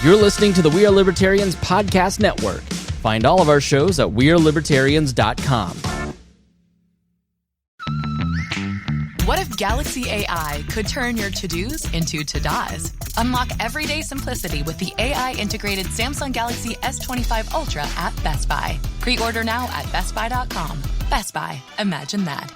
You're listening to the We Are Libertarians podcast network. Find all of our shows at wearelibertarians.com. What if Galaxy AI could turn your to-dos into to-dos? Unlock everyday simplicity with the AI-integrated Samsung Galaxy S25 Ultra at Best Buy. Pre-order now at bestbuy.com. Best Buy. Imagine that.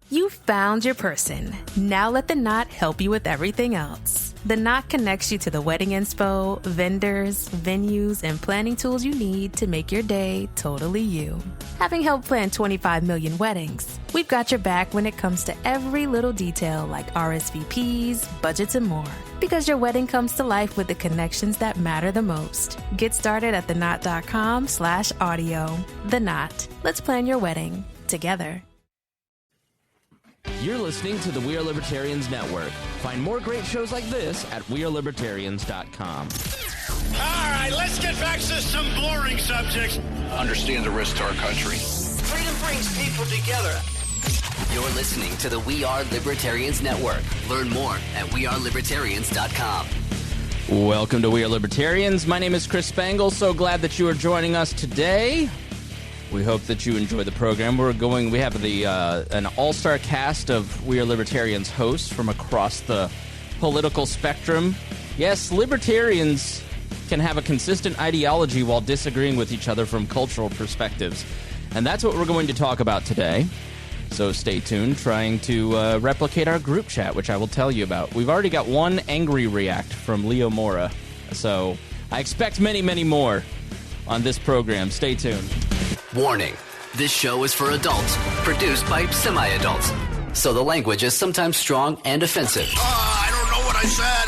You found your person. Now let the Knot help you with everything else. The Knot connects you to the wedding inspo, vendors, venues, and planning tools you need to make your day totally you. Having helped plan 25 million weddings, we've got your back when it comes to every little detail like RSVPs, budgets, and more. Because your wedding comes to life with the connections that matter the most. Get started at theknot.com/audio. The Knot. Let's plan your wedding together. You're listening to the We Are Libertarians Network. Find more great shows like this at wearelibertarians.com. All right, let's get back to some boring subjects. Understand the risk to our country. Freedom brings people together. You're listening to the We Are Libertarians Network. Learn more at wearelibertarians.com. Welcome to We Are Libertarians. My name is Chris Spangle. So glad that you are joining us today. We hope that you enjoy the program. We have an all-star cast of We Are Libertarians hosts from across the political spectrum. Yes, libertarians can have a consistent ideology while disagreeing with each other from cultural perspectives. And that's what we're going to talk about today. So stay tuned, trying to replicate our group chat, which I will tell you about. We've already got one angry react from Leo Mora. So I expect many, many more on this program. Stay tuned. Warning, this show is for adults, produced by semi-adults. So the language is sometimes strong and offensive. I don't know what I said.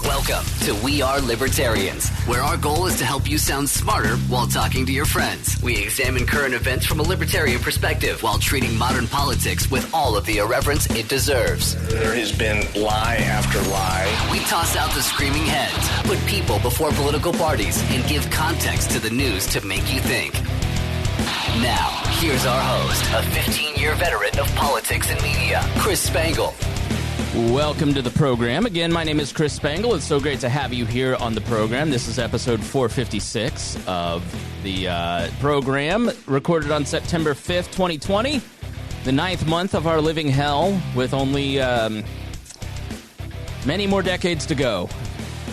Welcome to We Are Libertarians, where our goal is to help you sound smarter while talking to your friends. We examine current events from a libertarian perspective while treating modern politics with all of the irreverence it deserves. There has been lie after lie. We toss out the screaming heads, put people before political parties, and give context to the news to make you think. Now, here's our host, a 15-year veteran of politics and media, Chris Spangle. Welcome to the program. Again, my name is Chris Spangle. It's so great to have you here on the program. This is episode 456 of the program, recorded on September 5th, 2020, the 9th month of our living hell, with only many more decades to go.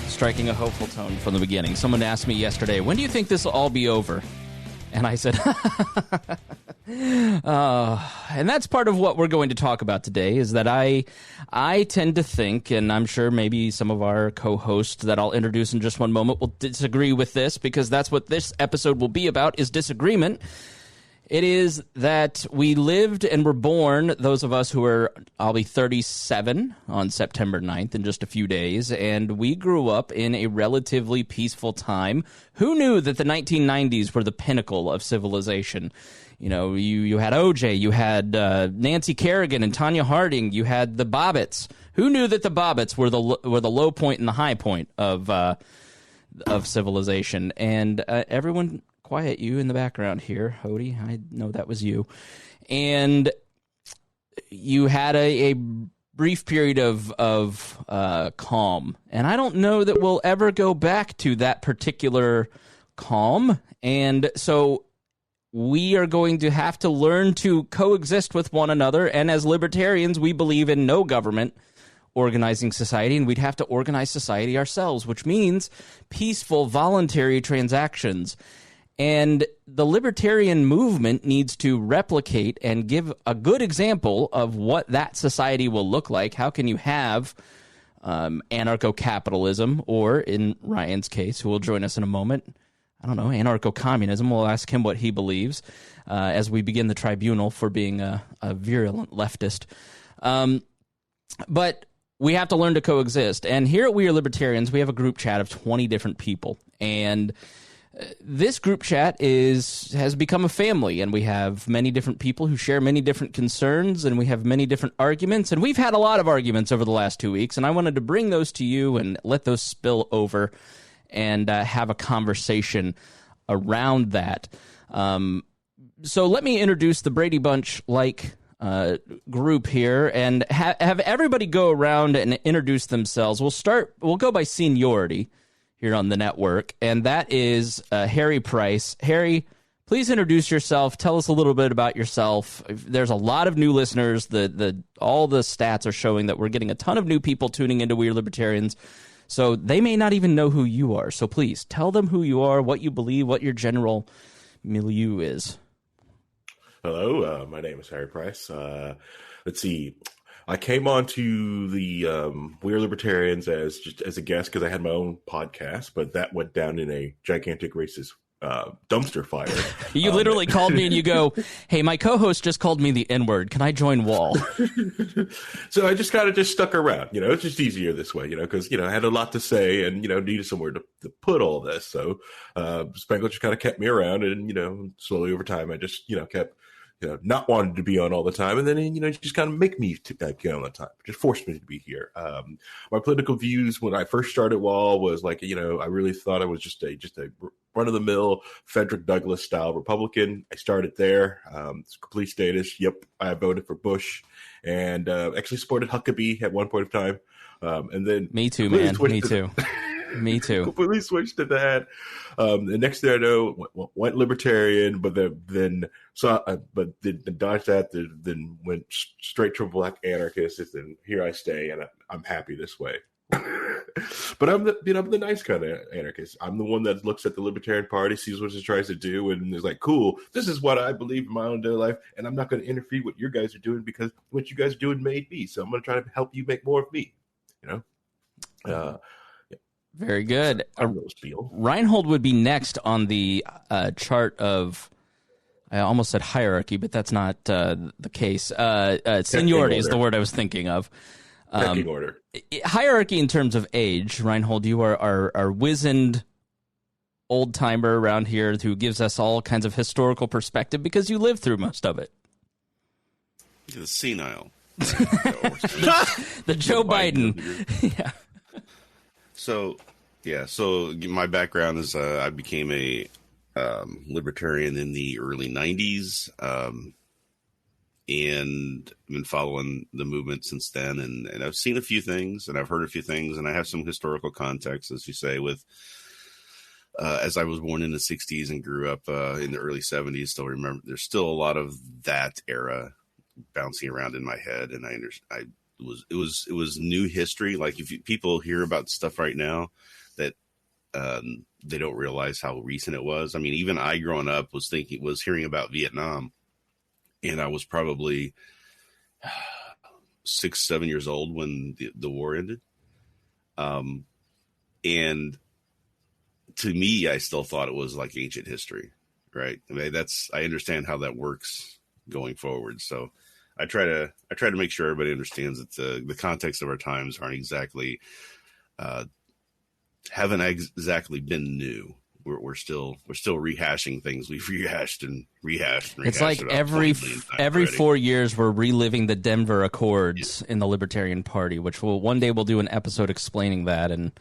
Striking a hopeful tone from the beginning. Someone asked me yesterday, when do you think this will all be over? And I said, and that's part of what we're going to talk about today, is that I tend to think, and I'm sure maybe some of our co-hosts that I'll introduce in just one moment will disagree with this, because that's what this episode will be about, is disagreement. It is that we lived and were born, those of us who are, I'll be 37 on September 9th in just a few days, and we grew up in a relatively peaceful time. Who knew that the 1990s were the pinnacle of civilization? You know, you had OJ, you had Nancy Kerrigan and Tanya Harding, you had the Bobbits. Who knew that the Bobbits were the low point and the high point of civilization? And everyone... Quiet, you in the background here, Hodey. I know that was you. And you had a brief period of calm. And I don't know that we'll ever go back to that particular calm. And so we are going to have to learn to coexist with one another. And as libertarians, we believe in no government organizing society, and we'd have to organize society ourselves, which means peaceful, voluntary transactions. And the libertarian movement needs to replicate and give a good example of what that society will look like. How can you have anarcho-capitalism, or in Ryan's case, who will join us in a moment, I don't know, anarcho-communism? We'll ask him what he believes as we begin the tribunal for being a virulent leftist. But we have to learn to coexist. And here at We Are Libertarians, we have a group chat of 20 different people. And this group chat has become a family, and we have many different people who share many different concerns, and we have many different arguments, and we've had a lot of arguments over the last 2 weeks, and I wanted to bring those to you and let those spill over and have a conversation around that. So let me introduce the Brady Bunch-like group here and have everybody go around and introduce themselves. We'll go by seniority here on the network, and that is Harry Price. Harry, please introduce yourself. Tell us a little bit about yourself. There's a lot of new listeners. All the stats are showing that we're getting a ton of new people tuning into We Are Libertarians, so they may not even know who you are. So please tell them who you are, what you believe, what your general milieu is. Hello, my name is Harry Price. Let's see. I came on to the We Are Libertarians as a guest because I had my own podcast, but that went down in a gigantic racist dumpster fire. You literally called me and you go, "Hey, my co-host just called me the N-word. Can I join Wall?" So I just kind of stuck around. It's just easier this way, because, I had a lot to say and, needed somewhere to put all this. So Spangle just kind of kept me around and, slowly over time, I just, kept not wanting to be on all the time. And then, just kind of make me get on the time, just forced me to be here. My political views when I first started Wall was like, I really thought I was just a run-of-the-mill Frederick Douglass style Republican. I started there. It's complete status. Yep, I voted for Bush and actually supported Huckabee at one point of time. And then me too, man. Me too. Me too. Completely switched to that. The next thing I know, went libertarian, but then dodged that. Then went straight to black anarchist, and here I stay, and I'm happy this way. But I'm the nice kind of anarchist. I'm the one that looks at the Libertarian Party, sees what it tries to do, and is like, "Cool, this is what I believe in my own daily life, and I'm not going to interfere with what you guys are doing because what you guys are doing made me. So I'm going to try to help you make more of me." Very good. Rhinehold would be next on the chart of, I almost said hierarchy, but that's not the case. Seniority is the word I was thinking of. Pecking order. Hierarchy in terms of age. Rhinehold, you are our wizened old-timer around here who gives us all kinds of historical perspective because you lived through most of it. The senile. The Joe Biden. Yeah. So my background is I became a libertarian in the early 90s, and I've been following the movement since then, and I've seen a few things, and I've heard a few things, and I have some historical context, as you say, with as I was born in the 60s and grew up in the early 70s, still remember, there's still a lot of that era bouncing around in my head, and it was new history. Like if people hear about stuff right now that they don't realize how recent it was. I mean, even I growing up was hearing about Vietnam, and I was probably 6, 7 years old when the war ended. And to me, I still thought it was like ancient history, right? I mean, I understand how that works going forward. So I try to make sure everybody understands that the context of our times haven't exactly been new. We're still rehashing things we've rehashed and rehashed. It's like every 4 years we're reliving the Denver Accords in the Libertarian Party, which one day we'll do an episode explaining that and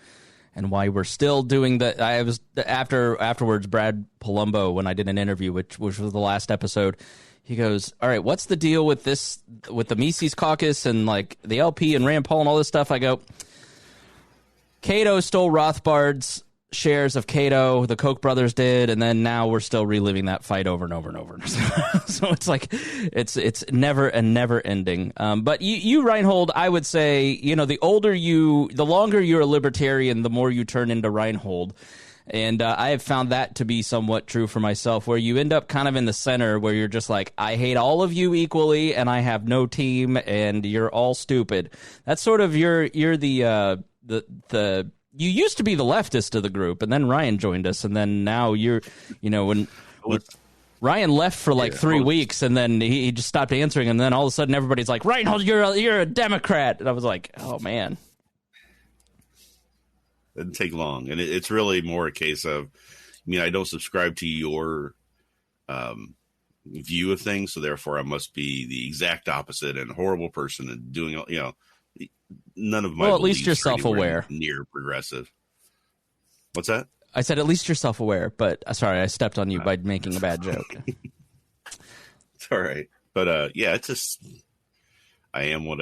why we're still doing that. I was afterwards, Brad Palumbo, when I did an interview, which was the last episode. He goes, "All right, what's the deal with this, with the Mises Caucus and like the LP and Rand Paul and all this stuff?" I go, "Cato stole Rothbard's shares of Cato, the Koch brothers did, and then now we're still reliving that fight over and over and over." So it's like it's never ending. But you Rhinehold, I would say, the longer you're a libertarian, the more you turn into Rhinehold. And I have found that to be somewhat true for myself, where you end up kind of in the center where you're just like, I hate all of you equally, and I have no team, and you're all stupid. That's sort of you're the you used to be the leftist of the group, and then Ryan joined us, and then now when Ryan left for like 3 weeks, and then he just stopped answering, and then all of a sudden everybody's like, Rhinehold, you're a Democrat, and I was like, oh man. It didn't take long, and it's really more a case of, I don't subscribe to your view of things, so therefore I must be the exact opposite and a horrible person and doing, none of my. Well, at least you're self-aware. Near progressive. What's that? I said at least you're self-aware, but sorry, I stepped on you by making a bad joke. It's all right, but it's just I am what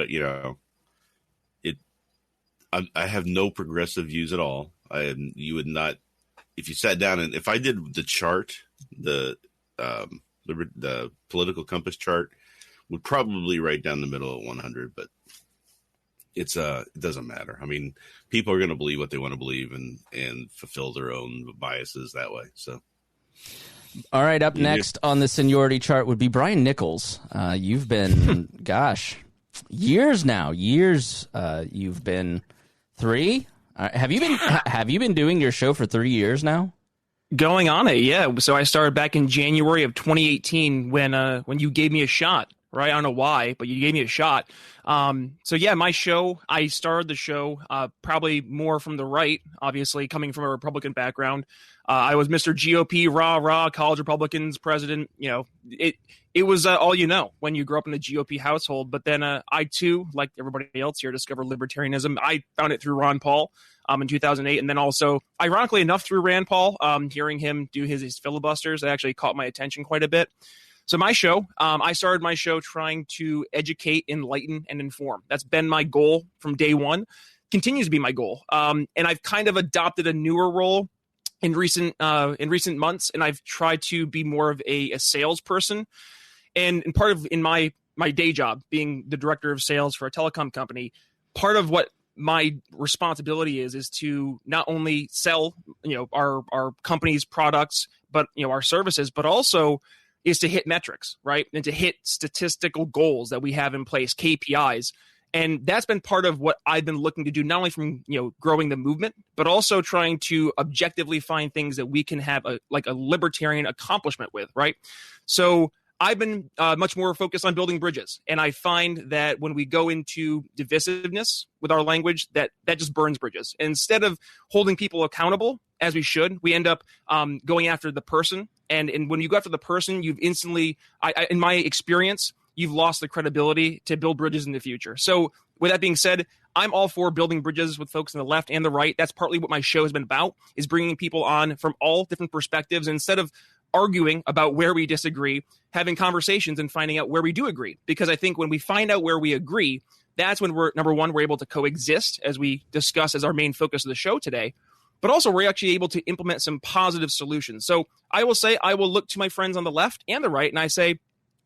I have no progressive views at all. You would not, if you sat down and if I did the chart, the political compass chart, would probably right down the middle at 100, but it doesn't matter. I mean, people are going to believe what they want to believe and fulfill their own biases that way. So, all right, up next on the seniority chart would be Brian Nichols. You've been, years now. You've been 3. Have you been doing your show for 3 years now? Going on it, yeah. So I started back in January of 2018 when you gave me a shot. Right, I don't know why, but you gave me a shot. So yeah, my show. I started the show probably more from the right, obviously coming from a Republican background. I was Mr. GOP, rah, college Republicans, president. You know, it was all you know when you grew up in the GOP household. But then I too, like everybody else here, discovered libertarianism. I found it through Ron Paul in 2008, and then also, ironically enough, through Rand Paul. Hearing him do his filibusters, that actually caught my attention quite a bit. So my show, I started my show trying to educate, enlighten, and inform. That's been my goal from day one, continues to be my goal. And I've kind of adopted a newer role in recent months, and I've tried to be more of a salesperson. And part of in my day job, being the director of sales for a telecom company, part of what my responsibility is to not only sell, our company's products, but our services, but also is to hit metrics, right? And to hit statistical goals that we have in place, KPIs. And that's been part of what I've been looking to do, not only from, growing the movement, but also trying to objectively find things that we can have a libertarian accomplishment with, right? So I've been much more focused on building bridges. And I find that when we go into divisiveness with our language, that just burns bridges. And instead of holding people accountable, as we should, we end up going after the person. And when you go after the person, you've instantly, in my experience, you've lost the credibility to build bridges in the future. So with that being said, I'm all for building bridges with folks on the left and the right. That's partly what my show has been about, is bringing people on from all different perspectives. And instead of arguing about where we disagree, having conversations and finding out where we do agree. Because I think when we find out where we agree, that's when we're able to coexist, as we discuss as our main focus of the show today. But also we're actually able to implement some positive solutions. So I will say, I will look to my friends on the left and the right, and I say,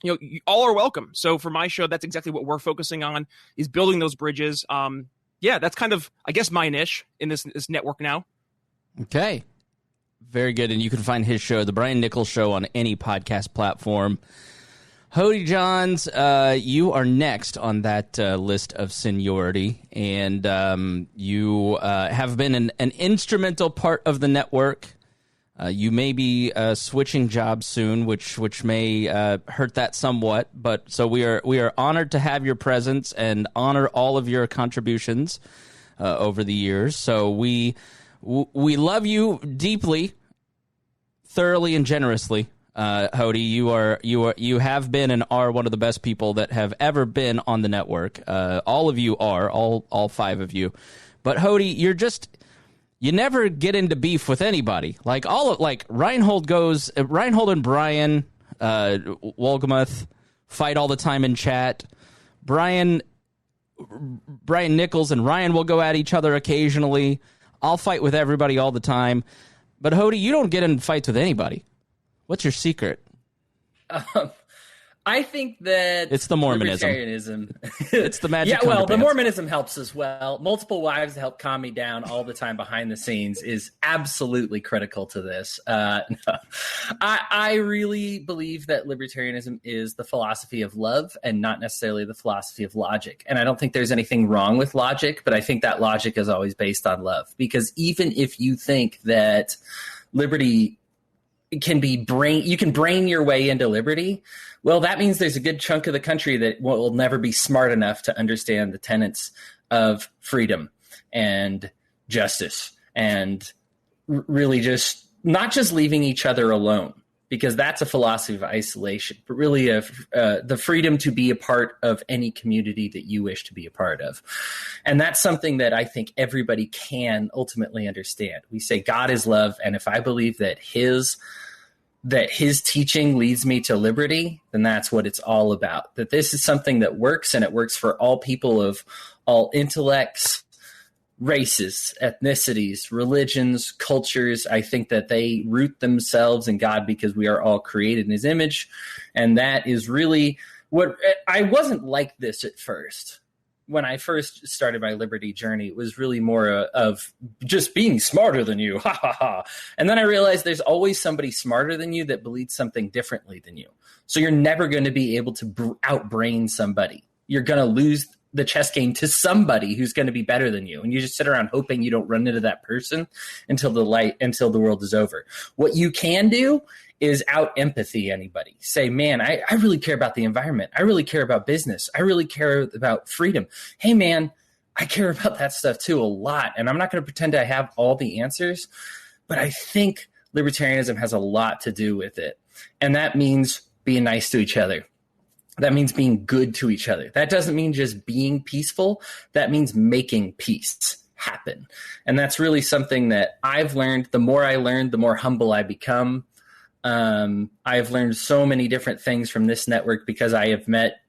you all are welcome. So for my show, that's exactly what we're focusing on, is building those bridges. That's kind of, I guess, my niche in this network now. Okay. Very good. And you can find his show, The Brian Nichols Show, on any podcast platform. Hodey Johns, you are next on that list of seniority, and you have been an instrumental part of the network. You may be switching jobs soon, which may hurt that somewhat. But so we are honored to have your presence and honor all of your contributions over the years. So we love you deeply, thoroughly, and generously. Hodey, you have been and are one of the best people that have ever been on the network. All of you are, all 5 of you. But Hodey, you never get into beef with anybody. Rhinehold and Brian Wolgamuth fight all the time in chat. Brian Nichols and Ryan will go at each other occasionally. I'll fight with everybody all the time. But Hodey, you don't get in fights with anybody. What's your secret? I think that it's the Mormonism. It's the magic. Yeah, well, the Mormonism helps as well. Multiple wives to help calm me down all the time behind the scenes is absolutely critical to this. No. I really believe that libertarianism is the philosophy of love and not necessarily the philosophy of logic. And I don't think there's anything wrong with logic, but I think that logic is always based on love. Because even if you think that liberty can be you can brain your way into liberty, well, that means there's a good chunk of the country that will never be smart enough to understand the tenets of freedom and justice and really just not just leaving each other alone, because that's a philosophy of isolation, but really the freedom to be a part of any community that you wish to be a part of. And that's something that I think everybody can ultimately understand. We say God is love, and if I believe that his teaching leads me to liberty, then that's what it's all about. That this is something that works, and it works for all people of all intellects, races, ethnicities, religions, cultures. I think that they root themselves in God because we are all created in his image. And that is really what I wasn't like this at first. When I first started my liberty journey, it was really more of just being smarter than you. Ha ha ha. And then I realized there's always somebody smarter than you that believes something differently than you. So you're never going to be able to outbrain somebody. You're going to lose the chess game to somebody who's going to be better than you. And you just sit around hoping you don't run into that person until the world is over. What you can do is out empathy anybody. Say, man, I really care about the environment. I really care about business. I really care about freedom. Hey, man, I care about that stuff too a lot. And I'm not going to pretend I have all the answers, but I think libertarianism has a lot to do with it. And that means being nice to each other. That means being good to each other. That doesn't mean just being peaceful. That means making peace happen. And that's really something that I've learned. The more I learn, the more humble I become. I've learned so many different things from this network because I have met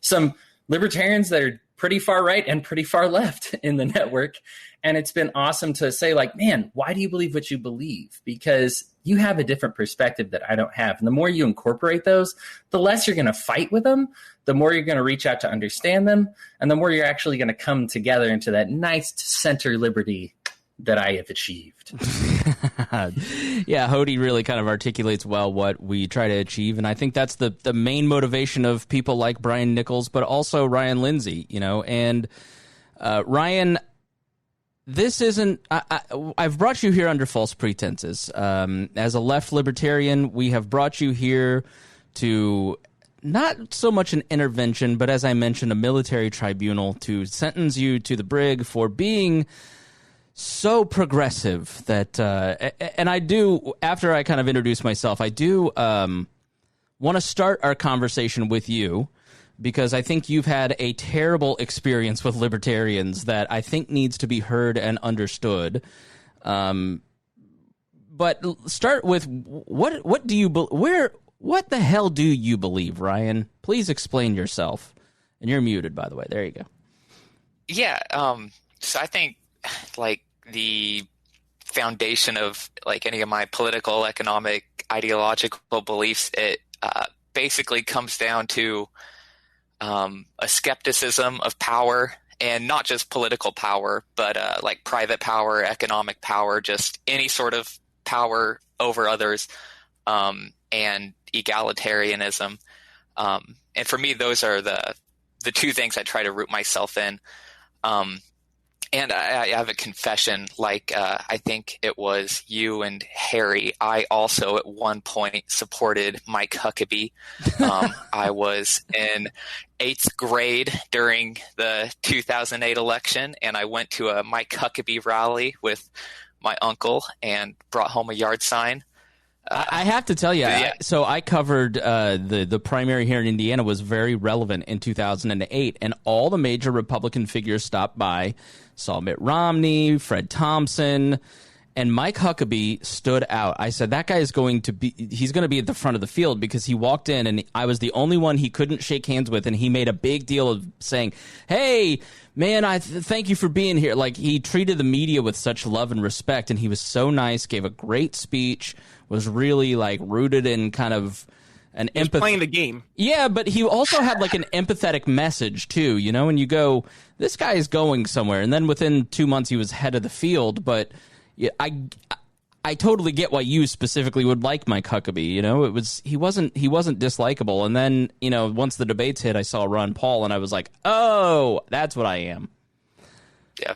some libertarians that are pretty far right and pretty far left in the network. And it's been awesome to say, like, man, why do you believe what you believe? Because you have a different perspective that I don't have. And the more you incorporate those, the less you're going to fight with them, the more you're going to reach out to understand them, and the more you're actually going to come together into that nice center liberty that I have achieved. Yeah, Hodey really kind of articulates well what we try to achieve, and I think that's the main motivation of people like Brian Nichols, but also Ryan Lindsey, and Ryan, this isn't, I've brought you here under false pretenses. As a left libertarian, we have brought you here to not so much an intervention, but as I mentioned, a military tribunal to sentence you to the brig for being so progressive that, and I do, after I kind of introduce myself, I do want to start our conversation with you, because I think you've had a terrible experience with libertarians that I think needs to be heard and understood. But start with what do you what the hell do you believe, Ryan? Please explain yourself. And you're muted, by the way. There you go. Yeah. So I think like the foundation of like any of my political, economic, ideological beliefs, it basically comes down to a skepticism of power, and not just political power, but like private power, economic power, just any sort of power over others, and egalitarianism. And for me, those are the two things I try to root myself in. And I have a confession, like I think it was you and Harry. I also at one point supported Mike Huckabee. I was in 8th grade during the 2008 election, and I went to a Mike Huckabee rally with my uncle and brought home a yard sign. I have to tell you, yeah. So I covered the primary here in Indiana was very relevant in 2008, and all the major Republican figures stopped by, saw Mitt Romney, Fred Thompson, and Mike Huckabee stood out. I said, that guy is he's going to be at the front of the field, because he walked in and I was the only one he couldn't shake hands with, and he made a big deal of saying, hey, man, thank you for being here. Like, he treated the media with such love and respect, and he was so nice, gave a great speech, was really like rooted in kind of an empathy. Playing the game. Yeah, but he also had like an empathetic message too, and you go, this guy is going somewhere. And then within 2 months he was head of the field. But yeah, I totally get why you specifically would like Mike Huckabee. He wasn't dislikable. And then, once the debates hit, I saw Ron Paul and I was like, oh, that's what I am. Yeah.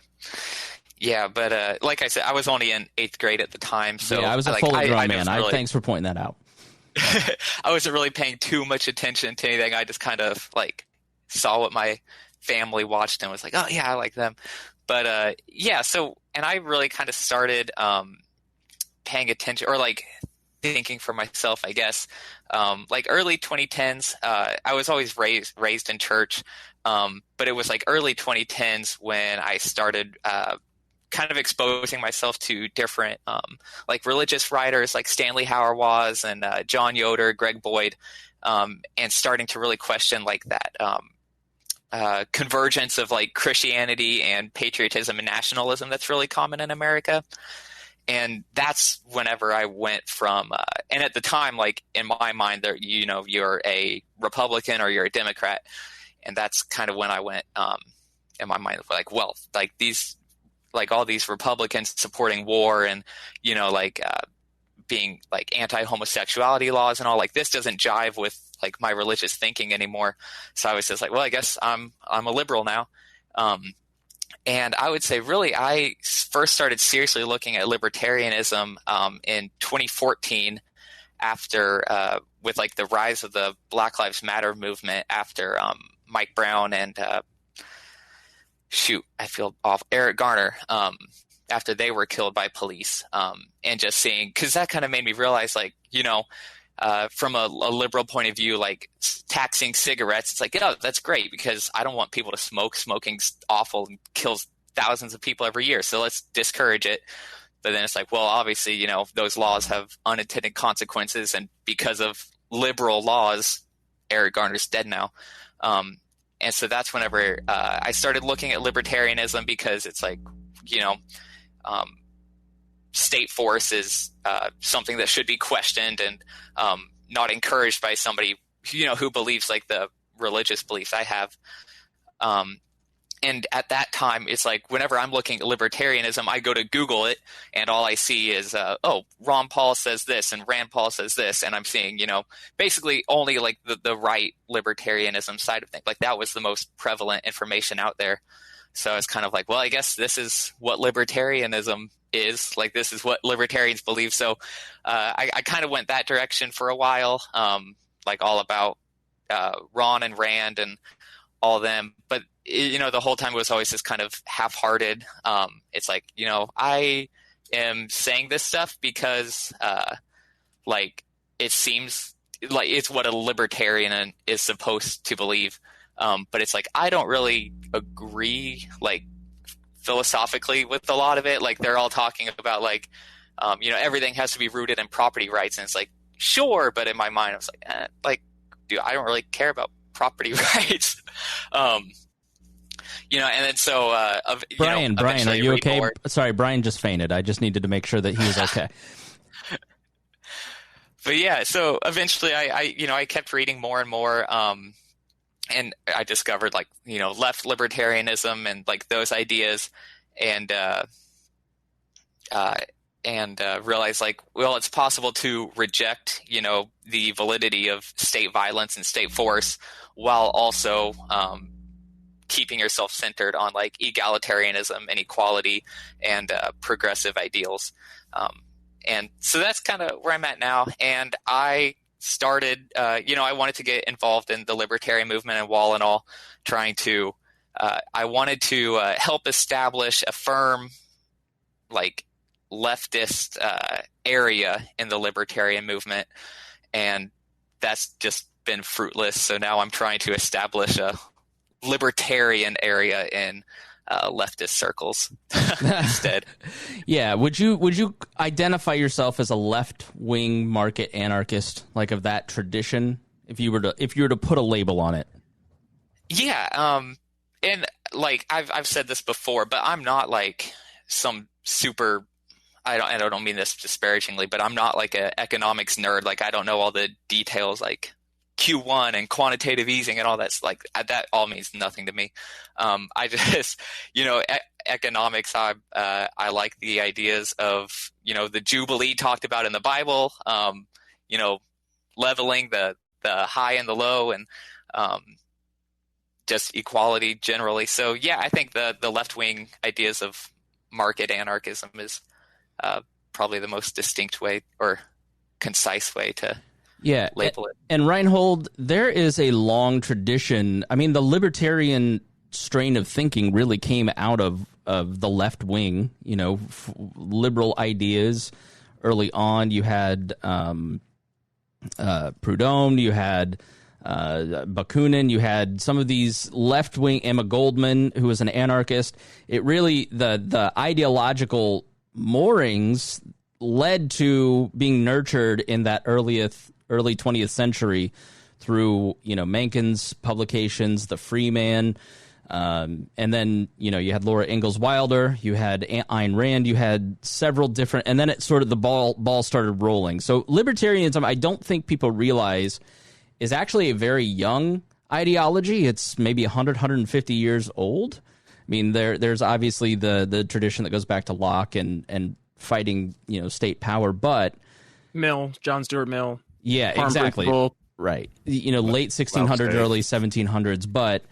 Yeah, but like I said, I was only in 8th grade at the time, so yeah, I was a fully grown man. Thanks for pointing that out. I wasn't really paying too much attention to anything. I just kind of like saw what my family watched and was like, oh yeah, I like them. But yeah, so, and I really kind of started paying attention, or like thinking for myself, I guess. Like early 2010s, I was always raised in church, but it was like early 2010s when I started kind of exposing myself to different like religious writers like Stanley Hauerwas and John Yoder, Greg Boyd, and starting to really question like that convergence of like Christianity and patriotism and nationalism that's really common in America. And that's whenever I went from, and at the time, like in my mind, there, you know, you're a Republican or you're a Democrat, and that's kind of when I went, in my mind, like, well, like these, like all these Republicans supporting war and, you know, like being like anti-homosexuality laws and all, like this doesn't jive with like my religious thinking anymore. So I was just like, well, I guess I'm a liberal now. And I would say really I first started seriously looking at libertarianism in 2014 after with like the rise of the Black Lives Matter movement after Mike Brown and I feel off, Eric Garner, after they were killed by police, and just seeing, because that kind of made me realize, like, you know, from a liberal point of view, like taxing cigarettes, it's like, yeah, that's great because I don't want people to smoke. Smoking's awful and kills thousands of people every year. So let's discourage it. But then it's like, well, obviously, you know, those laws have unintended consequences. And because of liberal laws, Eric Garner's dead now. And so that's whenever I started looking at libertarianism, because it's like, you know, state force is something that should be questioned and not encouraged by somebody, you know, who believes like the religious beliefs I have. And at that time, it's like whenever I'm looking at libertarianism, I go to Google it, and all I see is, Ron Paul says this and Rand Paul says this, and I'm seeing, you know, basically only like the right libertarianism side of things. Like that was the most prevalent information out there. So it's kind of like, well, I guess this is what libertarianism is. Like this is what libertarians believe. So I kind of went that direction for a while, like all about Ron and Rand and all of them. But you know, the whole time it was always just kind of half-hearted. It's like, you know, I am saying this stuff because like it seems like it's what a libertarian is supposed to believe. But it's like, I don't really agree, like philosophically with a lot of it. Like they're all talking about like, you know, everything has to be rooted in property rights. And it's like, sure. But in my mind, I was like, dude, I don't really care about property rights. You know, and then so Brian, are you okay? More. Sorry, Brian just fainted. I just needed to make sure that he was okay. But yeah, so eventually I kept reading more and more, and I discovered like, you know, left libertarianism and like those ideas, and realized like, well, it's possible to reject, you know, the validity of state violence and state force while also keeping yourself centered on like egalitarianism and equality and progressive ideals. And so that's kind of where I'm at now. And I started, you know, I wanted to get involved in the libertarian movement and Wall and all, trying to, I wanted to help establish a firm, like leftist area in the libertarian movement. And that's just been fruitless. So now I'm trying to establish a libertarian area in leftist circles instead. Yeah. Would you identify yourself as a left-wing market anarchist, like of that tradition, if you were to put a label on it? Yeah. And like I've said this before, but I'm not like some super, I don't mean this disparagingly, but I'm not like an economics nerd. Like I don't know all the details, like Q1 and quantitative easing and all that's like, that all means nothing to me. I just, you know, economics, I like the ideas of, you know, the Jubilee talked about in the Bible, you know, leveling the high and the low, and just equality generally. So yeah, I think the left-wing ideas of market anarchism is probably the most distinct way or concise way to label it. And Rhinehold, there is a long tradition. I mean, the libertarian strain of thinking really came out of the left wing, you know, liberal ideas. Early on, you had Proudhon, you had Bakunin, you had some of these left wing, Emma Goldman, who was an anarchist. It really, the ideological moorings led to being nurtured in that early 20th century through, Mencken's publications, The Free Man, and then, you had Laura Ingalls Wilder, you had Ayn Rand, you had several different, and then it sort of, the ball started rolling. So libertarianism, I don't think people realize, is actually a very young ideology. It's maybe 100, 150 years old. I mean, there's obviously the tradition that goes back to Locke and fighting, state power, but John Stuart Mill. Yeah, exactly. Right. Late 1600s, early 1700s, but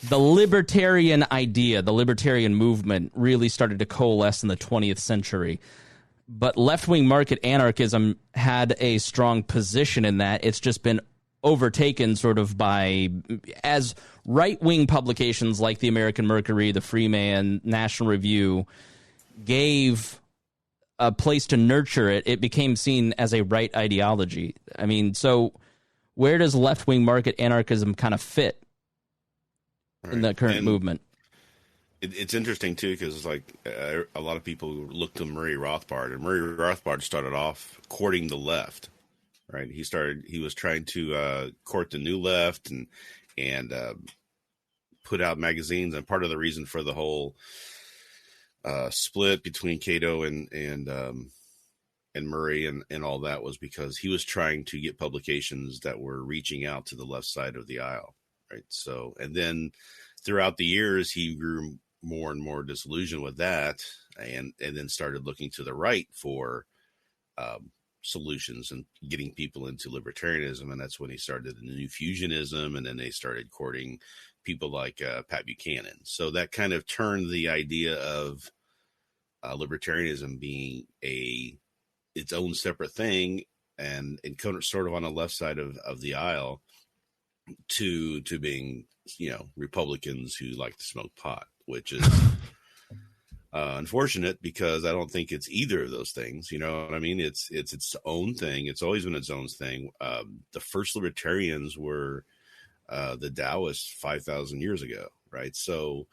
the libertarian idea, the libertarian movement really started to coalesce in the 20th century. But left-wing market anarchism had a strong position in that. It's just been overtaken sort of as right-wing publications like the American Mercury, the Free Man, National Review gave a place to nurture it, it became seen as a right ideology. I mean, so where does left-wing market anarchism kind of fit in the current movement? It's interesting, too, because a lot of people look to Murray Rothbard, and Murray Rothbard started off courting the left, right? He was trying to court the new left and put out magazines, and part of the reason for the whole split between Cato and Murray and all that was because he was trying to get publications that were reaching out to the left side of the aisle, right? So, and then throughout the years, he grew more and more disillusioned with that, and then started looking to the right for solutions and getting people into libertarianism, and that's when he started the New Fusionism, and then they started courting people like Pat Buchanan. So that kind of turned the idea of libertarianism being its own separate thing and sort of on the left side of the aisle to being, Republicans who like to smoke pot, which is unfortunate because I don't think it's either of those things. You know what I mean? It's its own thing. It's always been its own thing. The first libertarians were the Taoists 5,000 years ago, right? So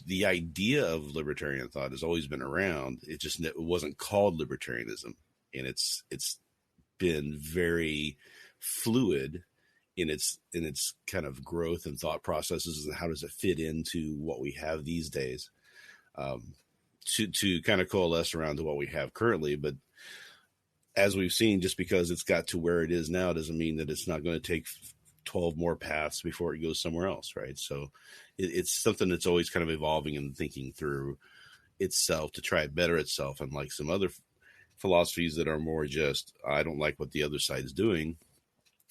the idea of libertarian thought has always been around. It wasn't called libertarianism, and it's been very fluid in its kind of growth and thought processes, and how does it fit into what we have these days, to kind of coalesce around to what we have currently. But as we've seen, just because it's got to where it is now doesn't mean that it's not going to take 12 more paths before it goes somewhere else, right? So it's something that's always kind of evolving and thinking through itself to try to better itself. And like some other philosophies that are more just, I don't like what the other side is doing,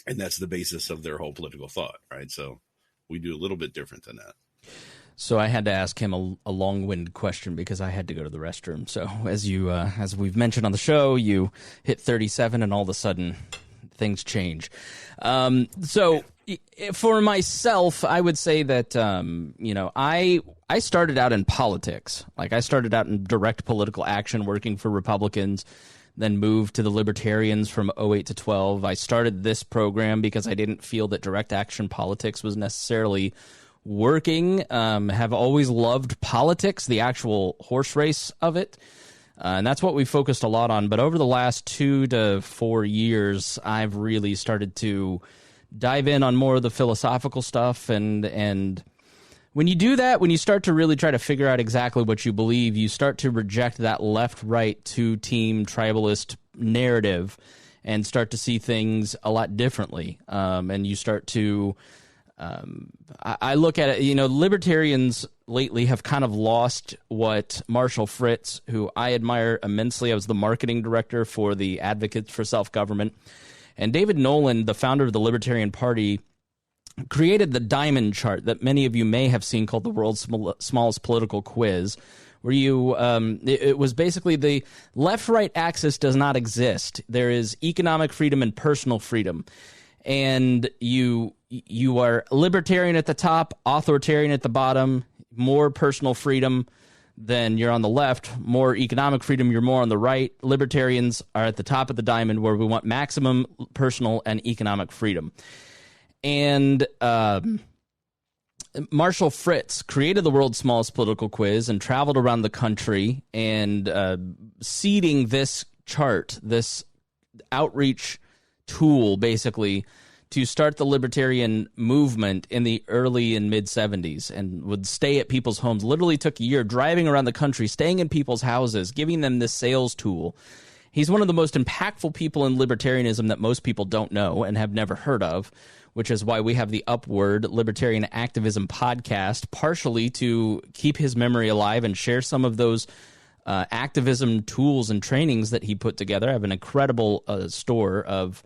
and that's the basis of their whole political thought, right? So we do a little bit different than that. So I had to ask him a long-winded question because I had to go to the restroom. So as we've mentioned on the show, you hit 37 and all of a sudden things change. So for myself, I would say that, I started out in politics. Like I started out in direct political action working for Republicans, then moved to the Libertarians from 2008 to 12. I started this program because I didn't feel that direct action politics was necessarily working. Have always loved politics, the actual horse race of it. And that's what we focused a lot on. But over the last 2 to 4 years, I've really started to dive in on more of the philosophical stuff. And when you do that, when you start to really try to figure out exactly what you believe, you start to reject that left-right two-team tribalist narrative and start to see things a lot differently. And you start to... I look at it, libertarians lately have kind of lost what Marshall Fritz, who I admire immensely. I was the marketing director for the Advocates for Self-Government. And David Nolan, the founder of the Libertarian Party, created the diamond chart that many of you may have seen called the world's smallest political quiz, where it was basically the left-right axis does not exist. There is economic freedom and personal freedom. And you are libertarian at the top, authoritarian at the bottom, more personal freedom, then you're on the left, more economic freedom, you're more on the right. Libertarians are at the top of the diamond where we want maximum personal and economic freedom. And Marshall Fritz created the world's smallest political quiz and traveled around the country and seeding this chart, this outreach tool, basically, to start the libertarian movement in the early and mid 70s and would stay at people's homes. Literally took a year driving around the country, staying in people's houses, giving them this sales tool. He's one of the most impactful people in libertarianism that most people don't know and have never heard of, which is why we have the Upward Libertarian Activism podcast, partially to keep his memory alive and share some of those activism tools and trainings that he put together. I have an incredible store of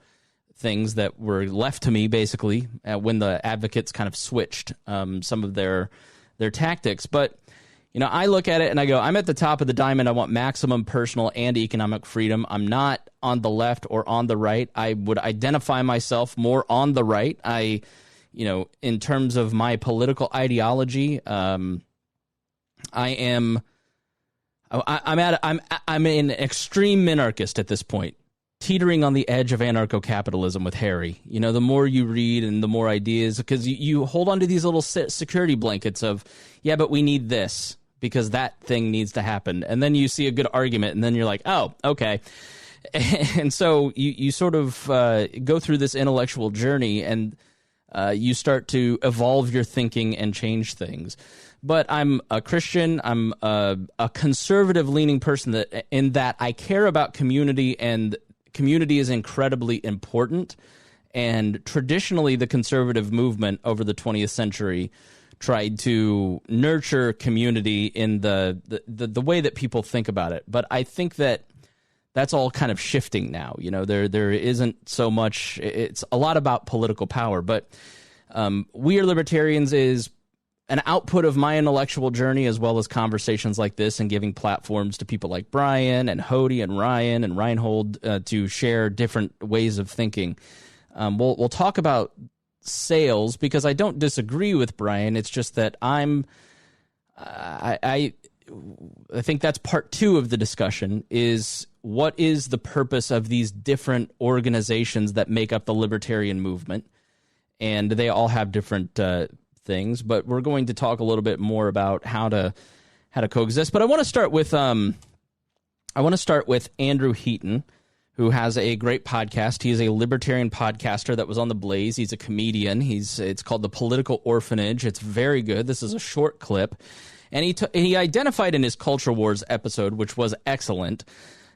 things that were left to me, basically, when the advocates kind of switched some of their tactics. But, you know, I look at it and I go, I'm at the top of the diamond. I want maximum personal and economic freedom. I'm not on the left or on the right. I would identify myself more on the right. In terms of my political ideology, I'm an extreme minarchist at this point, teetering on the edge of anarcho-capitalism with Harry. You know, the more you read and the more ideas, because you hold on to these little security blankets of, yeah, but we need this because that thing needs to happen. And then you see a good argument and then you're like, oh, okay. And so you sort of go through this intellectual journey and you start to evolve your thinking and change things. But I'm a Christian. I'm a conservative-leaning person in that I care about community, and community is incredibly important. And traditionally, the conservative movement over the 20th century tried to nurture community in the way that people think about it. But I think that that's all kind of shifting now. You know, there isn't so much. It's a lot about political power. But We Are Libertarians is an output of my intellectual journey, as well as conversations like this and giving platforms to people like Brian and Hodey and Ryan and Rhinehold to share different ways of thinking. We'll talk about sales because I don't disagree with Brian. It's just that I think that's part two of the discussion is what is the purpose of these different organizations that make up the libertarian movement? And they all have different things, but we're going to talk a little bit more about how to coexist. But I want to start with Andrew Heaton, who has a great podcast. He's a libertarian podcaster that was on The Blaze. He's a comedian. It's called The Political Orphanage. It's very good. This is a short clip. And he identified in his Culture Wars episode, which was excellent,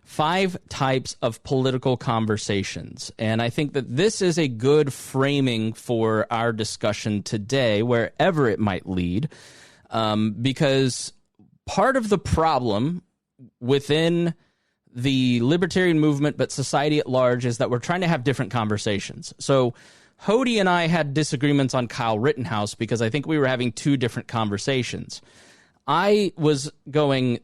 5 types of political conversations. And I think that this is a good framing for our discussion today, wherever it might lead, because part of the problem within the libertarian movement, but society at large, is that we're trying to have different conversations. So Hodey and I had disagreements on Kyle Rittenhouse because I think we were having 2 different conversations. I was going,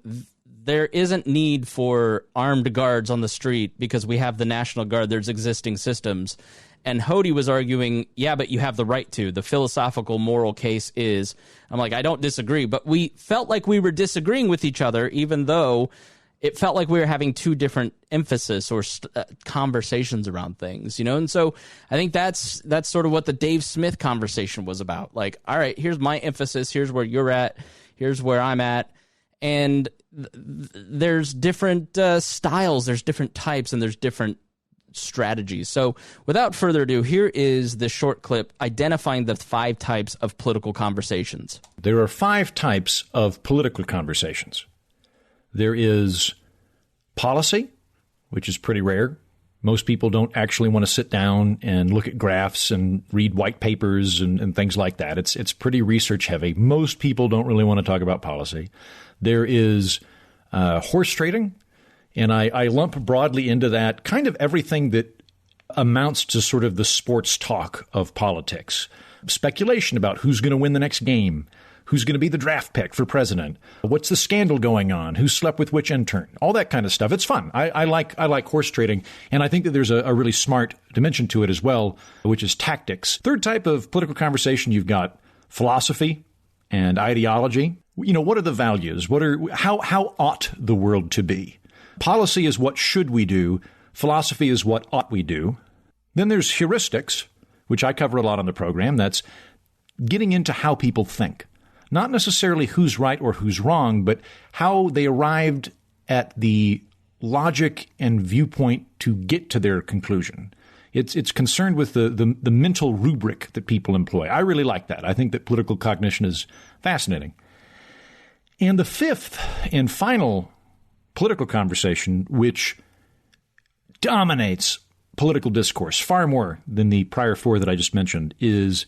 there isn't need for armed guards on the street because we have the National Guard, there's existing systems. And Hodey was arguing, yeah, but you have the right to. The philosophical moral case is, I'm like, I don't disagree. But we felt like we were disagreeing with each other, even though it felt like we were having 2 different emphasis or conversations around things, you know? And so I think that's sort of what the Dave Smith conversation was about. Like, all right, here's my emphasis. Here's where you're at. Here's where I'm at. And there's different styles, there's different types, and there's different strategies. So without further ado, here is the short clip identifying the 5 types of political conversations. There are 5 types of political conversations. There is policy, which is pretty rare. Most people don't actually want to sit down and look at graphs and read white papers and things like that. It's pretty research heavy. Most people don't really want to talk about policy. There is horse trading, and I lump broadly into that kind of everything that amounts to sort of the sports talk of politics. Speculation about who's going to win the next game, who's going to be the draft pick for president, what's the scandal going on, who slept with which intern, all that kind of stuff. It's fun. I like horse trading, and I think that there's a really smart dimension to it as well, which is tactics. Third type of political conversation, you've got philosophy and ideology. You know, what are the values? How ought the world to be? Policy is what should we do. Philosophy is what ought we do. Then there's heuristics, which I cover a lot on the program. That's getting into how people think. Not necessarily who's right or who's wrong, but how they arrived at the logic and viewpoint to get to their conclusion. It's concerned with the mental rubric that people employ. I really like that. I think that political cognition is fascinating. And the fifth and final political conversation, which dominates political discourse far more than the prior four that I just mentioned, is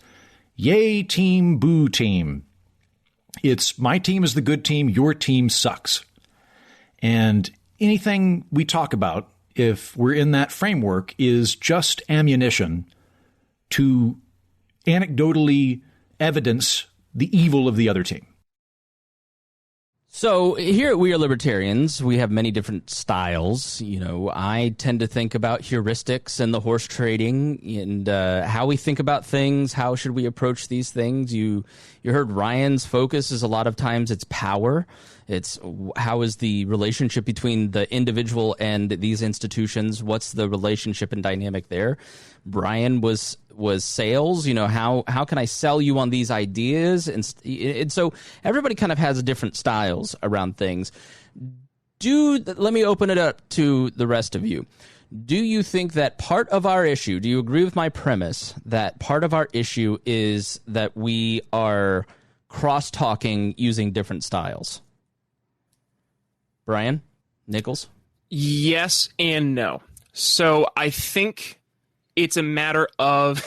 yay team, boo team. It's my team is the good team, your team sucks. And anything we talk about, if we're in that framework, is just ammunition to anecdotally evidence the evil of the other team. So here at We Are Libertarians, we have many different styles. You know, I tend to think about heuristics and the horse trading and how we think about things. How should we approach these things? You heard Ryan's focus is a lot of times it's power. It's how is the relationship between the individual and these institutions? What's the relationship and dynamic there? Brian was sales. You know, how can I sell you on these ideas? And so everybody kind of has different styles around things. Let me open it up to the rest of you. Do you think that part of our issue, do you agree with my premise that part of our issue is that we are cross-talking using different styles? Brian? Nichols? Yes and no. So I think it's a matter of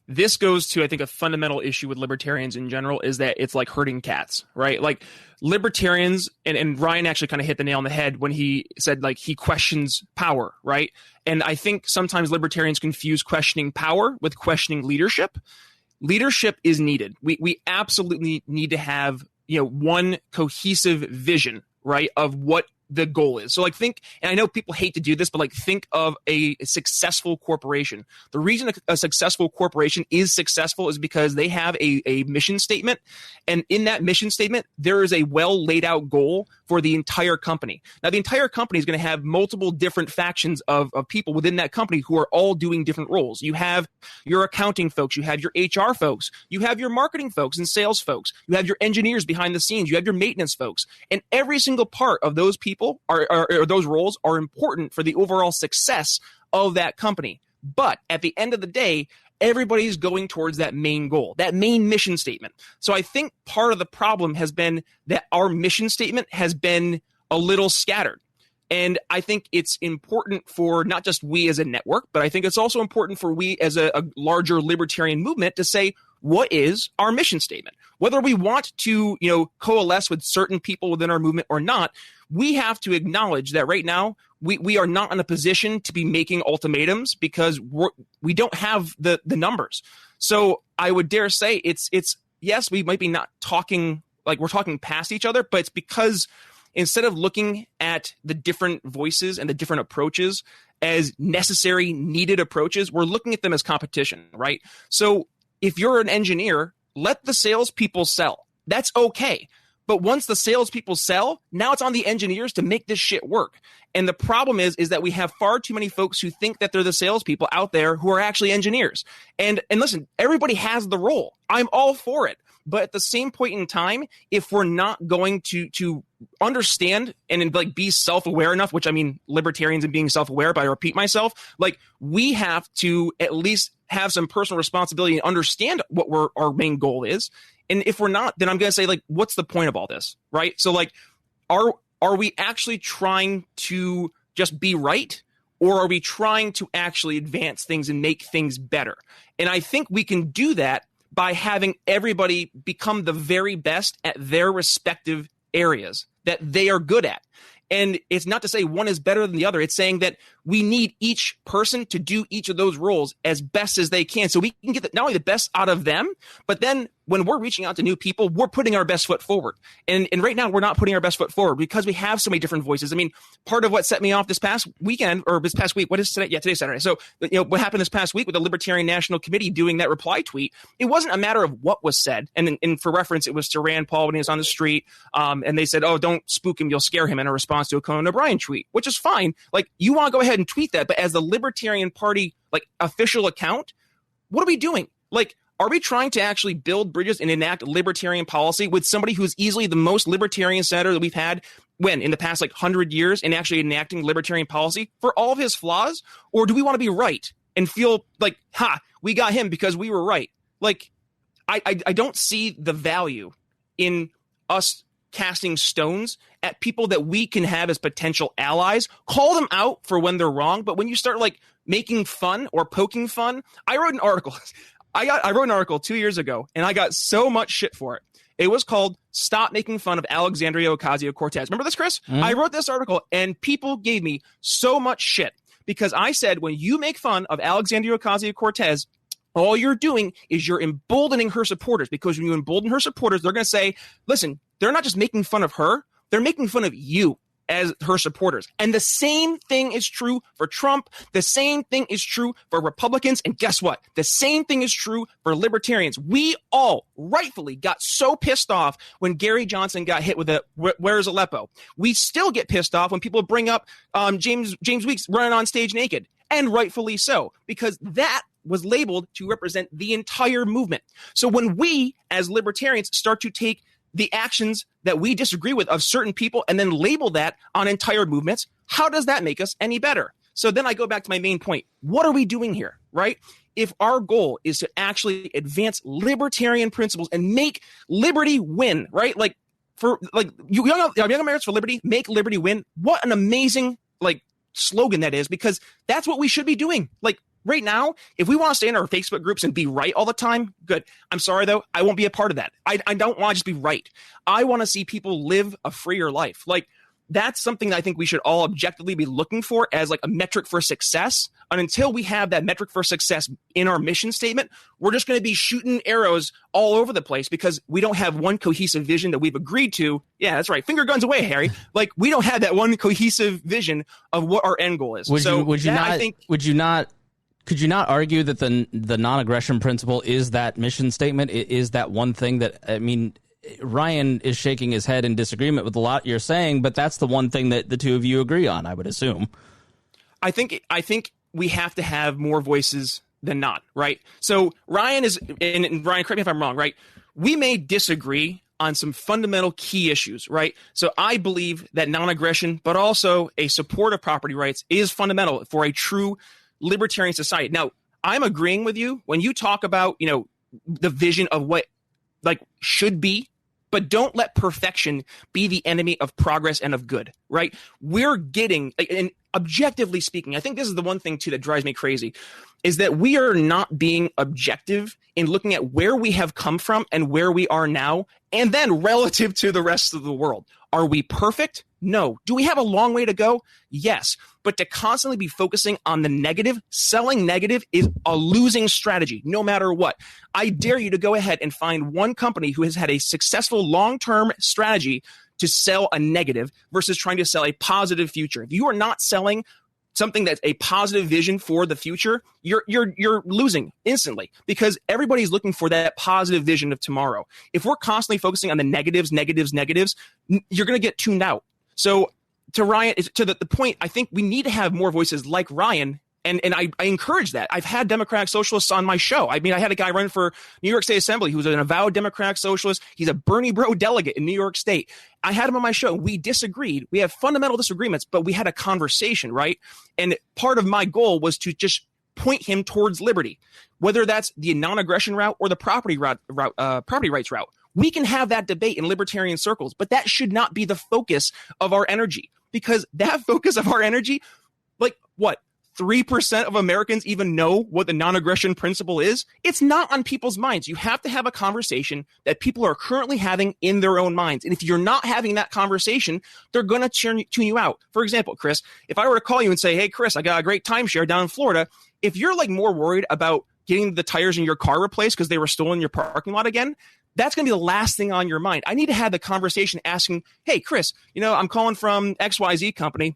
this goes to, I think, a fundamental issue with libertarians in general is that it's like herding cats, right? Like libertarians, and Ryan actually kind of hit the nail on the head when he said like he questions power, right? And I think sometimes libertarians confuse questioning power with questioning leadership. Leadership is needed. We absolutely need to have, you know, one cohesive vision, right, of what the goal is. So like think, and I know people hate to do this, but like think of a successful corporation. The reason a successful corporation is successful is because they have a mission statement. And in that mission statement, there is a well laid out goal for the entire company. Now, the entire company is going to have multiple different factions of people within that company who are all doing different roles. You have your accounting folks, you have your HR folks, you have your marketing folks and sales folks, you have your engineers behind the scenes, you have your maintenance folks, and every single part of those people or those roles are important for the overall success of that company. But at the end of the day, everybody's going towards that main goal, that main mission statement. So I think part of the problem has been that our mission statement has been a little scattered. And I think it's important for not just we as a network, but I think it's also important for we as a larger libertarian movement to say, what is our mission statement? Whether we want to, you know, coalesce with certain people within our movement or not, we have to acknowledge that right now we are not in a position to be making ultimatums because we don't have the numbers. So I would dare say it's yes, we might be not talking like we're talking past each other, but it's because instead of looking at the different voices and the different approaches as necessary, needed approaches, we're looking at them as competition, right? So if you're an engineer, let the salespeople sell. That's okay. But once the salespeople sell, now it's on the engineers to make this shit work. And the problem is that we have far too many folks who think that they're the salespeople out there who are actually engineers. And listen, everybody has the role. I'm all for it. But at the same point in time, if we're not going to understand and like be self-aware enough, which I mean, libertarians and being self-aware, but I repeat myself, like we have to at least have some personal responsibility and understand what our main goal is. And if we're not, then I'm going to say, like, what's the point of all this, right? So, like, are we actually trying to just be right, or are we trying to actually advance things and make things better? And I think we can do that by having everybody become the very best at their respective areas that they are good at. And it's not to say one is better than the other. It's saying that we need each person to do each of those roles as best as they can so we can get not only the best out of them, but then when we're reaching out to new people, we're putting our best foot forward. And right now, we're not putting our best foot forward because we have so many different voices. I mean, part of what set me off this past weekend or this past week, what is today? Yeah, today's Saturday. So, you know, what happened this past week with the Libertarian National Committee doing that reply tweet, it wasn't a matter of what was said. And for reference, it was to Rand Paul when he was on the street. And they said, oh, don't spook him, you'll scare him, in a response to a Conan O'Brien tweet, which is fine. Like, you want to go ahead and tweet that, but as the Libertarian Party, like, official account, what are we doing? Like, are we trying to actually build bridges and enact libertarian policy with somebody who's easily the most libertarian senator that we've had in the past, like, 100 years and actually enacting libertarian policy for all of his flaws? Or do we want to be right and feel like, we got him because we were right. Like, I don't see the value in us casting stones at people that we can have as potential allies. Call them out for when they're wrong, but when you start like making fun or poking fun, I wrote an article. I wrote an article 2 years ago, and I got so much shit for it. It was called "Stop Making Fun of Alexandria Ocasio-Cortez." Remember this, Chris? Mm-hmm. I wrote this article, and people gave me so much shit because I said, when you make fun of Alexandria Ocasio-Cortez, all you're doing is you're emboldening her supporters, because when you embolden her supporters, they're going to say, listen, they're not just making fun of her, they're making fun of you as her supporters. And the same thing is true for Trump. The same thing is true for Republicans. And guess what? The same thing is true for libertarians. We all rightfully got so pissed off when Gary Johnson got hit with a "Where's Aleppo?" We still get pissed off when people bring up James Weeks running on stage naked. And rightfully so, because that was labeled to represent the entire movement. So when we as libertarians start to take the actions that we disagree with of certain people and then label that on entire movements, how does that make us any better? So then I go back to my main point. What are we doing here, right? If our goal is to actually advance libertarian principles and make liberty win, right? Like, for like young Americans for liberty, make liberty win. What an amazing like slogan that is, because that's what we should be doing. Like, right now, if we want to stay in our Facebook groups and be right all the time, good. I'm sorry, though. I won't be a part of that. I don't want to just be right. I want to see people live a freer life. Like, that's something that I think we should all objectively be looking for as like a metric for success. And until we have that metric for success in our mission statement, we're just going to be shooting arrows all over the place because we don't have one cohesive vision that we've agreed to. Yeah, that's right. Finger guns away, Harry. Like, we don't have that one cohesive vision of what our end goal is. Could you not argue that the non-aggression principle is that mission statement? It is that one thing that, I mean, Ryan is shaking his head in disagreement with a lot you're saying, but that's the one thing that the two of you agree on, I would assume. I think we have to have more voices than not, right? So Ryan and Ryan, correct me if I'm wrong, right? We may disagree on some fundamental key issues, right? So I believe that non-aggression, but also a support of property rights is fundamental for a true libertarian society. Now, I'm agreeing with you when you talk about, the vision of what like should be, but don't let perfection be the enemy of progress and of good, right? We're getting, and objectively speaking, I think this is the one thing too that drives me crazy, is that we are not being objective in looking at where we have come from and where we are now, and then relative to the rest of the world. Are we perfect? No. Do we have a long way to go? Yes. But to constantly be focusing on the negative, selling negative is a losing strategy, no matter what. I dare you to go ahead and find one company who has had a successful long-term strategy to sell a negative versus trying to sell a positive future. If you are not selling something that's a positive vision for the future, you're losing instantly, because everybody's looking for that positive vision of tomorrow. If we're constantly focusing on the negatives, you're going to get tuned out. So to Ryan, to the point, I think we need to have more voices like Ryan. And I encourage that. I've had Democratic Socialists on my show. I mean, I had a guy running for New York State Assembly who's an avowed Democratic Socialist. He's a Bernie Bro delegate in New York State. I had him on my show. We disagreed. We have fundamental disagreements, but we had a conversation, right? And part of my goal was to just point him towards liberty, whether that's the non-aggression route or the property rights route. We can have that debate in libertarian circles, but that should not be the focus of our energy, because that focus of our energy, like what? 3% of Americans even know what the non-aggression principle is? It's not on people's minds. You have to have a conversation that people are currently having in their own minds. And if you're not having that conversation, they're going to tune you out. For example, Chris, if I were to call you and say, hey, Chris, I got a great timeshare down in Florida, if you're like more worried about getting the tires in your car replaced because they were stolen in your parking lot again, that's going to be the last thing on your mind. I need to have the conversation asking, hey, Chris, I'm calling from XYZ company.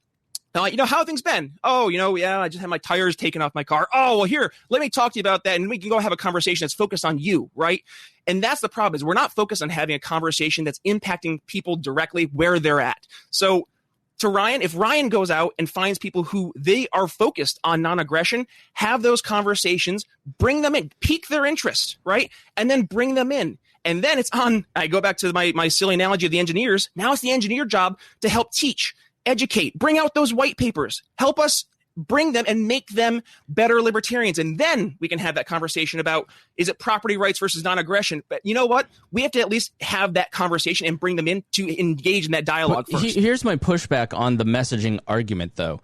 How have things been? Oh, I just had my tires taken off my car. Oh, well, here, let me talk to you about that. And we can go have a conversation that's focused on you, right? And that's the problem, is we're not focused on having a conversation that's impacting people directly where they're at. So to Ryan, if Ryan goes out and finds people who they are focused on non-aggression, have those conversations, bring them in, pique their interest, right? And then bring them in. And then it's on, I go back to my silly analogy of the engineers. Now it's the engineer job to help teach, educate, bring out those white papers, help us bring them and make them better libertarians. And then we can have that conversation about, is it property rights versus non-aggression? But you know what? We have to at least have that conversation and bring them in to engage in that dialogue first. Here's my pushback on the messaging argument, though,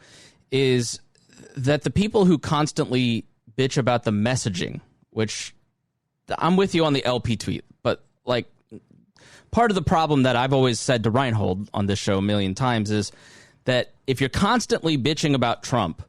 is that the people who constantly bitch about the messaging, which I'm with you on the LP tweet, but like part of the problem that I've always said to Rhinehold on this show a million times is that if you're constantly bitching about Trump,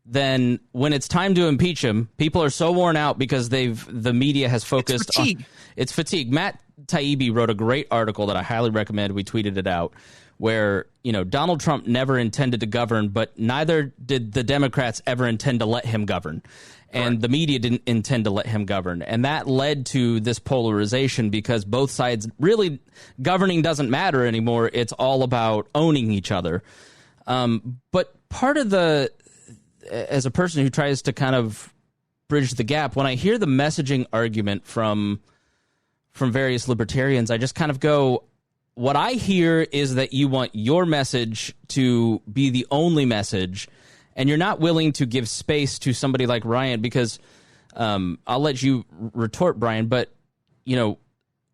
then when it's time to impeach him, people are so worn out because the media has focused on it's fatigue. Matt Taibbi wrote a great article that I highly recommend. We tweeted it out, where, Donald Trump never intended to govern, but neither did the Democrats ever intend to let him govern. And the media didn't intend to let him govern. And that led to this polarization because both sides really, governing doesn't matter anymore. It's all about owning each other. But part of as a person who tries to kind of bridge the gap, when I hear the messaging argument from various libertarians, I just kind of go, what I hear is that you want your message to be the only message, and you're not willing to give space to somebody like Ryan, because I'll let you retort, Brian, but,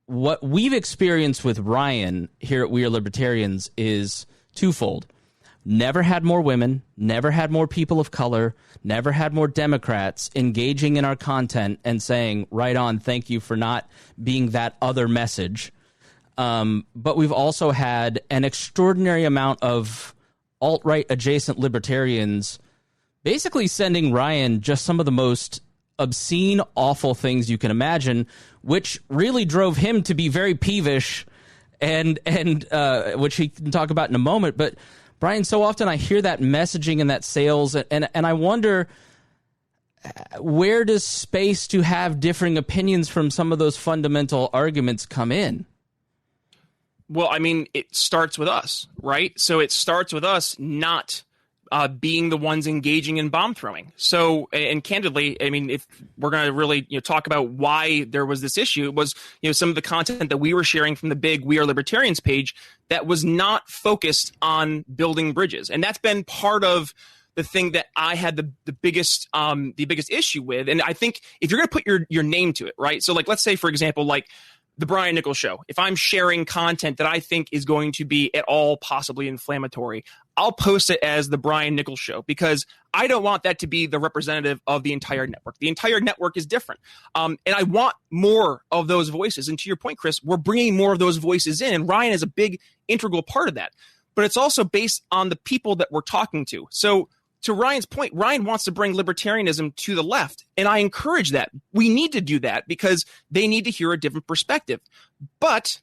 what we've experienced with Ryan here at We Are Libertarians is twofold. Never had more women, never had more people of color, never had more Democrats engaging in our content and saying, right on, thank you for not being that other message. But we've also had an extraordinary amount of alt-right adjacent libertarians basically sending Ryan just some of the most obscene, awful things you can imagine, which really drove him to be very peevish, and which he can talk about in a moment. But Brian, so often I hear that messaging and that sales, and I wonder, where does space to have differing opinions from some of those fundamental arguments come in? Well, I mean, it starts with us, right? So it starts with us not being the ones engaging in bomb throwing. So, and candidly, I mean, if we're going to really talk about why there was this issue, it was some of the content that we were sharing from the big We Are Libertarians page that was not focused on building bridges, and that's been part of the thing that I had the biggest issue with. And I think if you're going to put your name to it, right? So, like, let's say, for example, like the Brian Nichols show, if I'm sharing content that I think is going to be at all possibly inflammatory, I'll post it as the Brian Nichols show, because I don't want that to be the representative of the entire network. The entire network is different. And I want more of those voices. And to your point, Chris, we're bringing more of those voices in, and Ryan is a big integral part of that. But it's also based on the people that we're talking to. So to Ryan's point, Ryan wants to bring libertarianism to the left, and I encourage that. We need to do that because they need to hear a different perspective. But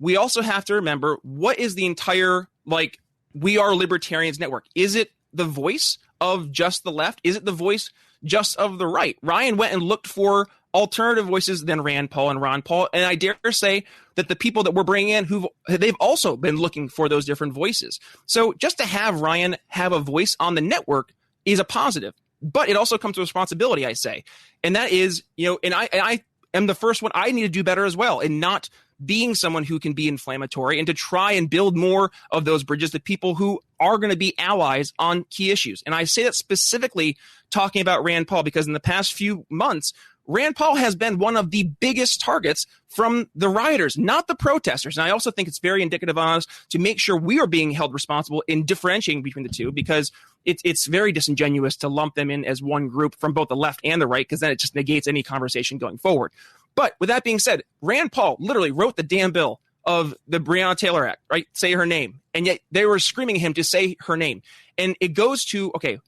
we also have to remember, what is the entire, like, We Are Libertarians network? Is it the voice of just the left? Is it the voice just of the right? Ryan went and looked for alternative voices than Rand Paul and Ron Paul, and I dare say that the people that we're bringing in, they've also been looking for those different voices. So just to have Ryan have a voice on the network is a positive, but it also comes with responsibility, I say, and that is, and I am the first one. I need to do better as well, and not being someone who can be inflammatory, and to try and build more of those bridges to people who are going to be allies on key issues. And I say that specifically talking about Rand Paul, because in the past few months, Rand Paul has been one of the biggest targets from the rioters, not the protesters. And I also think it's very indicative on us to make sure we are being held responsible in differentiating between the two, because it's very disingenuous to lump them in as one group from both the left and the right, because then it just negates any conversation going forward. But with that being said, Rand Paul literally wrote the damn bill of the Breonna Taylor Act, right? Say her name. And yet they were screaming at him to say her name. And it goes to, okay,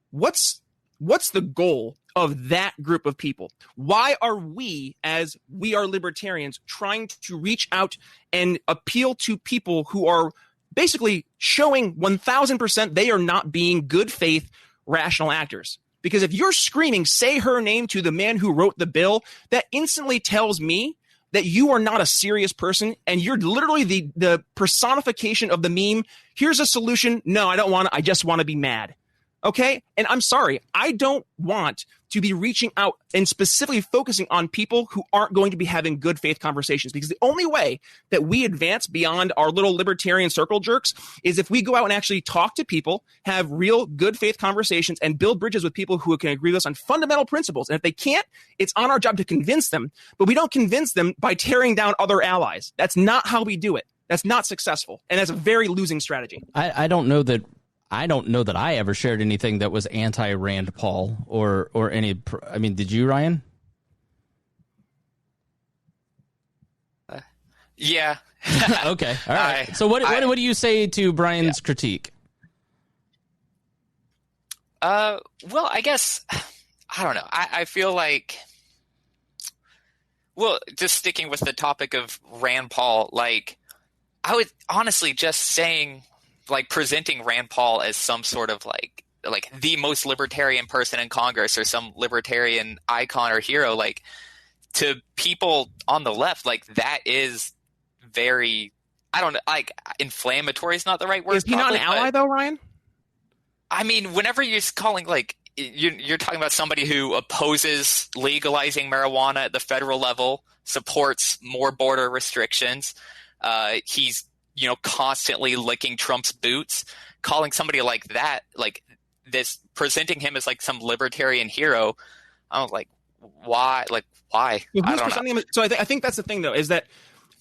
what's the goal of that group of people? Why are we, as We Are Libertarians, trying to reach out and appeal to people who are basically showing 1,000% they are not being good faith, rational actors? Because if you're screaming, say her name to the man who wrote the bill, that instantly tells me that you are not a serious person, and you're literally the personification of the meme. Here's a solution. No, I don't want to. I just want to be mad. Okay. And I'm sorry, I don't want to be reaching out and specifically focusing on people who aren't going to be having good faith conversations, because the only way that we advance beyond our little libertarian circle jerks is if we go out and actually talk to people, have real good faith conversations, and build bridges with people who can agree with us on fundamental principles. And if they can't, it's on our job to convince them, but we don't convince them by tearing down other allies. That's not how we do it. That's not successful. And that's a very losing strategy. I don't know that I ever shared anything that was anti-Rand Paul or any. I mean, did you, Ryan? Yeah. Okay. All right. So what do you say to Brian's critique? Well, I guess I don't know. I feel like, well, just sticking with the topic of Rand Paul, like I would honestly just saying, like, presenting Rand Paul as some sort of like the most libertarian person in Congress or some libertarian icon or hero, like, to people on the left, like, that is very, I don't know, like, inflammatory is not the right word. Is he not an ally though, Ryan? I mean, whenever you're calling, like, you're talking about somebody who opposes legalizing marijuana at the federal level, supports more border restrictions, he's constantly licking Trump's boots, calling somebody like that, like this, presenting him as like some libertarian hero. I was like, why? Like, why? Well, I don't know. So I think that's the thing, though, is that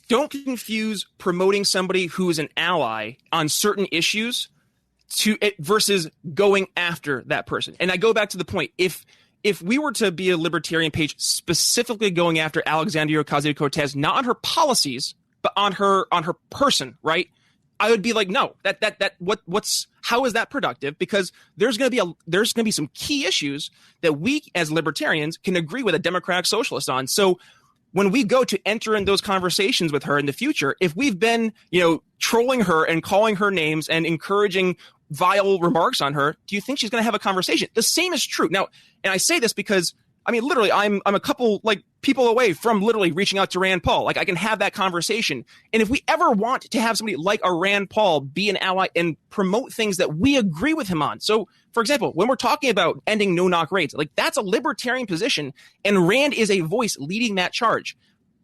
don't confuse promoting somebody who is an ally on certain issues versus going after that person. And I go back to the point, if we were to be a libertarian page specifically going after Alexandria Ocasio-Cortez, not on her policies, but on her person, right? I would be like, no, how is that productive? Because there's going to be some key issues that we as libertarians can agree with a democratic socialist on. So when we go to enter in those conversations with her in the future, if we've been, trolling her and calling her names and encouraging vile remarks on her, do you think she's going to have a conversation? The same is true. Now, and I say this because, I mean, literally, I'm a couple like people away from literally reaching out to Rand Paul. Like, I can have that conversation. And if we ever want to have somebody like a Rand Paul be an ally and promote things that we agree with him on. So, for example, when we're talking about ending no-knock raids, like, that's a libertarian position, and Rand is a voice leading that charge.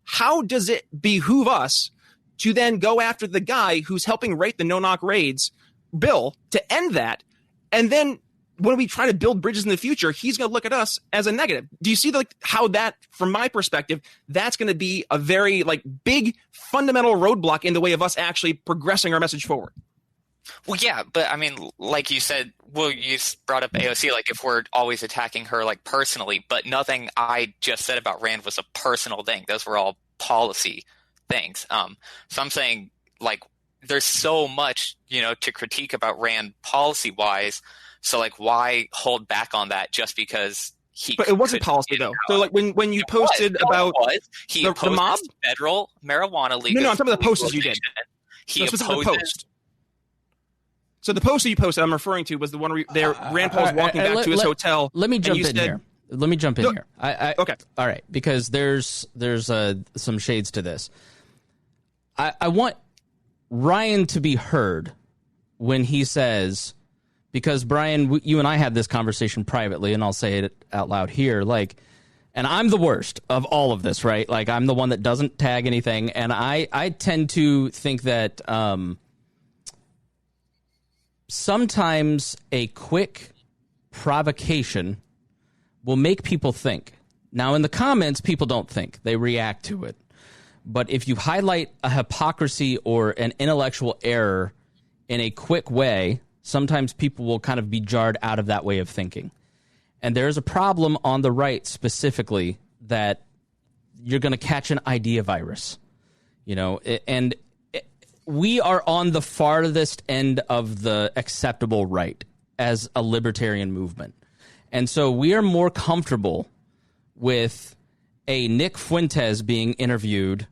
How does it behoove us to then go after the guy who's helping write the no-knock raids bill to end that, and then when we try to build bridges in the future, he's going to look at us as a negative? Do you see how that, from my perspective, that's going to be a very big fundamental roadblock in the way of us actually progressing our message forward? Well, yeah, but I mean, like you said, you brought up AOC, like, if we're always attacking her personally, but nothing I just said about Rand was a personal thing. Those were all policy things. So I'm saying, there's so much, to critique about Rand policy-wise. So, why hold back on that just because he? But it wasn't policy, though. So, when you posted about he opposed the mob, federal marijuana legalization. No, I'm talking about the posts you did. He opposes the post. So the post that you posted, I'm referring to, was the one where Rand Paul's walking back to his hotel. Let me jump in here. Let me jump in here. Okay. All right, because there's some shades to this. I want Ryan to be heard when he says, because Brian, you and I had this conversation privately, and I'll say it out loud here, and I'm the worst of all of this, right? I'm the one that doesn't tag anything, and I tend to think that sometimes a quick provocation will make people think. Now, in the comments, people don't think. They react to it. But if you highlight a hypocrisy or an intellectual error in a quick way, sometimes people will kind of be jarred out of that way of thinking. And there's a problem on the right specifically that you're going to catch an idea virus, and we are on the farthest end of the acceptable right as a libertarian movement. And so we are more comfortable with a Nick Fuentes being interviewed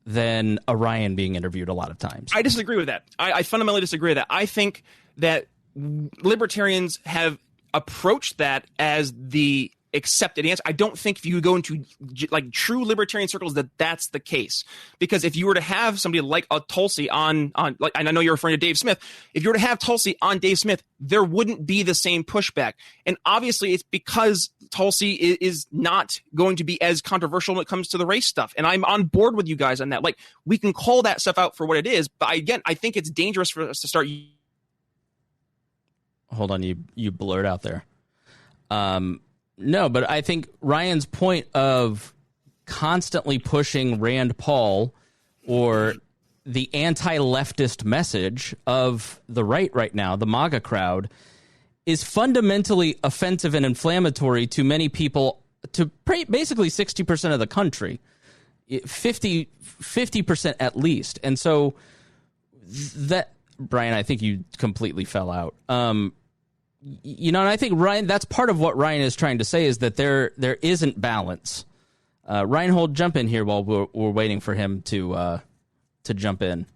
than a Ryan being interviewed a lot of times. I disagree with that. I fundamentally disagree with that. I think that libertarians have approached that as the accepted answer. I don't think if you go into like true libertarian circles that that's the case, because if you were to have somebody like a Tulsi on like, and I know you're referring to Dave Smith, if you were to have Tulsi on Dave Smith, there wouldn't be the same pushback. And obviously it's because Tulsi is not going to be as controversial when it comes to the race stuff. And I'm on board with you guys on that. Like, we can call that stuff out for what it is, but again, I think it's dangerous for us to start. Hold on, you blurred out there. No, but I think Ryan's point of constantly pushing Rand Paul or the anti-leftist message of the right now, the MAGA crowd, is fundamentally offensive and inflammatory to many people, to basically 60% of the country, 50% at least. And so that, Brian, I think you completely fell out. And I think Ryan, that's part of what Ryan is trying to say, is that there isn't balance. Rhinehold, jump in here while we're waiting for him to jump in.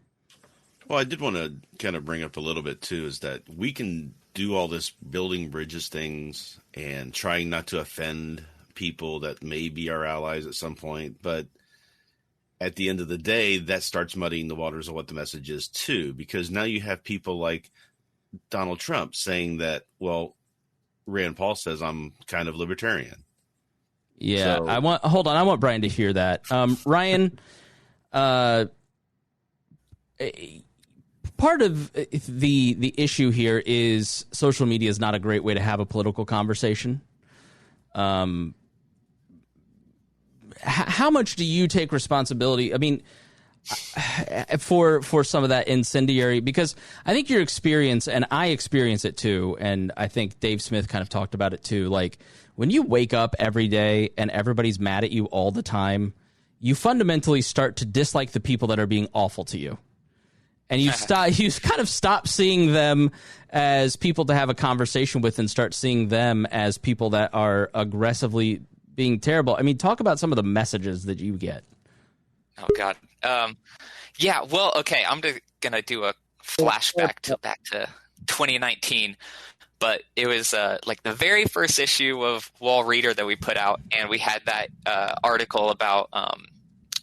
Well, I did want to kind of bring up a little bit too, is that we can do all this building bridges things and trying not to offend people that may be our allies at some point, but at the end of the day, that starts muddying the waters of what the message is too, because now you have people like Donald Trump saying that, well, Rand Paul says I'm kind of libertarian. Yeah, so, I want Brian to hear that. Ryan, part of the issue here is social media is not a great way to have a political conversation. How much do you take responsibility? I mean, for some of that incendiary, because I think your experience, and I experience it too, and I think Dave Smith kind of talked about it too, like when you wake up every day and everybody's mad at you all the time, you fundamentally start to dislike the people that are being awful to you. And you kind of stop seeing them as people to have a conversation with and start seeing them as people that are aggressively being terrible. I mean, talk about some of the messages that you get. Oh, God. Yeah, well, okay, I'm going to do a flashback back to 2019, but it was like the very first issue of Wall Reader that we put out, and we had that article about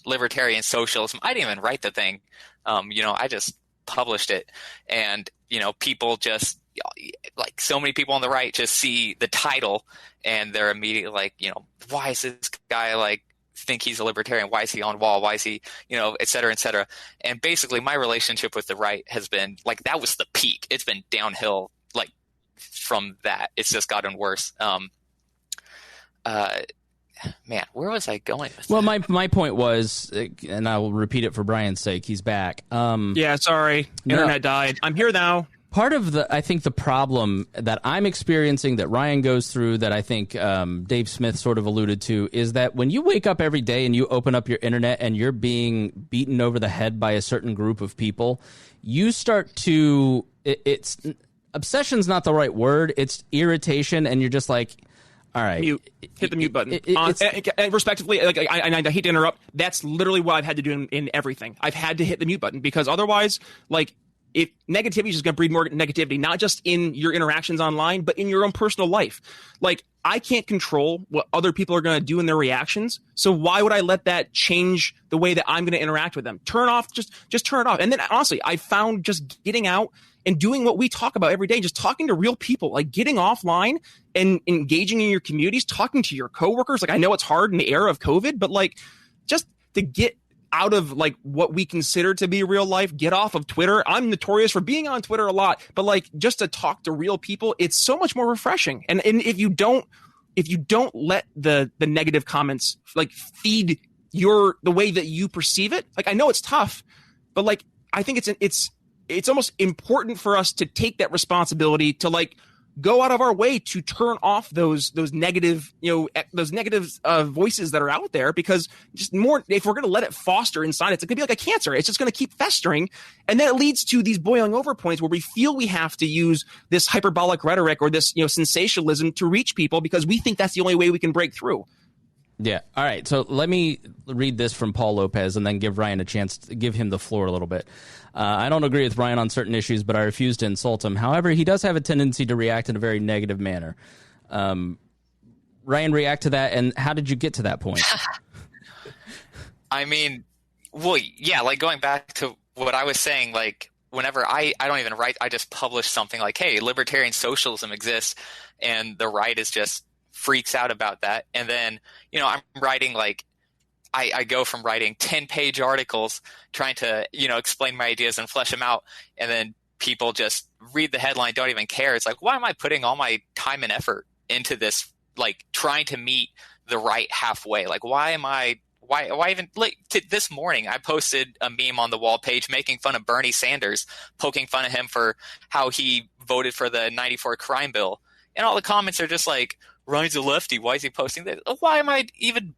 libertarian socialism. I didn't even write the thing. I just published it, and, people just, like so many people on the right just see the title and they're immediately like, why is this guy like, think he's a libertarian? Why is he on Wall? Why is he, et cetera, et cetera. And basically my relationship with the right has been like, that was the peak. It's been downhill, like from that. It's just gotten worse. Man, where was I going with that? Well, my point was, and I will repeat it for Brian's sake, he's back. Yeah, sorry. Internet died. I'm here now. Part of I think the problem that I'm experiencing, that Ryan goes through, that I think Dave Smith sort of alluded to, is that when you wake up every day and you open up your internet and you're being beaten over the head by a certain group of people, you start to, it's obsession's not the right word, it's irritation, and you're just like, all right. Hit the mute button. And respectively, I hate to interrupt, that's literally what I've had to do in everything. I've had to hit the mute button, because otherwise, like, if negativity is just going to breed more negativity, not just in your interactions online, but in your own personal life. Like, I can't control what other people are going to do in their reactions. So why would I let that change the way that I'm going to interact with them? Turn off, just turn it off. And then honestly, I found just getting out and doing what we talk about every day, just talking to real people, like getting offline and engaging in your communities, talking to your coworkers. Like, I know it's hard in the era of COVID, but like, just to get out of like what we consider to be real life, get off of Twitter. I'm notorious for being on Twitter a lot, but like, just to talk to real people, it's so much more refreshing. And if you don't let the negative comments like feed the way that you perceive it, like, I know it's tough, but like, I think it's almost important for us to take that responsibility to like go out of our way to turn off those negative, voices that are out there, because just more, if we're going to let it foster inside, it's going to be like a cancer. It's just going to keep festering. And then it leads to these boiling over points where we feel we have to use this hyperbolic rhetoric or this, sensationalism to reach people, because we think that's the only way we can break through. Yeah. All right. So let me read this from Paul Lopez and then give Ryan a chance to give him the floor a little bit. I don't agree with Ryan on certain issues, but I refuse to insult him. However, he does have a tendency to react in a very negative manner. Ryan react to that, and how did you get to that point? I mean, well, yeah, like going back to what I was saying, like whenever I don't even write, I just publish something like, hey, libertarian socialism exists, and the right is just freaks out about that. And then, I'm writing like, I go from writing 10-page articles trying to, explain my ideas and flesh them out, and then people just read the headline, don't even care. It's like, why am I putting all my time and effort into this, like trying to meet the right halfway? Like, why even, like this morning I posted a meme on the wall page making fun of Bernie Sanders, poking fun of him for how he voted for the 94 crime bill. And all the comments are just like, Ryan's a lefty, why is he posting this? Why am I even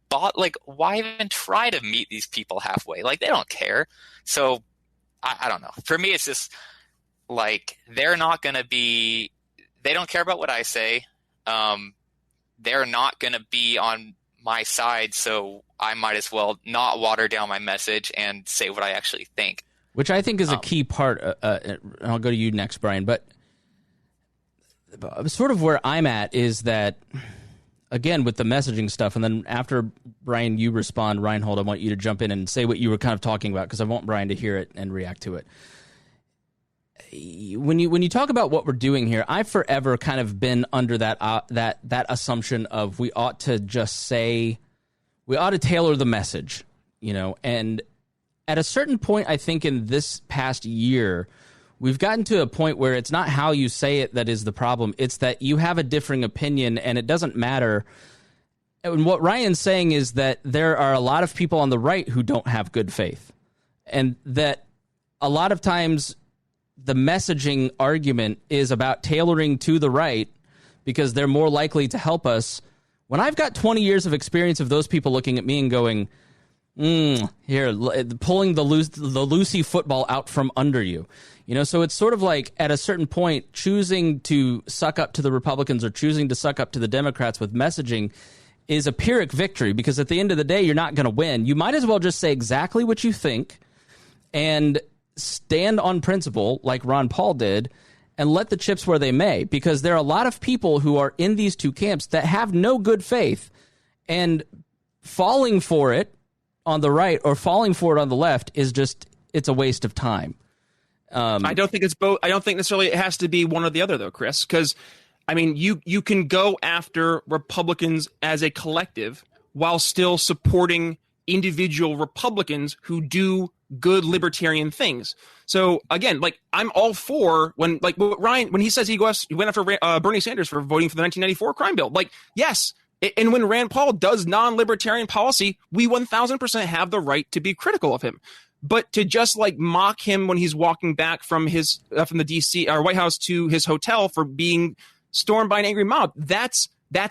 why even try to meet these people halfway? Like, they don't care. So I don't know. For me, it's just like, they don't care about what I say. They're not going to be on my side, so I might as well not water down my message and say what I actually think. Which I think is a key part. And I'll go to you next, Brian. But sort of where I'm at is that, again, with the messaging stuff, and then after, Brian, you respond, Rhinehold, I want you to jump in and say what you were kind of talking about, because I want Brian to hear it and react to it. When you talk about what we're doing here, I've forever kind of been under that assumption of we ought to tailor the message, and at a certain point, I think in this past year, we've gotten to a point where it's not how you say it that is the problem. It's that you have a differing opinion, and it doesn't matter. And what Ryan's saying is that there are a lot of people on the right who don't have good faith, and that a lot of times the messaging argument is about tailoring to the right because they're more likely to help us. When I've got 20 years of experience of those people looking at me and going, here, pulling the Lucy football out from under you. So it's sort of like at a certain point, choosing to suck up to the Republicans or choosing to suck up to the Democrats with messaging is a Pyrrhic victory, because at the end of the day, you're not going to win. You might as well just say exactly what you think and stand on principle like Ron Paul did and let the chips where they may, because there are a lot of people who are in these two camps that have no good faith, and falling for it on the right or falling for it on the left is just, it's a waste of time. I don't think it's both. I don't think necessarily it has to be one or the other, though, Chris, because, I mean, you can go after Republicans as a collective while still supporting individual Republicans who do good libertarian things. So, again, like, I'm all for when Ryan, when he says he went after Bernie Sanders for voting for the 1994 crime bill. Like, yes. And when Rand Paul does non-libertarian policy, we 1,000% have the right to be critical of him. But to just like mock him when he's walking back from his from the DC or White House to his hotel for being stormed by an angry mob, that's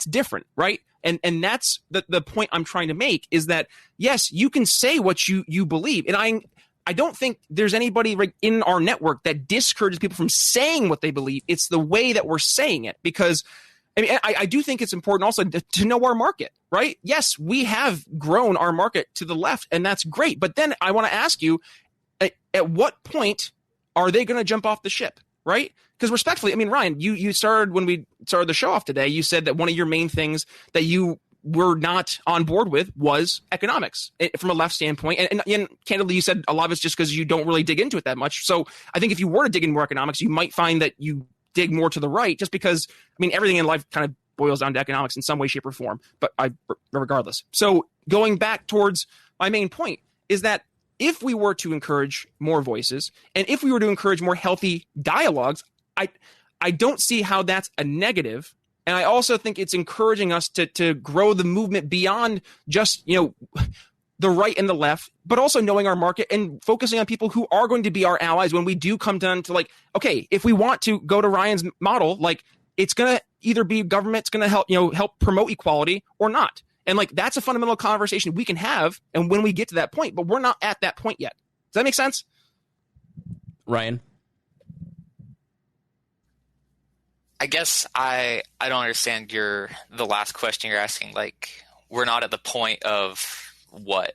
different, right? And that's the point I'm trying to make, is that yes, you can say what you believe, and I don't think there's anybody right in our network that discourages people from saying what they believe. It's the way that we're saying it, because I mean, I do think it's important also to know our market, right? Yes, we have grown our market to the left, and that's great. But then I want to ask you, at what point are they going to jump off the ship, right? Because respectfully, I mean, Ryan, you started, when we started the show off today, you said that one of your main things that you were not on board with was economics from a left standpoint. And candidly, you said a lot of it's just because you don't really dig into it that much. So I think if you were to dig in more economics, you might find that you dig more to the right, just because, I mean, everything in life kind of boils down to economics in some way, shape, or form, but regardless. So going back towards my main point is that if we were to encourage more voices, and if we were to encourage more healthy dialogues, I don't see how that's a negative. And I also think it's encouraging us to grow the movement beyond just, the right and the left, but also knowing our market and focusing on people who are going to be our allies when we do come down to, like, okay, if we want to go to Ryan's model, like, it's going to either be government's going to help promote equality or not. And like, that's a fundamental conversation we can have. And when we get to that point, but we're not at that point yet. Does that make sense? Ryan? I guess I don't understand the last question you're asking. Like, we're not at the point of what?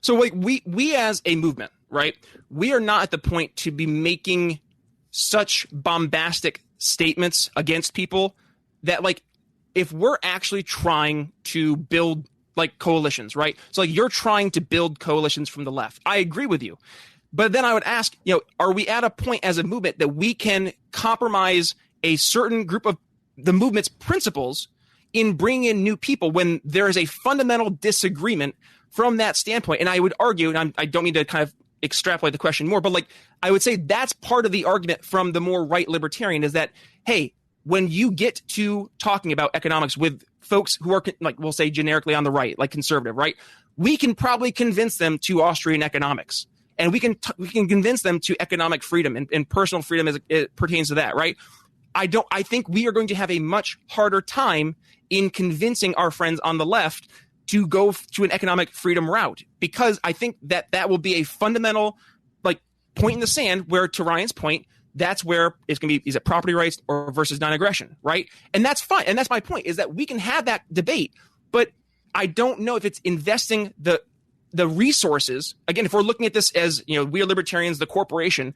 So like we as a movement, right? We are not at the point to be making such bombastic statements against people that, like, if we're actually trying to build like coalitions, right? So like you're trying to build coalitions from the left. I agree with you. But then I would ask, are we at a point as a movement that we can compromise a certain group of the movement's principles in bringing in new people when there is a fundamental disagreement from that standpoint? And I would argue, and I don't mean to kind of extrapolate the question more, but like I would say that's part of the argument from the more right libertarian is that, hey, when you get to talking about economics with folks who are like, we'll say generically on the right, like conservative, right? We can probably convince them to Austrian economics. And we can convince them to economic freedom and personal freedom as it pertains to that, right? I think we are going to have a much harder time in convincing our friends on the left to go to an economic freedom route, because I think that will be a fundamental like point in the sand where, to Ryan's point, that's where it's going to be, is it property rights or versus non-aggression, right? And that's fine. And that's my point, is that we can have that debate, but I don't know if it's investing the resources. Again, if we're looking at this as, we are libertarians, the corporation,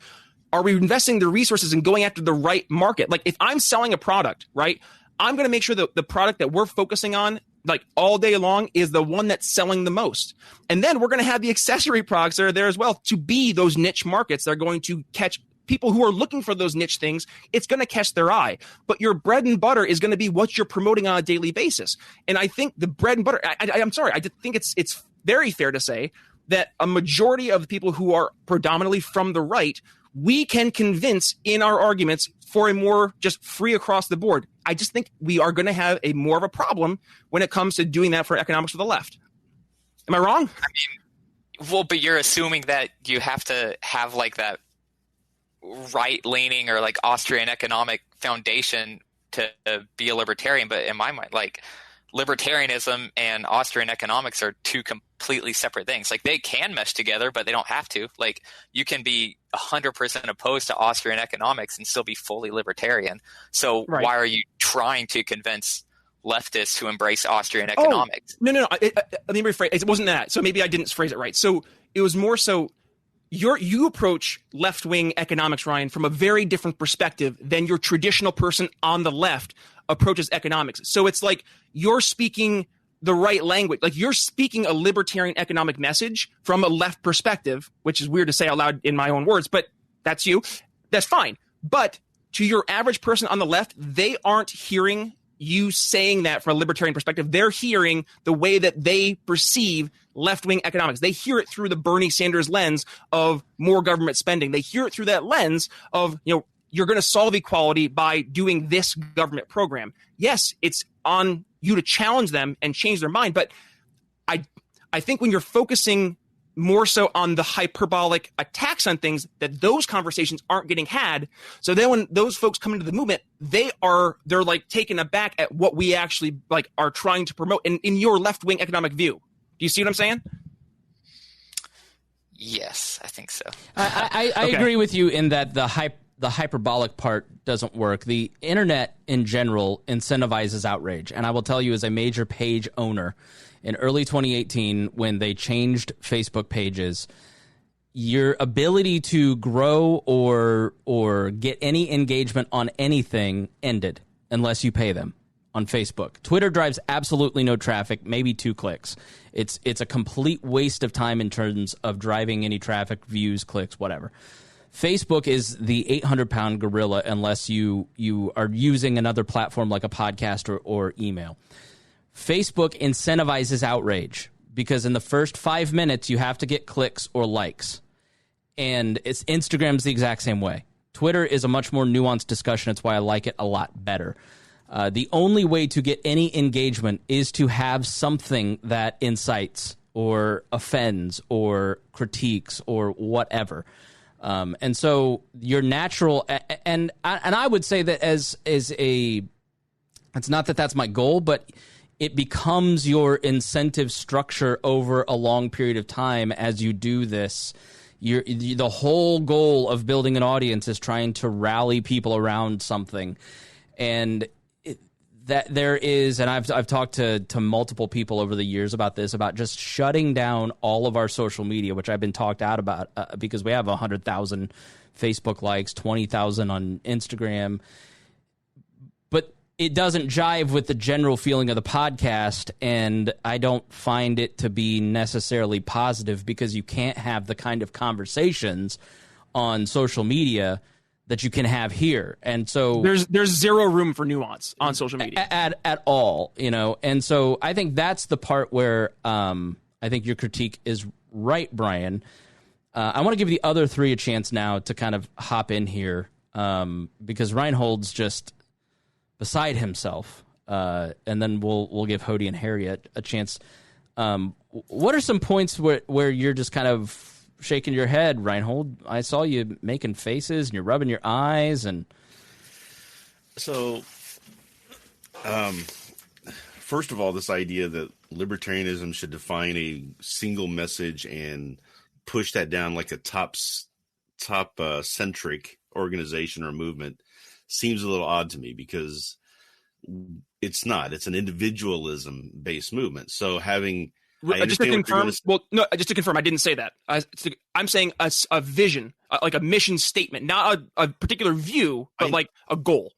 are we investing the resources and going after the right market? Like if I'm selling a product, right, I'm going to make sure that the product that we're focusing on like all day long is the one that's selling the most. And then we're going to have the accessory products that are there as well to be those niche markets that are going to catch people who are looking for those niche things. It's going to catch their eye. But your bread and butter is going to be what you're promoting on a daily basis. And I think the bread and butter, I'm sorry, I think it's very fair to say that a majority of the people who are predominantly from the right, we can convince in our arguments for a more just free across the board. I just think we are going to have a more of a problem when it comes to doing that for economics for the left. Am I wrong? I mean, well, but you're assuming that you have to have like that right-leaning or like Austrian economic foundation to be a libertarian. But in my mind, like libertarianism and Austrian economics are two completely separate things. Like they can mesh together, but they don't have to. Like you can be 100% opposed to Austrian economics and still be fully libertarian. So right. Why are you trying to convince leftists to embrace Austrian economics? No. Let me rephrase. It wasn't that. So maybe I didn't phrase it right. So it was more so you approach left-wing economics, Ryan, from a very different perspective than your traditional person on the left approaches economics. So it's like you're speaking the right language. Like you're speaking a libertarian economic message from a left perspective, which is weird to say out loud in my own words, but that's you. That's fine. But to your average person on the left, they aren't hearing you saying that from a libertarian perspective. They're hearing the way that they perceive left-wing economics. They hear it through the Bernie Sanders lens of more government spending. They hear it through that lens of, you're going to solve equality by doing this government program. Yes, it's on you to challenge them and change their mind. But I think when you're focusing more so on the hyperbolic attacks on things, that those conversations aren't getting had. So then when those folks come into the movement, they're like taken aback at what we actually like are trying to promote in your left-wing economic view. Do you see what I'm saying? Yes, I think so. I agree with you in that the hyperbolic part doesn't work. The internet in general incentivizes outrage. And I will tell you, as a major page owner, in early 2018, when they changed Facebook pages, your ability to grow or get any engagement on anything ended unless you pay them on Facebook. Twitter drives absolutely no traffic, maybe 2 clicks. It's a complete waste of time in terms of driving any traffic, views, clicks, whatever. Facebook is the 800-pound gorilla unless you are using another platform like a podcast or email. Facebook incentivizes outrage because in the first 5 minutes you have to get clicks or likes. And Instagram's the exact same way. Twitter is a much more nuanced discussion. It's why I like it a lot better. The only way to get any engagement is to have something that incites or offends or critiques or whatever. And so your natural and I would say that as a, it's not that that's my goal, but it becomes your incentive structure over a long period of time as you do this. The whole goal of building an audience is trying to rally people around something. And that there is, and I've talked to multiple people over the years about this, about just shutting down all of our social media, which I've been talked out about because we have 100,000 Facebook likes, 20,000 on Instagram. But it doesn't jive with the general feeling of the podcast, and I don't find it to be necessarily positive because you can't have the kind of conversations on social media that you can have here. And so there's zero room for nuance on social media at all, you know. And so I think that's the part where I think your critique is right, Brian. I want to give the other three a chance now to kind of hop in here because Rhinehold's just beside himself, and then we'll give Hodey and Harry a chance. What are some points where you're just kind of shaking your head, Rhinehold? I saw you making faces and you're rubbing your eyes. And so, first of all, this idea that libertarianism should define a single message and push that down like a top centric organization or movement seems a little odd to me, because it's not. It's an individualism based movement. So having just to confirm, I didn't say that. I'm saying a vision, like a mission statement, not a particular view, but like a goal.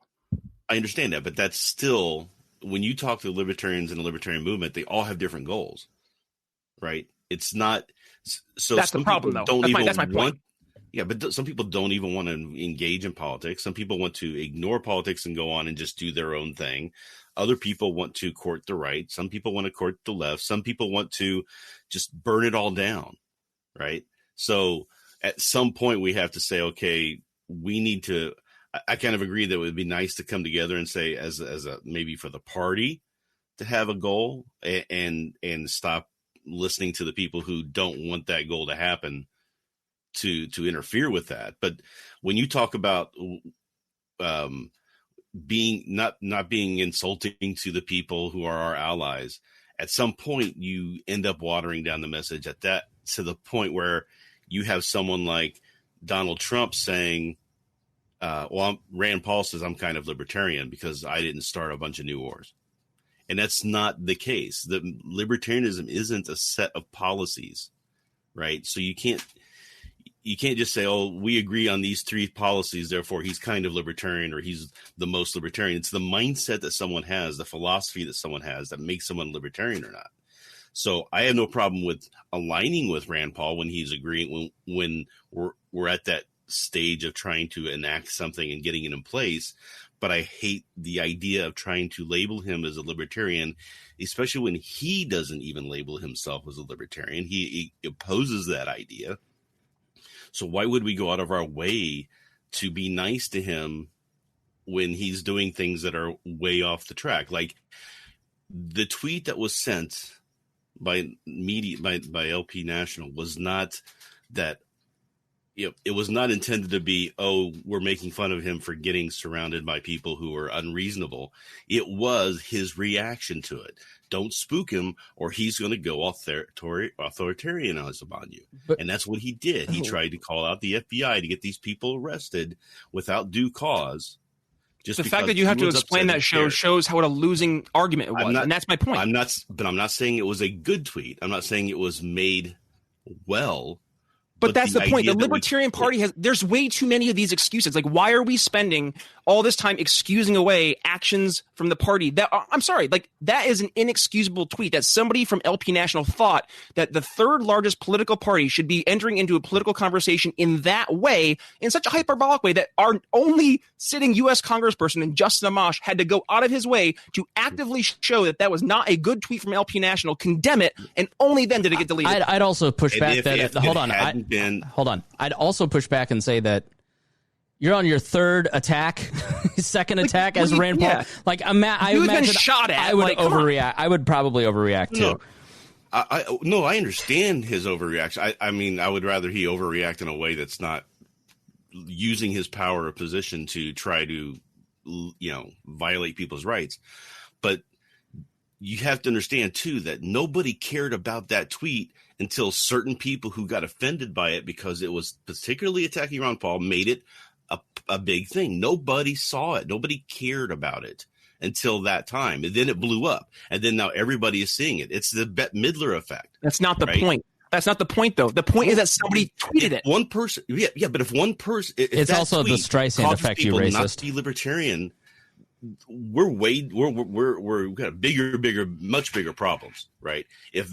I understand that, but that's still, when you talk to libertarians in the libertarian movement, they all have different goals, right? It's not. So that's the problem, though. That's my point. Yeah, but some people don't even want to engage in politics. Some people want to ignore politics and go on and just do their own thing. Other people want to court the right. Some people want to court the left. Some people want to just burn it all down, right? So at some point we have to say, okay, we need to. I kind of agree that it would be nice to come together and say, as a maybe for the party to have a goal and stop listening to the people who don't want that goal to happen to interfere with that. But when you talk about being not being insulting to the people who are our allies, at some point you end up watering down the message at that, to the point where you have someone like Donald Trump saying, Rand Paul says I'm kind of libertarian because I didn't start a bunch of new wars. And that's not the case. The libertarianism isn't a set of policies, right? So you can't just say, oh, we agree on these three policies, therefore he's kind of libertarian or he's the most libertarian. It's the mindset that someone has, the philosophy that someone has, that makes someone libertarian or not. So I have no problem with aligning with Rand Paul when he's agreeing, when we're at that stage of trying to enact something and getting it in place. But I hate the idea of trying to label him as a libertarian, especially when he doesn't even label himself as a libertarian. He opposes that idea. So why would we go out of our way to be nice to him when he's doing things that are way off the track? Like the tweet that was sent by LP National was not that, it was not intended to be, oh, we're making fun of him for getting surrounded by people who are unreasonable. It was his reaction to it. Don't spook him or he's going to go authoritarianism on you. And that's what he did. He tried to call out the FBI to get these people arrested without due cause. Just the fact that you have to explain that shows what a losing argument it was. And that's my point. I'm not saying it was a good tweet. I'm not saying it was made well. But that's the point. The Libertarian Party there's way too many of these excuses. Like, why are we spending all this time excusing away actions from the party? I'm sorry, like that is an inexcusable tweet that somebody from LP National thought that the third largest political party should be entering into a political conversation in that way, in such a hyperbolic way, that our only sitting U.S. Congressperson, Justin Amash, had to go out of his way to actively show that was not a good tweet from LP National, condemn it, and only then did it get deleted. I'd also push back hold on. I'd also push back and say that you're on your third attack, second attack as Rand Paul. Yeah. Like I imagine shot at. I would overreact. I would probably overreact too. I understand his overreaction. I mean, I would rather he overreact in a way that's not using his power or position to try to, violate people's rights. But you have to understand too that nobody cared about that tweet until certain people who got offended by it because it was particularly attacking Ron Paul made it a big thing. Nobody saw it. Nobody cared about it until that time. And then it blew up. And then now everybody is seeing it. It's the Bette Midler effect. That's not the point. That's not the point, though. The point is that somebody tweeted it. One person. Yeah. But if one person. It's also the Streisand effect, you racist. Not to be libertarian, we've got bigger, much bigger problems, right? If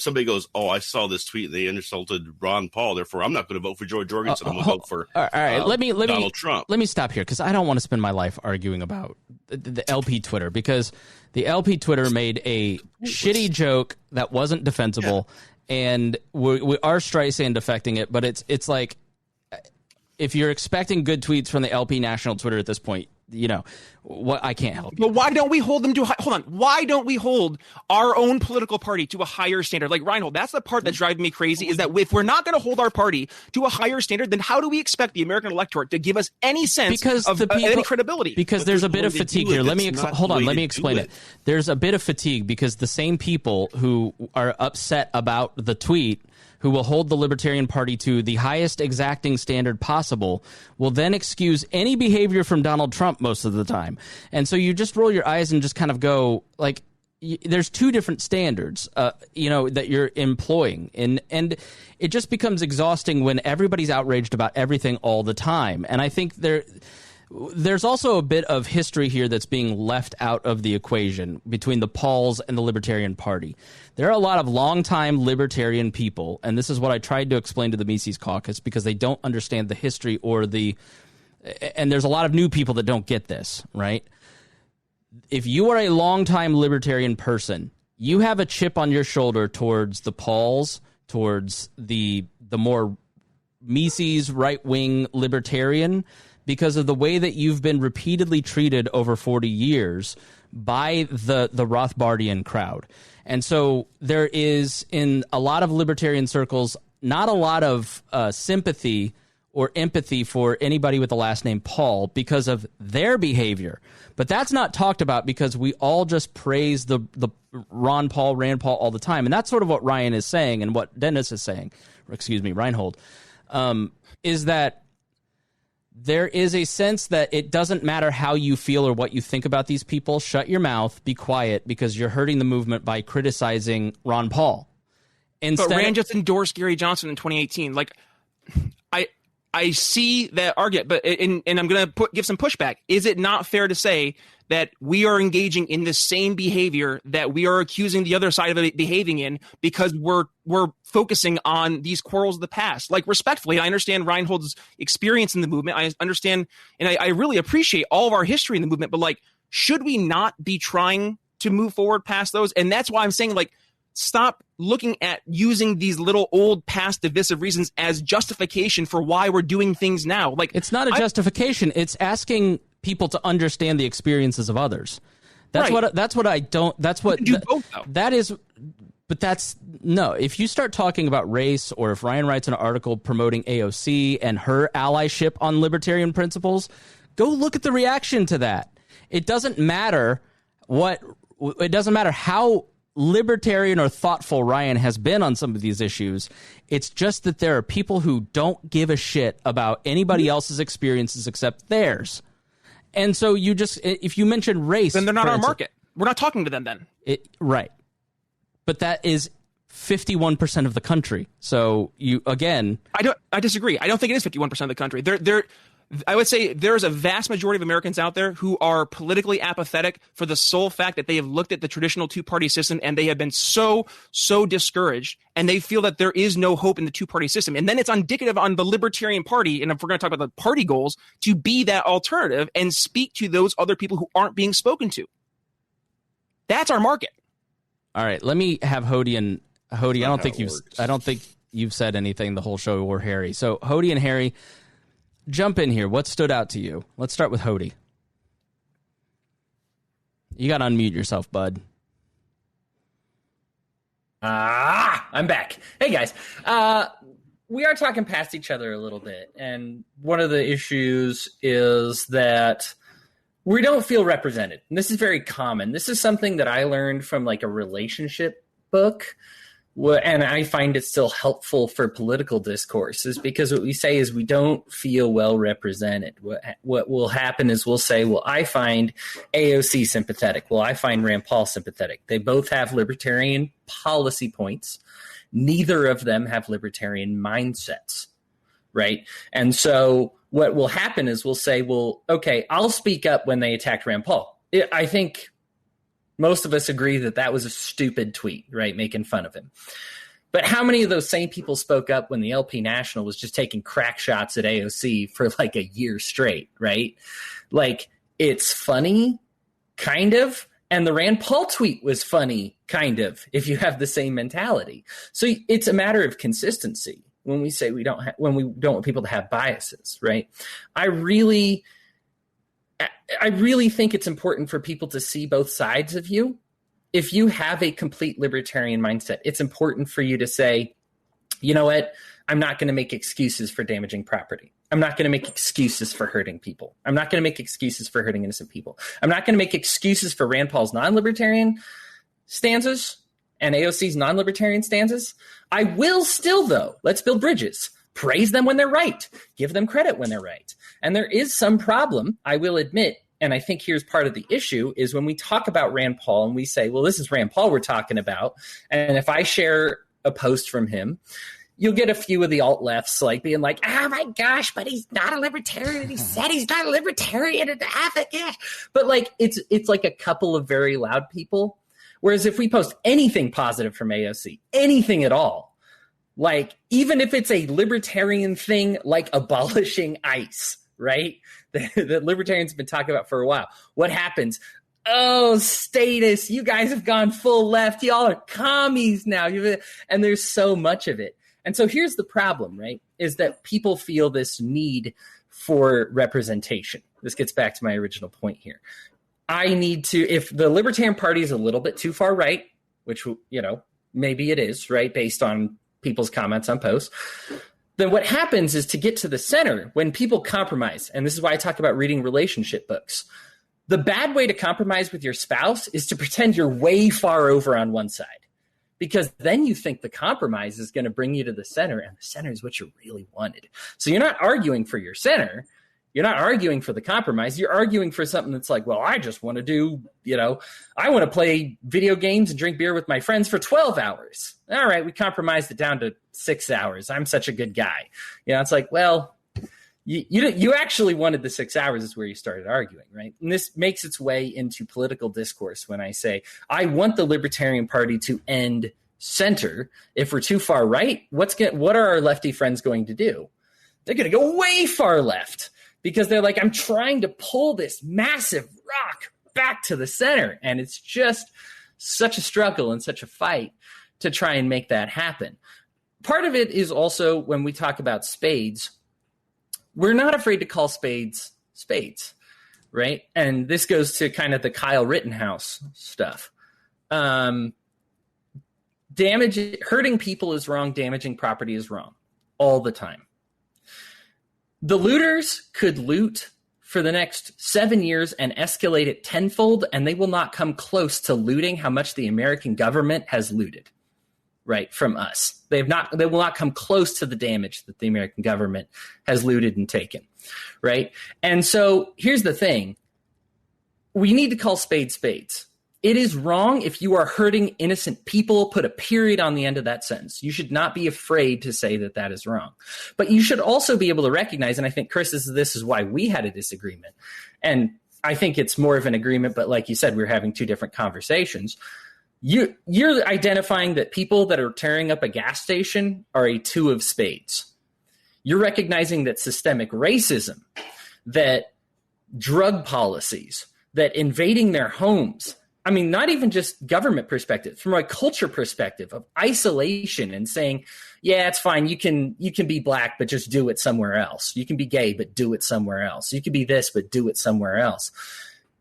somebody goes, oh, I saw this tweet, they insulted Ron Paul, therefore I'm not going to vote for George Jorgensen. I'm going to vote for all right. Donald Trump. Let me stop here because I don't want to spend my life arguing about the LP Twitter, because the LP Twitter made a shitty joke that wasn't defensible, and we are Streisand affecting it, but it's like, if you're expecting good tweets from the LP national Twitter at this point, what, I can't help you. But why don't we hold them to hold on? Why don't we hold our own political party to a higher standard? Like Rhinehold, that's the part that's driving me crazy, is that if we're not going to hold our party to a higher standard, then how do we expect the American electorate to give us any sense of any credibility? Because there's a bit of fatigue here. Let me explain it. There's a bit of fatigue because the same people who are upset about the tweet, who will hold the Libertarian Party to the highest exacting standard possible, will then excuse any behavior from Donald Trump most of the time. And so you just roll your eyes and just kind of go, like, there's two different standards, that you're employing. And it just becomes exhausting when everybody's outraged about everything all the time. And I think there's also a bit of history here that's being left out of the equation between the Pauls and the Libertarian Party. There are a lot of longtime Libertarian people, and this is what I tried to explain to the Mises Caucus, because they don't understand the history and there's a lot of new people that don't get this, right? If you are a longtime Libertarian person, you have a chip on your shoulder towards the Pauls, towards the more Mises right-wing Libertarian, because of the way that you've been repeatedly treated over 40 years by the Rothbardian crowd. And so there is, in a lot of libertarian circles, not a lot of sympathy or empathy for anybody with the last name Paul because of their behavior. But that's not talked about because we all just praise the Rand Paul all the time. And that's sort of what Ryan is saying and what Dennis is saying, Rhinehold, is that there is a sense that it doesn't matter how you feel or what you think about these people. Shut your mouth, be quiet, because you're hurting the movement by criticizing Ron Paul. But Rand just endorsed Gary Johnson in 2018. Like, I see that argument, but and I'm going to give some pushback. Is it not fair to say that we are engaging in the same behavior that we are accusing the other side of it behaving in, because we're focusing on these quarrels of the past? Like, respectfully, I understand Rhinehold's experience in the movement. I understand, and I really appreciate all of our history in the movement, but like, should we not be trying to move forward past those? And that's why I'm saying, like, stop looking at using these little old past divisive reasons as justification for why we're doing things now. Like, it's not a justification. It's asking people to understand the experiences of others. That's right. If you start talking about race, or if Ryan writes an article promoting AOC and her allyship on libertarian principles, go look at the reaction to that. It doesn't matter how libertarian or thoughtful Ryan has been on some of these issues. It's just that there are people who don't give a shit about anybody else's experiences except theirs. And so if you mention race, then they're not our market. We're not talking to them then. Right. But that is 51% of the country. So I disagree. I don't think it is 51% of the country. I would say there's a vast majority of Americans out there who are politically apathetic for the sole fact that they have looked at the traditional two-party system and they have been so discouraged, and they feel that there is no hope in the two-party system. And then it's indicative on the Libertarian Party, and if we're going to talk about the party goals, to be that alternative and speak to those other people who aren't being spoken to. That's our market. All right, let me have Hodey and Hodey. I don't think you've said anything the whole show, or Harry. So Hodey and Harry, jump in here. What stood out to you? Let's start with Hodey. You got to unmute yourself, bud. I'm back. Hey, guys. We are talking past each other a little bit, and one of the issues is that we don't feel represented. And this is very common. This is something that I learned from like a relationship book, and I find it still helpful for political discourse, is because what we say is we don't feel well represented. What will happen is we'll say, well, I find AOC sympathetic. Well, I find Rand Paul sympathetic. They both have libertarian policy points. Neither of them have libertarian mindsets, right? And so what will happen is we'll say, well, okay, I'll speak up when they attacked Rand Paul. I think most of us agree that that was a stupid tweet, right? Making fun of him. But how many of those same people spoke up when the LP National was just taking crack shots at AOC for like a year straight, right? Like, it's funny, kind of. And the Rand Paul tweet was funny, kind of, if you have the same mentality. So it's a matter of consistency when we say when we don't want people to have biases, right? I really think it's important for people to see both sides of you. If you have a complete libertarian mindset, it's important for you to say, you know what? I'm not going to make excuses for damaging property. I'm not going to make excuses for hurting people. I'm not going to make excuses for hurting innocent people. I'm not going to make excuses for Rand Paul's non-libertarian stanzas and AOC's non-libertarian stanzas. I will still, though, let's build bridges. Praise them when they're right. Give them credit when they're right. And there is some problem, I will admit, and I think here's part of the issue, is when we talk about Rand Paul and we say, well, this is Rand Paul we're talking about. And if I share a post from him, you'll get a few of the alt-lefts like being like, oh my gosh, but he's not a libertarian. He said he's not a libertarian and advocate. But like, it's like a couple of very loud people. Whereas if we post anything positive from AOC, anything at all, like even if it's a libertarian thing like abolishing ICE, right? That libertarians have been talking about for a while. What happens? Oh, status, you guys have gone full left. Y'all are commies now. And there's so much of it. And so here's the problem, right, is that people feel this need for representation. This gets back to my original point here. I need to, if the Libertarian Party is a little bit too far right, which, you know, maybe it is, right, based on people's comments on posts, then what happens is to get to the center, when people compromise, and this is why I talk about reading relationship books, the bad way to compromise with your spouse is to pretend you're way far over on one side. Because then you think the compromise is going to bring you to the center, and the center is what you really wanted. So you're not arguing for your center. You're not arguing for the compromise. You're arguing for something that's like, well, I just want to do, you know, I want to play video games and drink beer with my friends for 12 hours. All right, we compromised it down to 6 hours. I'm such a good guy. You know, it's like, well, you actually wanted the 6 hours is where you started arguing, right? And this makes its way into political discourse when I say, I want the Libertarian Party to end center. If we're too far right, what are our lefty friends going to do? They're going to go way far left because they're like, I'm trying to pull this massive rock back to the center. And it's just such a struggle and such a fight to try and make that happen. Part of it is also when we talk about spades, we're not afraid to call spades spades, right? And this goes to kind of the Kyle Rittenhouse stuff. Hurting people is wrong. Damaging property is wrong all the time. The looters could loot for the next 7 years and escalate it tenfold, and they will not come close to looting how much the American government has looted, right, from us. They will not come close to the damage that the American government has looted and taken, right? And so here's the thing. We need to call spades spades. It is wrong if you are hurting innocent people. Put a period on the end of that sentence. You should not be afraid to say that that is wrong. But you should also be able to recognize, and I think, Chris, this is why we had a disagreement. And I think it's more of an agreement, but like you said, we're having two different conversations. You're identifying that people that are tearing up a gas station are a two of spades. You're recognizing that systemic racism, that drug policies, that invading their homes, I mean, not even just government perspective, from a culture perspective of isolation and saying, yeah, it's fine. You can be black, but just do it somewhere else. You can be gay, but do it somewhere else. You can be this, but do it somewhere else,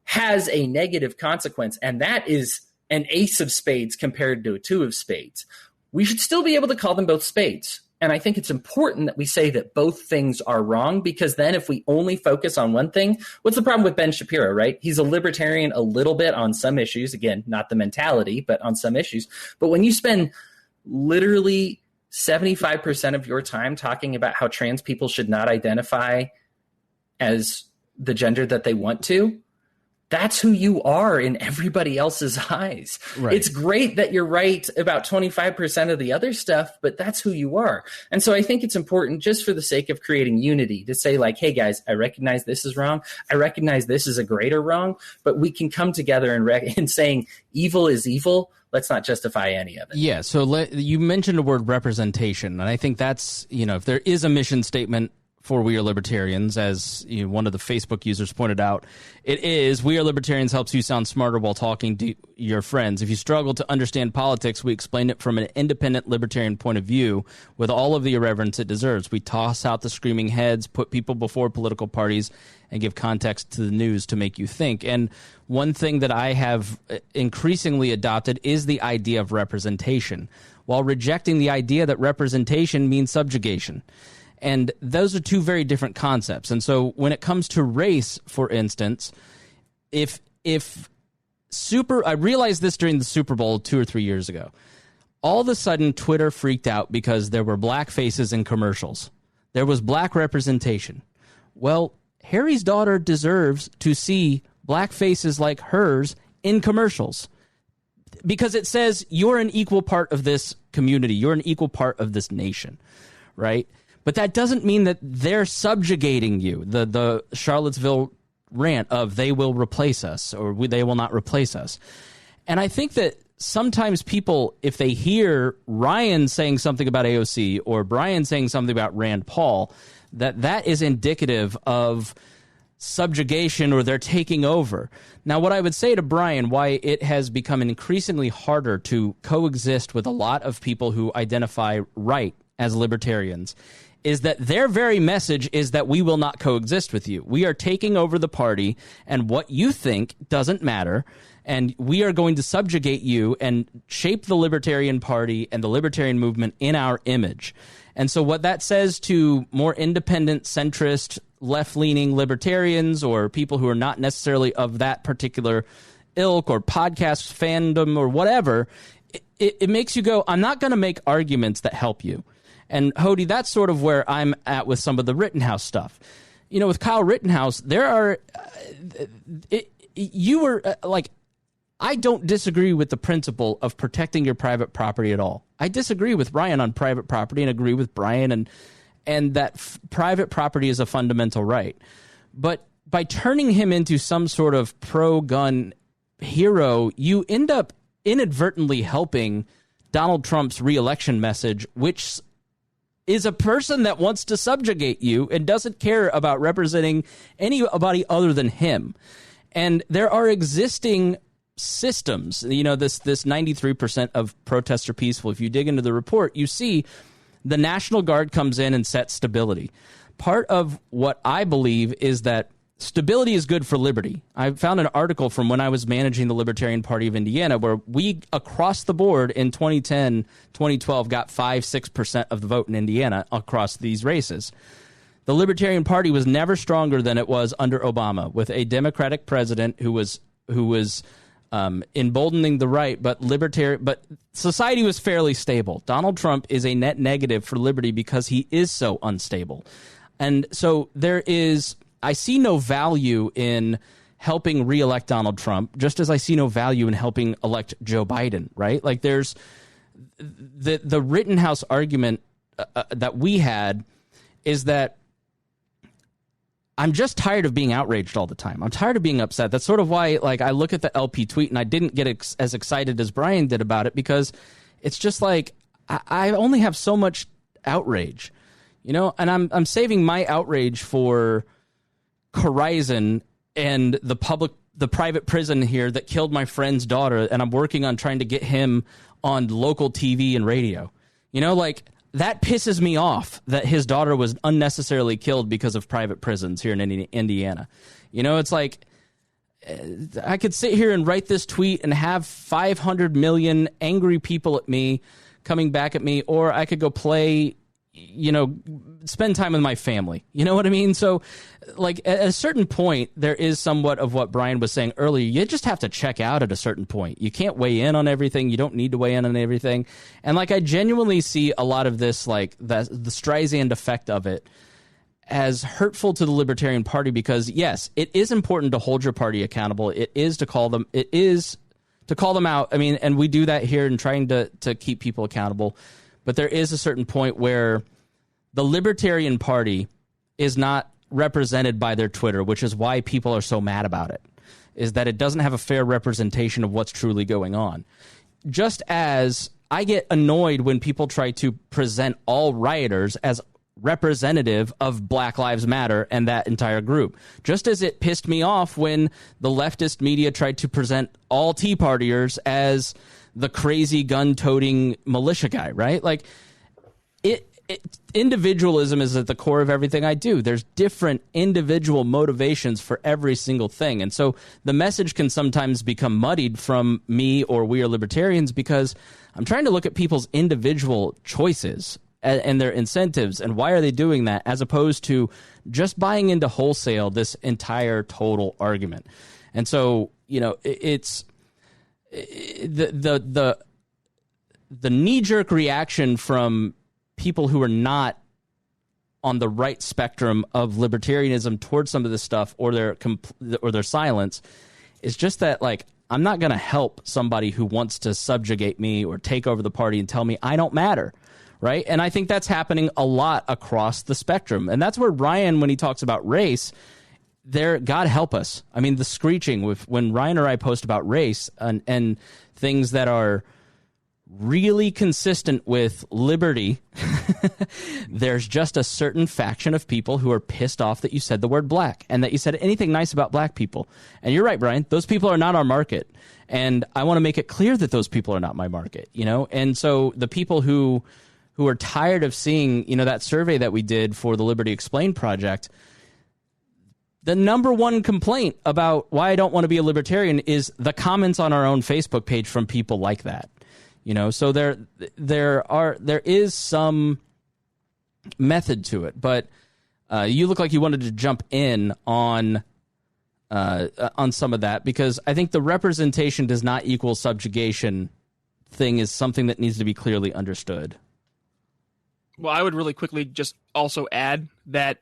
has a negative consequence. And that is an ace of spades compared to a two of spades. We should still be able to call them both spades. And I think it's important that we say that both things are wrong, because then if we only focus on one thing, what's the problem with Ben Shapiro, right? He's a libertarian a little bit on some issues. Again, not the mentality, but on some issues. But when you spend literally 75% of your time talking about how trans people should not identify as the gender that they want to, that's who you are in everybody else's eyes. Right. It's great that you're right about 25% of the other stuff, but that's who you are. And so I think it's important, just for the sake of creating unity, to say like, hey guys, I recognize this is wrong. I recognize this is a greater wrong, but we can come together and saying evil is evil. Let's not justify any of it. Yeah, so you mentioned the word representation, and I think that's, if there is a mission statement for We Are Libertarians, as one of the Facebook users pointed out, it is We Are Libertarians helps you sound smarter while talking to your friends. If you struggle to understand politics, we explain it from an independent libertarian point of view with all of the irreverence it deserves. We toss out the screaming heads, put people before political parties, and give context to the news to make you think. And one thing that I have increasingly adopted is the idea of representation, while rejecting the idea that representation means subjugation. And those are two very different concepts. And so when it comes to race, for instance, I realized this during the Super Bowl 2 or 3 years ago. All of a sudden, Twitter freaked out because there were black faces in commercials. There was black representation. Well, Harry's daughter deserves to see black faces like hers in commercials, because it says you're an equal part of this community. You're an equal part of this nation, right? But that doesn't mean that they're subjugating you. The Charlottesville rant of they will replace us, or they will not replace us. And I think that sometimes people, if they hear Ryan saying something about AOC or Brian saying something about Rand Paul, that is indicative of subjugation, or they're taking over. Now, what I would say to Brian, why it has become increasingly harder to coexist with a lot of people who identify right as libertarians, is that their very message is that we will not coexist with you. We are taking over the party, and what you think doesn't matter, and we are going to subjugate you and shape the Libertarian Party and the Libertarian movement in our image. And so what that says to more independent, centrist, left-leaning libertarians, or people who are not necessarily of that particular ilk or podcast fandom or whatever, it makes you go, I'm not going to make arguments that help you. And Hodey, that's sort of where I'm at with some of the Rittenhouse stuff. With Kyle Rittenhouse, there are I don't disagree with the principle of protecting your private property at all. I disagree with Ryan on private property and agree with Brian and that private property is a fundamental right. But by turning him into some sort of pro-gun hero, you end up inadvertently helping Donald Trump's re-election message, which is a person that wants to subjugate you and doesn't care about representing anybody other than him. And there are existing systems, this 93% of protests are peaceful. If you dig into the report, you see the National Guard comes in and sets stability. Part of what I believe is that stability is good for liberty. I found an article from when I was managing the Libertarian Party of Indiana where we, across the board in 2010, 2012, got 5-6% of the vote in Indiana across these races. The Libertarian Party was never stronger than it was under Obama, with a Democratic president who was emboldening the right, but society was fairly stable. Donald Trump is a net negative for liberty because he is so unstable. And so I see no value in helping reelect Donald Trump, just as I see no value in helping elect Joe Biden, right? Like there's the Rittenhouse argument that we had is that I'm just tired of being outraged all the time. I'm tired of being upset. That's sort of why, I look at the LP tweet and I didn't get as excited as Brian did about it, because it's just like I only have so much outrage, and I'm saving my outrage for Horizon and the private prison here that killed my friend's daughter, and I'm working on trying to get him on local TV and radio. That pisses me off that his daughter was unnecessarily killed because of private prisons here in Indiana. It's like I could sit here and write this tweet and have 500 million angry people at me coming back at me, or I could go play, spend time with my family. You know what I mean? So, at a certain point, there is somewhat of what Brian was saying earlier. You just have to check out at a certain point. You can't weigh in on everything. You don't need to weigh in on everything. And I genuinely see a lot of this, the Streisand effect of it as hurtful to the Libertarian Party because, yes, it is important to hold your party accountable. It is to call them out. I mean, and we do that here in trying to keep people accountable. But there is a certain point where the Libertarian Party is not represented by their Twitter, which is why people are so mad about it, is that it doesn't have a fair representation of what's truly going on. Just as I get annoyed when people try to present all rioters as representative of Black Lives Matter and that entire group. Just as it pissed me off when the leftist media tried to present all Tea Partiers as the crazy gun-toting militia guy, right? Like, individualism is at the core of everything I do. There's different individual motivations for every single thing. And so the message can sometimes become muddied from me or We Are Libertarians because I'm trying to look at people's individual choices and their incentives and why are they doing that, as opposed to just buying into wholesale this entire total argument. And so, you know, it's the knee-jerk reaction from people who are not on the right spectrum of libertarianism towards some of this stuff or their silence is just that, like, I'm not going to help somebody who wants to subjugate me or take over the party and tell me I don't matter, right? And I think that's happening a lot across the spectrum. And that's where Ryan, when he talks about race, God help us. I mean, the screeching when Ryan or I post about race and things that are really consistent with liberty, there's just a certain faction of people who are pissed off that you said the word black and that you said anything nice about black people. And you're right, Brian, those people are not our market. And I want to make it clear that those people are not my market, you know? And so the people who are tired of seeing, you know, that survey that we did for the Liberty Explained project, the number one complaint about why I don't want to be a libertarian is the comments on our own Facebook page from people like that. You know, so there is some method to it, but you look like you wanted to jump in on some of that, because I think the representation does not equal subjugation thing is something that needs to be clearly understood. Well, I would really quickly just also add that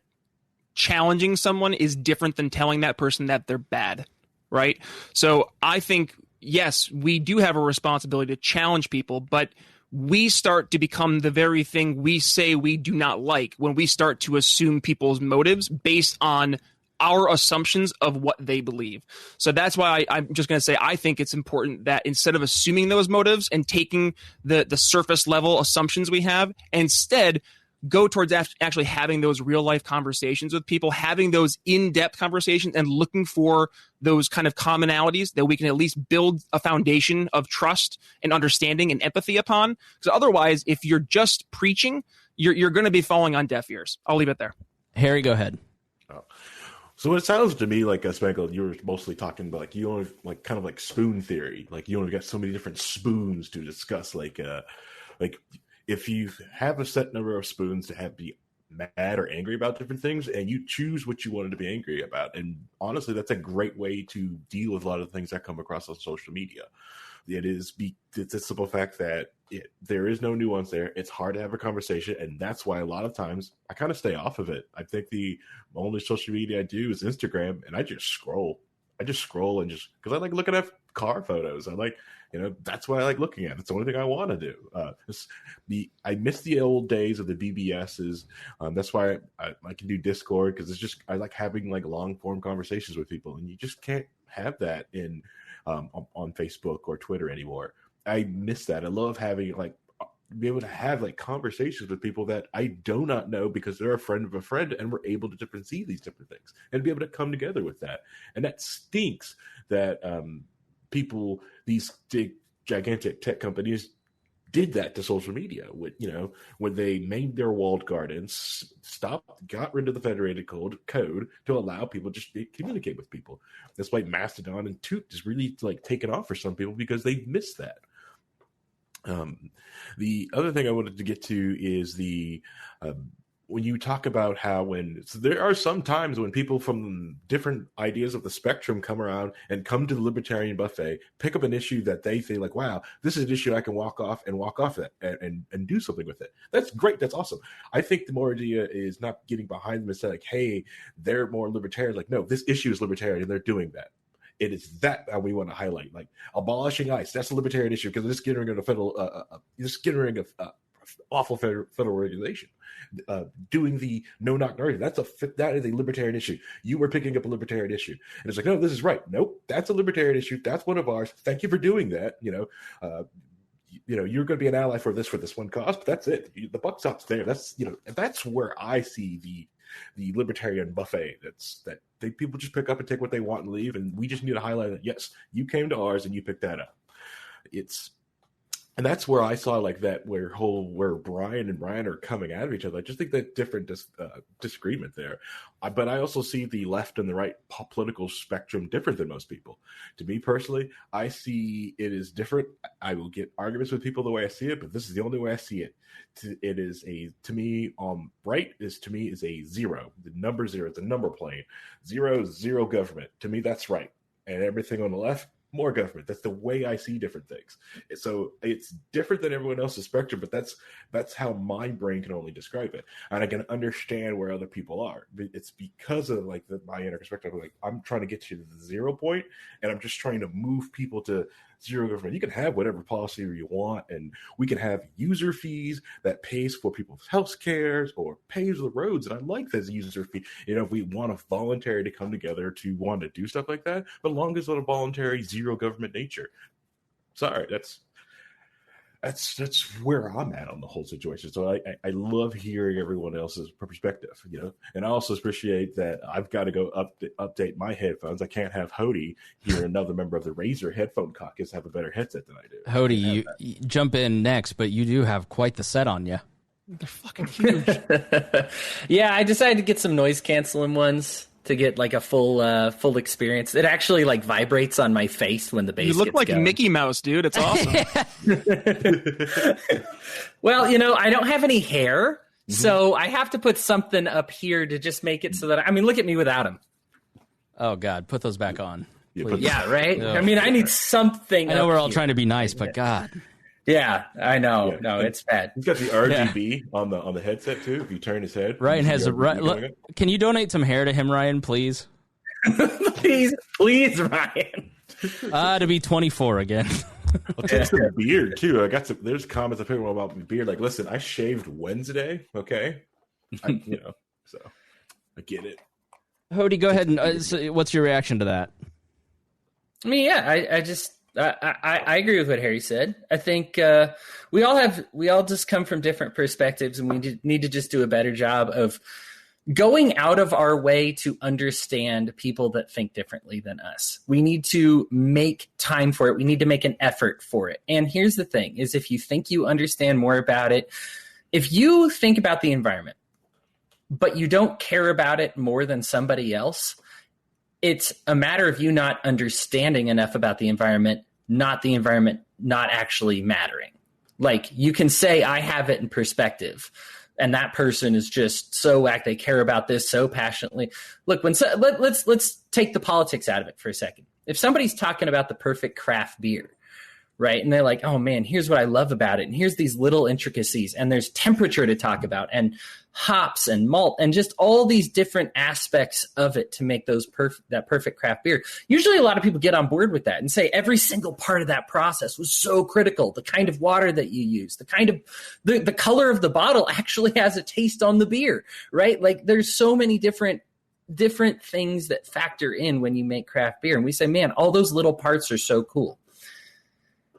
challenging someone is different than telling that person that they're bad, right? So I think, yes, we do have a responsibility to challenge people, but we start to become the very thing we say we do not like when we start to assume people's motives based on our assumptions of what they believe. So that's why I'm just going to say I think it's important that instead of assuming those motives and taking the surface level assumptions we have, instead go towards actually having those real life conversations with people, having those in-depth conversations and looking for those kind of commonalities that we can at least build a foundation of trust and understanding and empathy upon. Because otherwise, if you're just preaching, you're going to be falling on deaf ears. I'll leave it there. Harry, go ahead. Oh. So it sounds to me like, Spangle, you were mostly talking about like you only like kind of like spoon theory. Like you only got so many different spoons to discuss. Like if you have a set number of spoons to be mad or angry about different things, and you choose what you wanted to be angry about. And honestly, that's a great way to deal with a lot of the things that come across on social media. It's a simple fact that there is no nuance there. It's hard to have a conversation, and that's why a lot of times I kind of stay off of it. I think the only social media I do is Instagram, and I just scroll. And just because I like looking at car photos. I like, that's what I like looking at. It's the only thing I want to do. I miss the old days of the BBSs. That's why I can do Discord, because I like having like long form conversations with people, and you just can't have that on Facebook or Twitter anymore. I miss that. I love having be able to have like conversations with people that I do not know because they're a friend of a friend, and we're able to see these different things and be able to come together with that. And that stinks that people, these big gigantic tech companies, did that to social media. When they made their walled gardens, got rid of the federated code to allow people just to communicate with people. That's why Mastodon and Toot is really like taken off for some people, because they missed that. The other thing I wanted to get to is when you talk about how so there are some times when people from different ideas of the spectrum come around and come to the libertarian buffet, pick up an issue that they think like, wow, this is an issue I can walk off that and do something with it. That's great. That's awesome. I think the more idea is not getting behind them and say like, hey, they're more libertarian. Like, no, this issue is libertarian and they're doing that. It is that we want to highlight, like abolishing ICE. That's a libertarian issue because it's getting rid of awful federal regulation. Doing the no-knock narrative, that is a libertarian issue. You were picking up a libertarian issue, and it's like, no, this is right. Nope, that's a libertarian issue. That's one of ours. Thank you for doing that. You're going to be an ally for this one cause, but that's it. The buck stops there. That's where I see the libertarian buffet. People just pick up and take what they want and leave, and we just need to highlight that yes, you came to ours and you picked that up. And that's where I saw like that where Brian and Ryan are coming out of each other. I just think that different disagreement there. But I also see the left and the right political spectrum different than most people. To me personally, I see it is different. I will get arguments with people the way I see it, but this is the only way I see it. It is right is a zero. The number zero, it's a number plane. Zero government. To me, that's right. And everything on the left, more government. That's the way I see different things. So it's different than everyone else's spectrum, but that's how my brain can only describe it. And I can understand where other people are. It's because of like my inner perspective. Like I'm trying to get to the 0 point, and I'm just trying to move people to zero government. You can have whatever policy you want, and we can have user fees that pays for people's health cares or pays the roads. And I like this user fee. If we want a voluntary to come together to want to do stuff like that, but as long as it's a voluntary zero government nature. Sorry, that's where I'm at on the whole situation. So I love hearing everyone else's perspective, and I also appreciate that I've got to go update my headphones. I can't have Hodey here, another member of the Razer headphone caucus, have a better headset than I do. Hodey, you jump in next, but you do have quite the set on you. They're fucking huge. Yeah, I decided to get some noise canceling ones to get like a full experience. It actually like vibrates on my face when the bass. You look gets like going. Mickey Mouse, dude. It's awesome. Well, I don't have any hair, so I have to put something up here to just make it so that look at me without them. Oh God, put those back on. Yeah, right. Oh. I need something. I know we're all here. trying to be nice, but God. Yeah, I know. Yeah. No, it's bad. He's got the RGB on the headset too. If you turn his head, Ryan has can you donate some hair to him, Ryan, please? please, Ryan. To be 24 again. I'll take some beard too. There's comments I put about my beard. Like, listen, I shaved Wednesday. Okay, so I get it. Hodey, go ahead and so what's your reaction to that? I agree with what Harry said. I think we all just come from different perspectives, and we need to just do a better job of going out of our way to understand people that think differently than us. We need to make time for it. We need to make an effort for it. And here's the thing is if you think you understand more about it, if you think about the environment, but you don't care about it more than somebody else, it's a matter of you not understanding enough about the environment not actually mattering. Like you can say, I have it in perspective, and that person is just so whack. They care about this so passionately. Look, let's take the politics out of it for a second. If somebody's talking about the perfect craft beer, right? And they're like, oh man, here's what I love about it. And here's these little intricacies, and there's temperature to talk about, and hops and malt, and just all these different aspects of it to make that perfect craft beer. Usually a lot of people get on board with that and say every single part of that process was so critical. The kind of water that you use, the kind of the color of the bottle actually has a taste on the beer, right? Like there's so many different things that factor in when you make craft beer. And we say, man, all those little parts are so cool.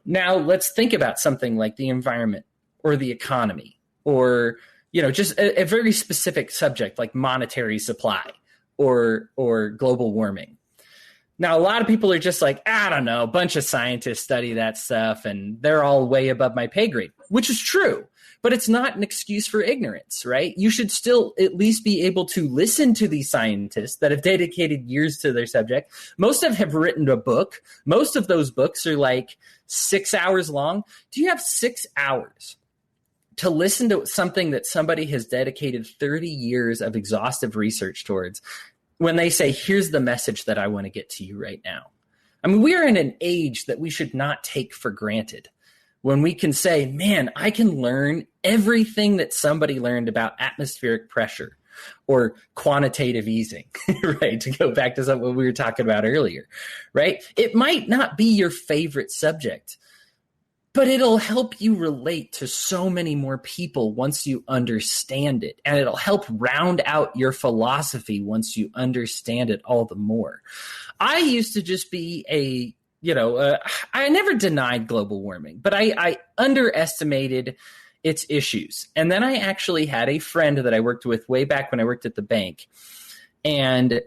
Now let's think about something like the environment or the economy, or just a very specific subject like monetary supply or global warming. Now, a lot of people are just like, I don't know, a bunch of scientists study that stuff and they're all way above my pay grade, which is true, but it's not an excuse for ignorance, right? You should still at least be able to listen to these scientists that have dedicated years to their subject. Most of them have written a book. Most of those books are like 6 hours long. Do you have 6 hours to listen to something that somebody has dedicated 30 years of exhaustive research towards when they say, here's the message that I want to get to you right now. I mean, we are in an age that we should not take for granted when we can say, man, I can learn everything that somebody learned about atmospheric pressure or quantitative easing, right? To go back to what we were talking about earlier, right? It might not be your favorite subject, but it'll help you relate to so many more people once you understand it. And it'll help round out your philosophy once you understand it all the more. I used to just be I never denied global warming, but I underestimated its issues. And then I actually had a friend that I worked with way back when I worked at the bank. And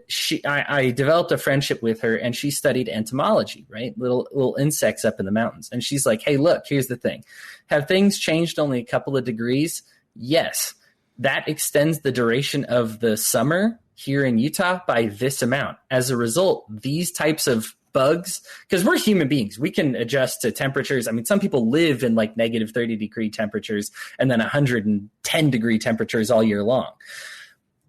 I developed a friendship with her, and she studied entomology, right? Little insects up in the mountains. And she's like, hey, look, here's the thing. Have things changed only a couple of degrees? Yes. That extends the duration of the summer here in Utah by this amount. As a result, these types of bugs, because we're human beings, we can adjust to temperatures. I mean, some people live in like negative 30-degree temperatures and then 110-degree temperatures all year long.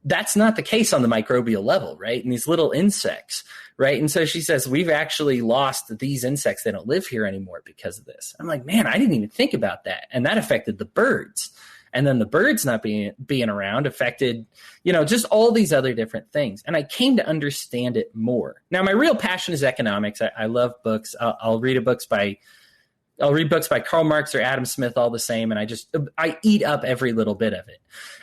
That's not the case on the microbial level, right? And these little insects, right? And so she says, we've actually lost these insects. They don't live here anymore because of this. I'm like, man, I didn't even think about that. And that affected the birds. And then the birds not being around affected, just all these other different things. And I came to understand it more. Now, my real passion is economics. I love books. I'll read books by Karl Marx or Adam Smith, all the same. And I eat up every little bit of it.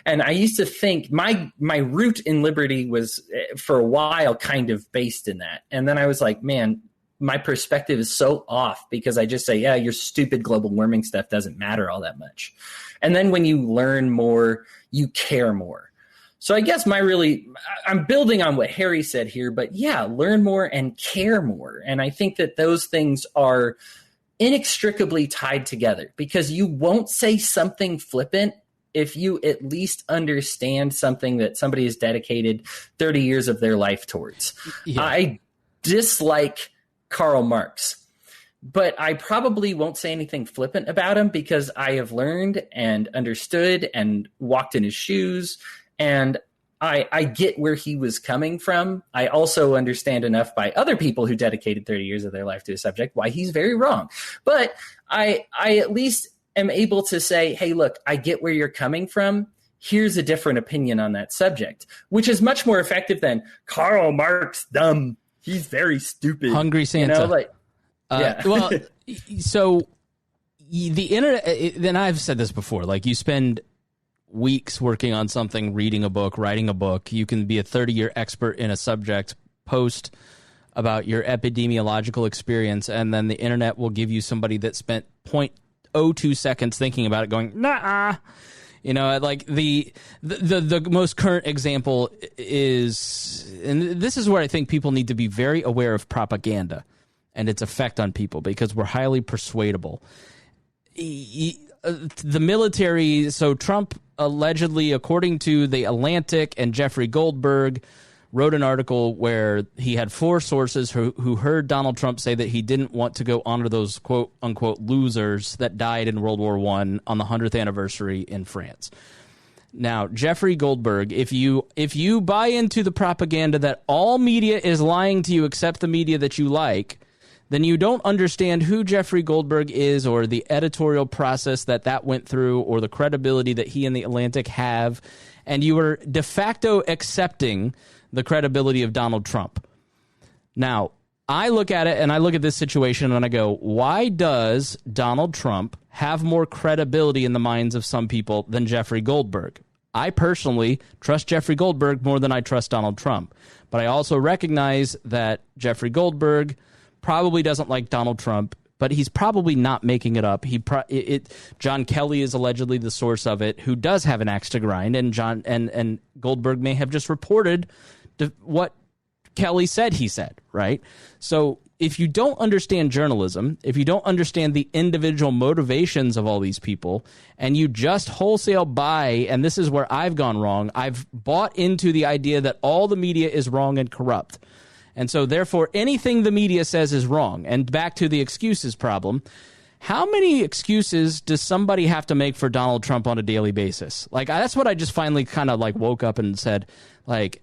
And I used to think my root in liberty was for a while kind of based in that. And then I was like, man, my perspective is so off because I just say, yeah, your stupid global warming stuff doesn't matter all that much. And then when you learn more, you care more. So I guess I'm building on what Harry said here, but yeah, learn more and care more. And I think that those things are inextricably tied together because you won't say something flippant if you at least understand something that somebody has dedicated 30 years of their life towards. Yeah. I dislike Karl Marx, but I probably won't say anything flippant about him because I have learned and understood and walked in his shoes, and I get where he was coming from. I also understand enough by other people who dedicated 30 years of their life to a subject why he's very wrong. But I at least am able to say, hey, look, I get where you're coming from. Here's a different opinion on that subject, which is much more effective than Karl Marx, dumb. He's very stupid. Hungry Santa. Yeah. Well, so the internet, then I've said this before, like you spend weeks working on something, reading a book, writing a book. You can be a 30-year expert in a subject, post about your epidemiological experience, and then the internet will give you somebody that spent 0.02 seconds thinking about it going, nah. Like the most current example is, and this is where I think people need to be very aware of propaganda and its effect on people because we're highly persuadable. The military, so Trump allegedly, according to The Atlantic and Jeffrey Goldberg, wrote an article where he had 4 sources who heard Donald Trump say that he didn't want to go honor those quote unquote losers that died in World War I on the 100th anniversary in France. Now, Jeffrey Goldberg, if you buy into the propaganda that all media is lying to you except the media that you like, then you don't understand who Jeffrey Goldberg is or the editorial process that went through or the credibility that he and The Atlantic have, and you are de facto accepting the credibility of Donald Trump. Now, I look at it and I look at this situation and I go, why does Donald Trump have more credibility in the minds of some people than Jeffrey Goldberg? I personally trust Jeffrey Goldberg more than I trust Donald Trump. But I also recognize that Jeffrey Goldberg probably doesn't like Donald Trump, but he's probably not making it up. John Kelly is allegedly the source of it, who does have an axe to grind, and Goldberg may have just reported what Kelly said he said, right? So if you don't understand journalism, if you don't understand the individual motivations of all these people, and you just wholesale buy, and this is where I've gone wrong, I've bought into the idea that all the media is wrong and corrupt. And so therefore anything the media says is wrong. And back to the excuses problem, how many excuses does somebody have to make for Donald Trump on a daily basis? Like, that's what I just finally kind of like woke up and said, like,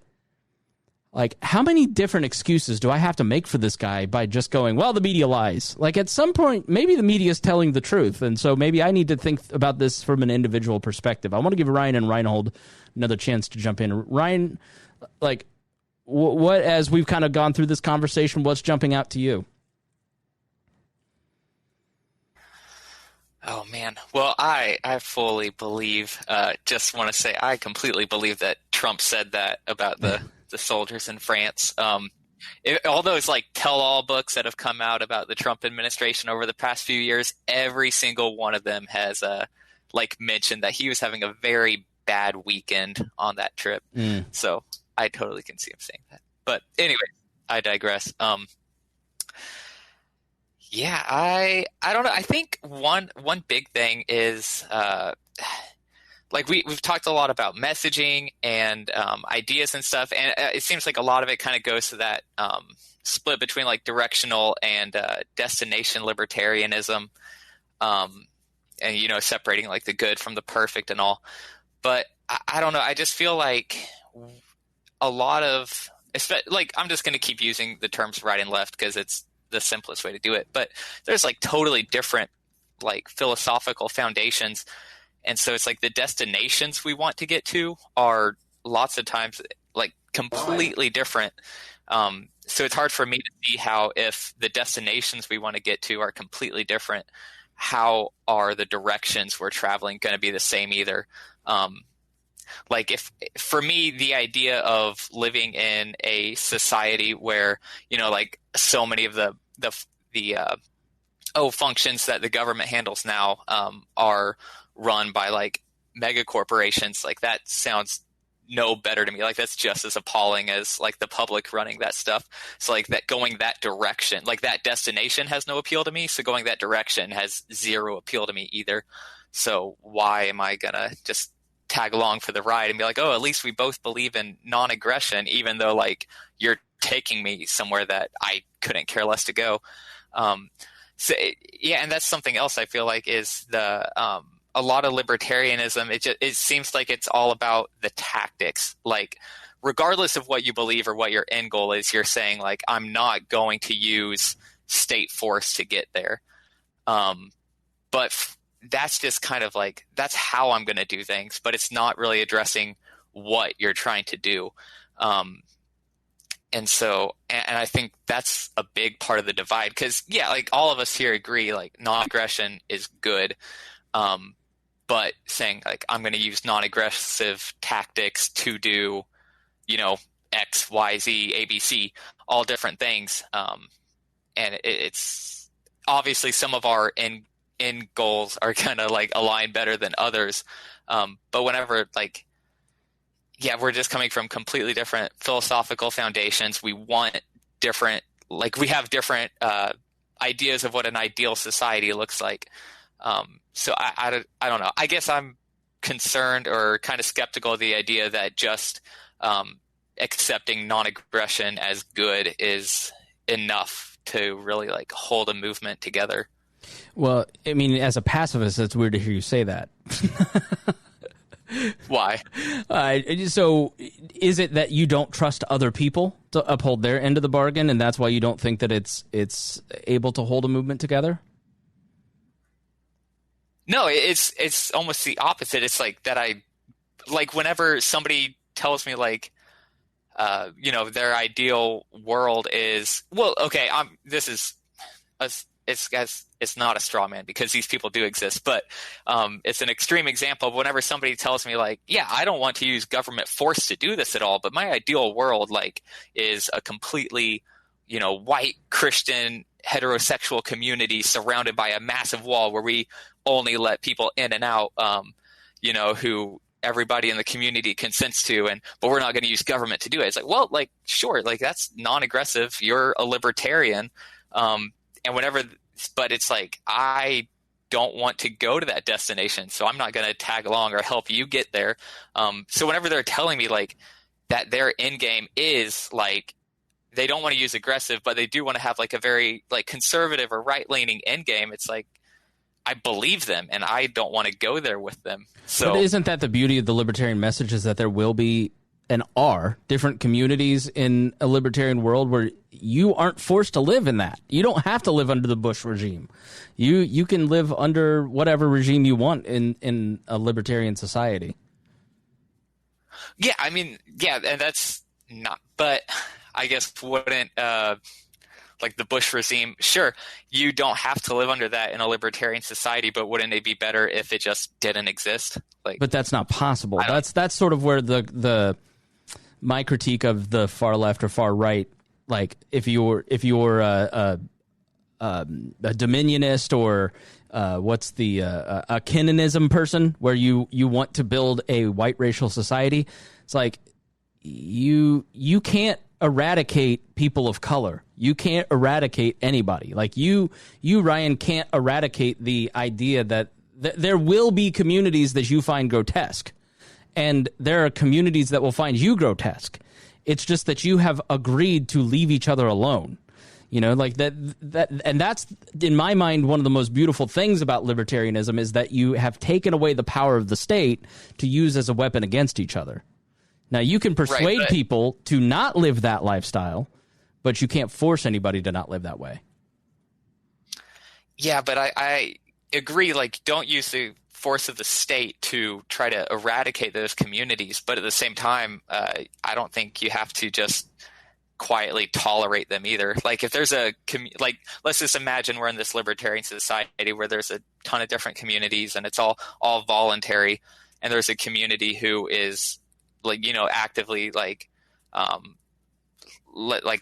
how many different excuses do I have to make for this guy by just going, well, the media lies? Like, at some point, maybe the media is telling the truth. And so maybe I need to think about this from an individual perspective. I want to give Ryan and Rhinehold another chance to jump in. Ryan, like, what, as we've kind of gone through this conversation, what's jumping out to you? Oh, man. Well, I fully believe, just want to say, I completely believe that Trump said that about the soldiers in France. All those like tell-all books that have come out about the Trump administration over the past few years, every single one of them has like mentioned that he was having a very bad weekend on that trip. So I totally can see him saying that. But anyway, I digress. Yeah, I don't know. I think one big thing is like we've talked a lot about messaging and ideas and stuff, and it seems like a lot of it kind of goes to that split between like directional and destination libertarianism, and separating like the good from the perfect and all. But I don't know. I just feel like a lot of like I'm just going to keep using the terms right and left because it's the simplest way to do it. But there's like totally different like philosophical foundations. And so it's like the destinations we want to get to are lots of times like completely different. So it's hard for me to see how if the destinations we want to get to are completely different, how are the directions we're traveling going to be the same either? Like if for me, the idea of living in a society where, like so many of the functions that the government handles now are run by like mega corporations, like that sounds no better to me. Like that's just as appalling as like the public running that stuff. So like that going that direction, like that destination has no appeal to me. So going that direction has zero appeal to me either. So why am I gonna just tag along for the ride and be like, oh, at least we both believe in non-aggression, even though like you're taking me somewhere that I couldn't care less to go. So yeah, and that's something else I feel like is the a lot of libertarianism. It seems like it's all about the tactics. Like regardless of what you believe or what your end goal is, you're saying like I'm not going to use state force to get there. But that's just kind of like that's how I'm going to do things. But it's not really addressing what you're trying to do. And so, and I think that's a big part of the divide because, yeah, like all of us here agree, like non-aggression is good. But saying like, I'm going to use non-aggressive tactics to do, X, Y, Z, A, B, C, all different things. And it's obviously some of our end goals are kind of like align better than others. But whenever like, yeah, we're just coming from completely different philosophical foundations. We want different, like we have different ideas of what an ideal society looks like. So I don't know. I guess I'm concerned or kind of skeptical of the idea that just accepting non-aggression as good is enough to really like hold a movement together. Well, I mean, as a pacifist, it's weird to hear you say that. Why? So is it that you don't trust other people to uphold their end of the bargain, and that's why you don't think that it's able to hold a movement together? No, it's almost the opposite. It's like that whenever somebody tells me like, their ideal world is, well, okay, it's not a straw man because these people do exist, but it's an extreme example of whenever somebody tells me like, yeah, I don't want to use government force to do this at all, but my ideal world like is a completely, white Christian heterosexual community surrounded by a massive wall where we only let people in and out, who everybody in the community consents to, but we're not going to use government to do it. It's like, well, like, sure, like that's non-aggressive. You're a libertarian. But it's like, I don't want to go to that destination, so I'm not going to tag along or help you get there. So whenever they're telling me like that their end game is like, they don't want to use aggressive, but they do want to have like a very like conservative or right leaning end game. It's like, I believe them, and I don't want to go there with them. So, but isn't that the beauty of the libertarian message, is that there will be and are different communities in a libertarian world where you aren't forced to live in that. You don't have to live under the Bush regime. You can live under whatever regime you want in a libertarian society. Yeah, I mean, yeah, and that's not, but I guess wouldn't, like the Bush regime, sure, you don't have to live under that in a libertarian society, but wouldn't it be better if it just didn't exist? Like, but that's not possible. That's sort of where my critique of the far left or far right, like if you're a dominionist or a Kennanism person, where you want to build a white racial society, it's like you can't eradicate people of color. You can't eradicate anybody. Like you Ryan, can't eradicate the idea that there will be communities that you find grotesque, and there are communities that will find you grotesque. It's just that you have agreed to leave each other alone. You know, like that, and that's, in my mind, one of the most beautiful things about libertarianism, is that you have taken away the power of the state to use as a weapon against each other. Now, you can persuade people to not live that lifestyle, but you can't force anybody to not live that way. Yeah, but I agree. Like, don't use the force of the state to try to eradicate those communities. But at the same time, I don't think you have to just quietly tolerate them either. Like, if there's like, let's just imagine we're in this libertarian society where there's a ton of different communities and it's all voluntary, and there's a community who is, like, you know, actively like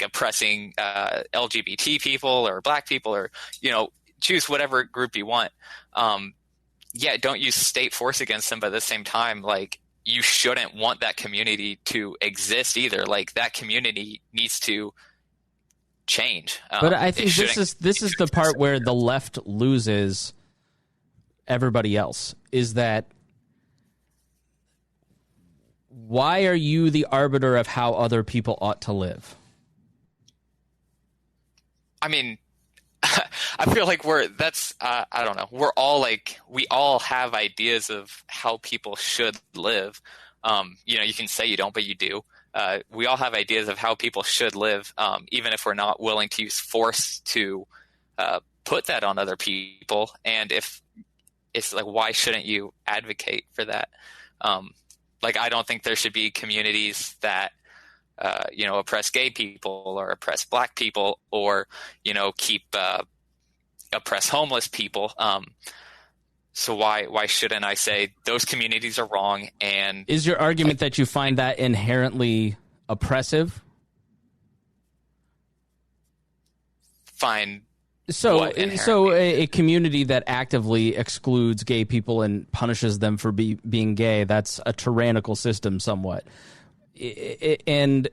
oppressing LGBT people or black people, or, you know, choose whatever group you want. Yeah, don't use state force against them, but at the same time, like, you shouldn't want that community to exist either. Like, that community needs to change. But I think this is the part where the left loses everybody else, is that why are you the arbiter of how other people ought to live? I mean, I feel like I don't know. We're all we all have ideas of how people should live. You know, you can say you don't, but you do. We all have ideas of how people should live, even if we're not willing to use force to put that on other people. And if it's like, why shouldn't you advocate for that? Like, I don't think there should be communities that, you know, oppress gay people or oppress black people, or, you know, oppress homeless people. So why shouldn't I say those communities are wrong? And is your argument that you find that inherently oppressive? So a community that actively excludes gay people and punishes them for being gay, that's a tyrannical system somewhat. And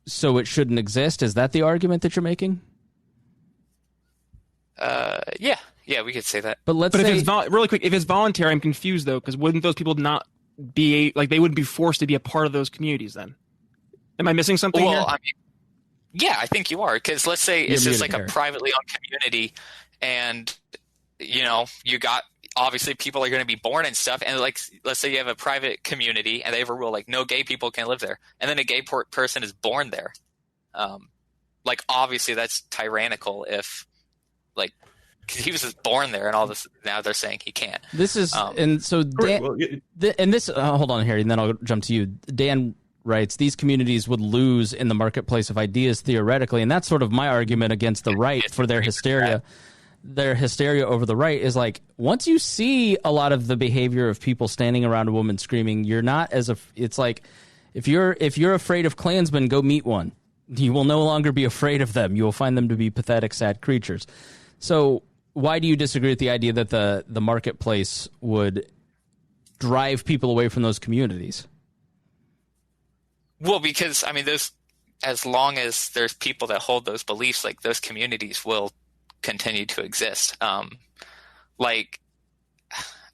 so it shouldn't exist? Is that the argument that you're making? Yeah, we could say that. But if it's really quick, if it's voluntary, I'm confused though, because wouldn't those people not be they wouldn't be forced to be a part of those communities then? Am I missing something here? I mean, yeah, I think you are, because let's say it's just like a privately owned community, and, you know, you got, obviously people are going to be born and stuff, and like, let's say you have a private community and they have a rule like no gay people can live there, and then a gay person is born there. Like, obviously that's tyrannical if, like, because he was just born there and all this, now they're saying he can't. This is, and so Dan, hold on, Harry, and then I'll jump to you. Dan writes, these communities would lose in the marketplace of ideas theoretically, and that's sort of my argument against the right for their hysteria. Their hysteria over the right is like, once you see a lot of the behavior of people standing around a woman screaming, you're not it's like, if you're afraid of Klansmen, go meet one. You will no longer be afraid of them. You will find them to be pathetic, sad creatures. So why do you disagree with the idea that the marketplace would drive people away from those communities? Well, because, I mean, as long as there's people that hold those beliefs, like, those communities will continue to exist. Like,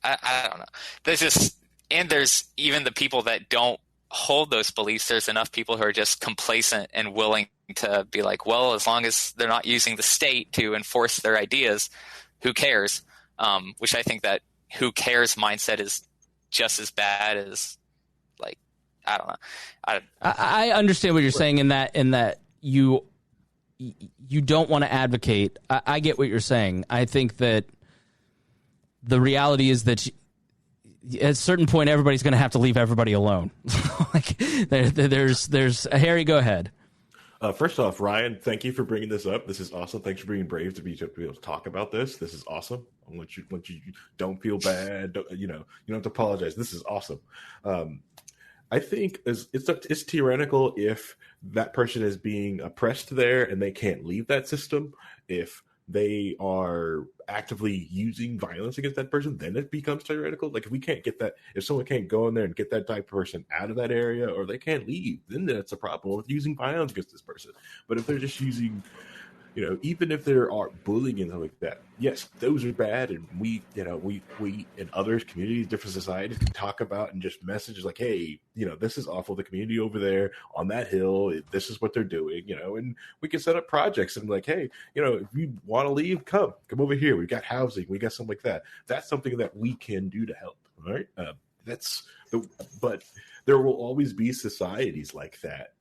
I don't know. There's even the people that don't hold those beliefs. There's enough people who are just complacent and willing to be like, well, as long as they're not using the state to enforce their ideas, who cares? which I think that who cares mindset is just as bad as, like, I don't know. I understand what you're saying in that you don't want to advocate. I get what you're saying. I think that the reality is that at a certain point, everybody's going to have to leave everybody alone. Like, there's Harry, go ahead. First off, Ryan, thank you for bringing this up. This is awesome. Thanks for being brave to be able to talk about this. This is awesome. I want you don't feel bad. You don't have to apologize. This is awesome. I think it's tyrannical if that person is being oppressed there and they can't leave that system. If they are actively using violence against that person, then it becomes tyrannical. Like, if we can't get that, if someone can't go in there and get that type of person out of that area, or they can't leave, then that's a problem with using violence against this person. But if they're just using, even if there are bullying and stuff like that, yes, those are bad. And we in other communities, different societies can talk about and just messages like, hey, this is awful. The community over there on that hill, this is what they're doing, and we can set up projects and like, hey, if you want to leave, come over here. We've got housing. We got something like that. That's something that we can do to help. Right. But there will always be societies like that,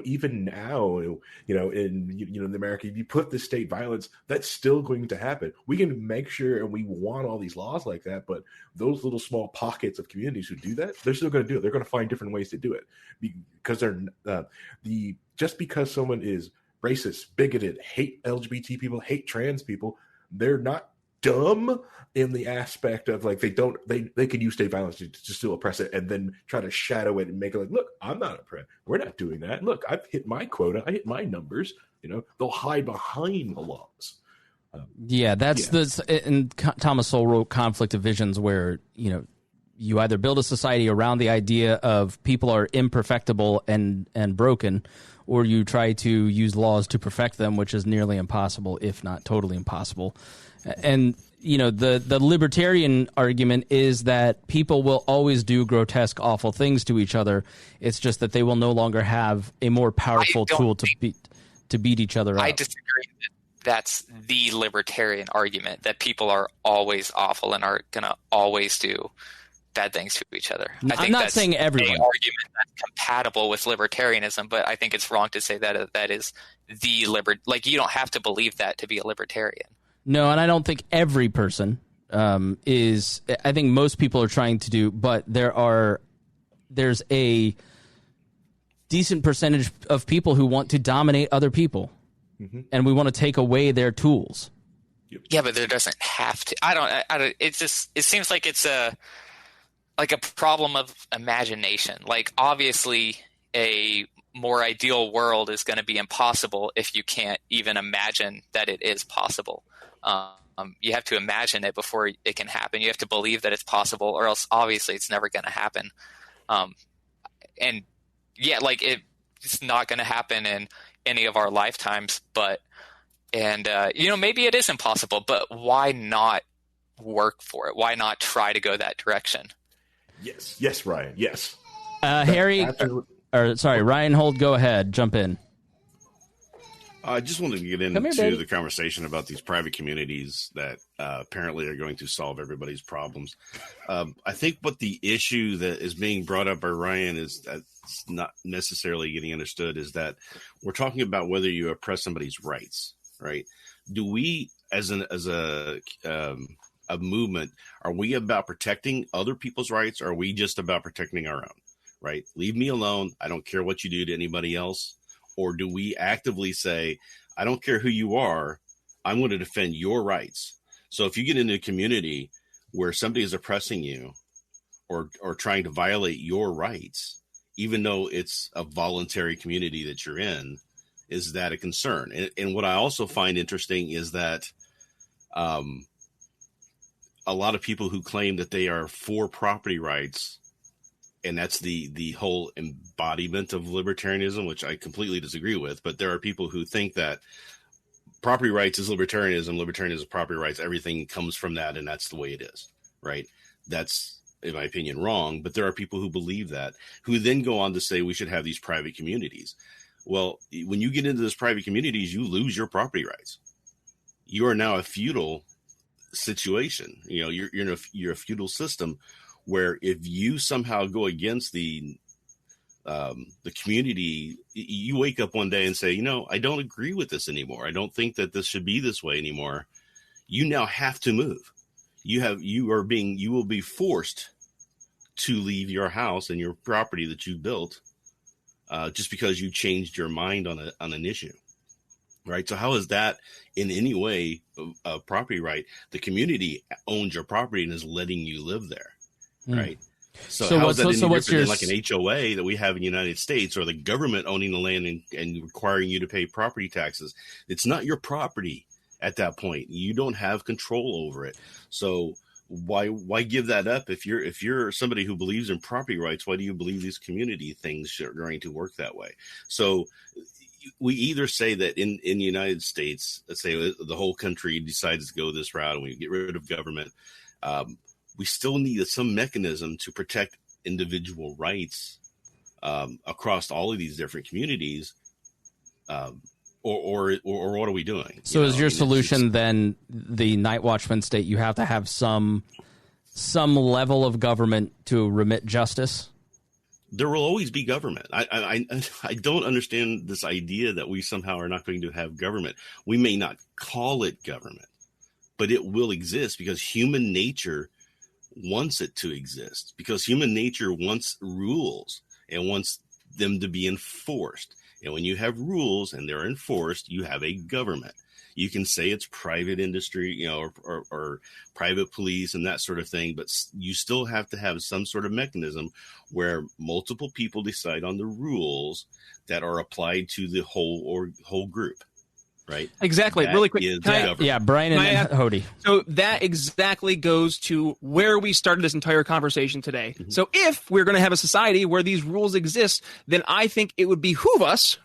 even now, in America, if you put the state violence, that's still going to happen. We can make sure, and we want all these laws like that, but those little small pockets of communities who do that, they're still going to do it. They're going to find different ways to do it because just because someone is racist, bigoted, hate LGBT people, hate trans people, they're not dumb in the aspect of like they could use state violence to still oppress it and then try to shadow it and make it like, look, I'm not oppressed. We're not doing that. Look, I've hit my quota. I hit my numbers. They'll hide behind the laws. And Thomas Sowell wrote Conflict of Visions, where you either build a society around the idea of people are imperfectible and broken, or you try to use laws to perfect them, which is nearly impossible, if not totally impossible. And, the libertarian argument is that people will always do grotesque, awful things to each other. It's just that they will no longer have a more powerful tool to beat each other up. I disagree that that's the libertarian argument, that people are always awful and are going to always do bad things to each other. I'm not saying everyone. An argument that's compatible with libertarianism, but I think it's wrong to say that is the like, you don't have to believe that to be a libertarian. No, and I don't think every person is. I think most people are trying to do, but there's a decent percentage of people who want to dominate other people, and we want to take away their tools. Yeah, but there doesn't have to. I don't. It seems like it's a problem of imagination. Like, obviously, a more ideal world is going to be impossible if you can't even imagine that it is possible. You have to imagine it before it can happen. You have to believe that it's possible, or else obviously it's never going to happen. And yeah, like, it's not going to happen in any of our lifetimes, maybe it is impossible, but why not work for it? Why not try to go that direction? Yes, Ryan. Yes. Harry, Rhinehold, go ahead. Jump in. I just wanted to get into the conversation about these private communities that apparently are going to solve everybody's problems. I think what the issue that is being brought up by Ryan is that's not necessarily getting understood is that we're talking about whether you oppress somebody's rights, right? Do we, as a movement, are we about protecting other people's rights, or are we just about protecting our own, right? Leave me alone. I don't care what you do to anybody else. Or do we actively say, I don't care who you are, I'm going to defend your rights? So if you get into a community where somebody is oppressing you or trying to violate your rights, even though it's a voluntary community that you're in, is that a concern? And what I also find interesting is that a lot of people who claim that they are for property rights, and that's the whole embodiment of libertarianism, which I completely disagree with. But there are people who think that property rights is libertarianism, libertarianism is property rights. Everything comes from that, and that's the way it is, right? That's, in my opinion, wrong. But there are people who believe that, who then go on to say we should have these private communities. Well, when you get into those private communities, you lose your property rights. You are now a feudal situation. You're a feudal system where if you somehow go against the community, you wake up one day and say, I don't agree with this anymore. I don't think that this should be this way anymore. You now have to move. You will be forced to leave your house and your property that you built just because you changed your mind on an issue. Right. So how is that in any way a property right? The community owns your property and is letting you live there. Right. So how is that any different than like an HOA that we have in the United States, or the government owning the land and requiring you to pay property taxes? It's not your property at that point. You don't have control over it. So why give that up? If you're somebody who believes in property rights, why do you believe these community things are going to work that way? So we either say that in the United States, let's say the whole country decides to go this route and we get rid of government, we still need some mechanism to protect individual rights across all of these different communities, or what are we doing? So is your solution then the night watchman state? You have to have some level of government to remit justice? There will always be government. I don't understand this idea that we somehow are not going to have government. We may not call it government, but it will exist because human nature wants it to exist, because human nature wants rules and wants them to be enforced. And when you have rules and they're enforced, you have a government. You can say it's private industry, or private police and that sort of thing, but you still have to have some sort of mechanism where multiple people decide on the rules that are applied to the whole group. Right. Exactly. That really quick. Brian and Hodey. So that exactly goes to where we started this entire conversation today. Mm-hmm. So if we're going to have a society where these rules exist, then I think it would behoove us,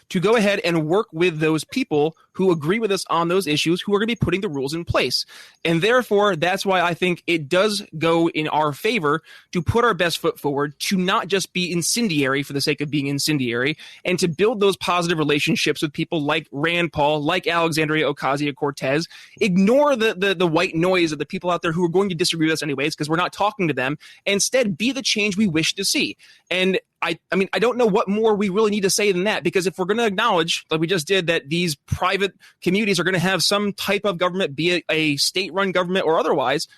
to go ahead and work with those people who agree with us on those issues, who are going to be putting the rules in place. And therefore, that's why I think it does go in our favor to put our best foot forward, to not just be incendiary for the sake of being incendiary, and to build those positive relationships with people like Rand Paul, like Alexandria Ocasio-Cortez. Ignore the white noise of the people out there who are going to disagree with us anyways, because we're not talking to them. Instead, be the change we wish to see. And I mean, I don't know what more we really need to say than that, because if we're going to acknowledge, like we just did, that these private communities are going to have some type of government, be it a state-run government or otherwise,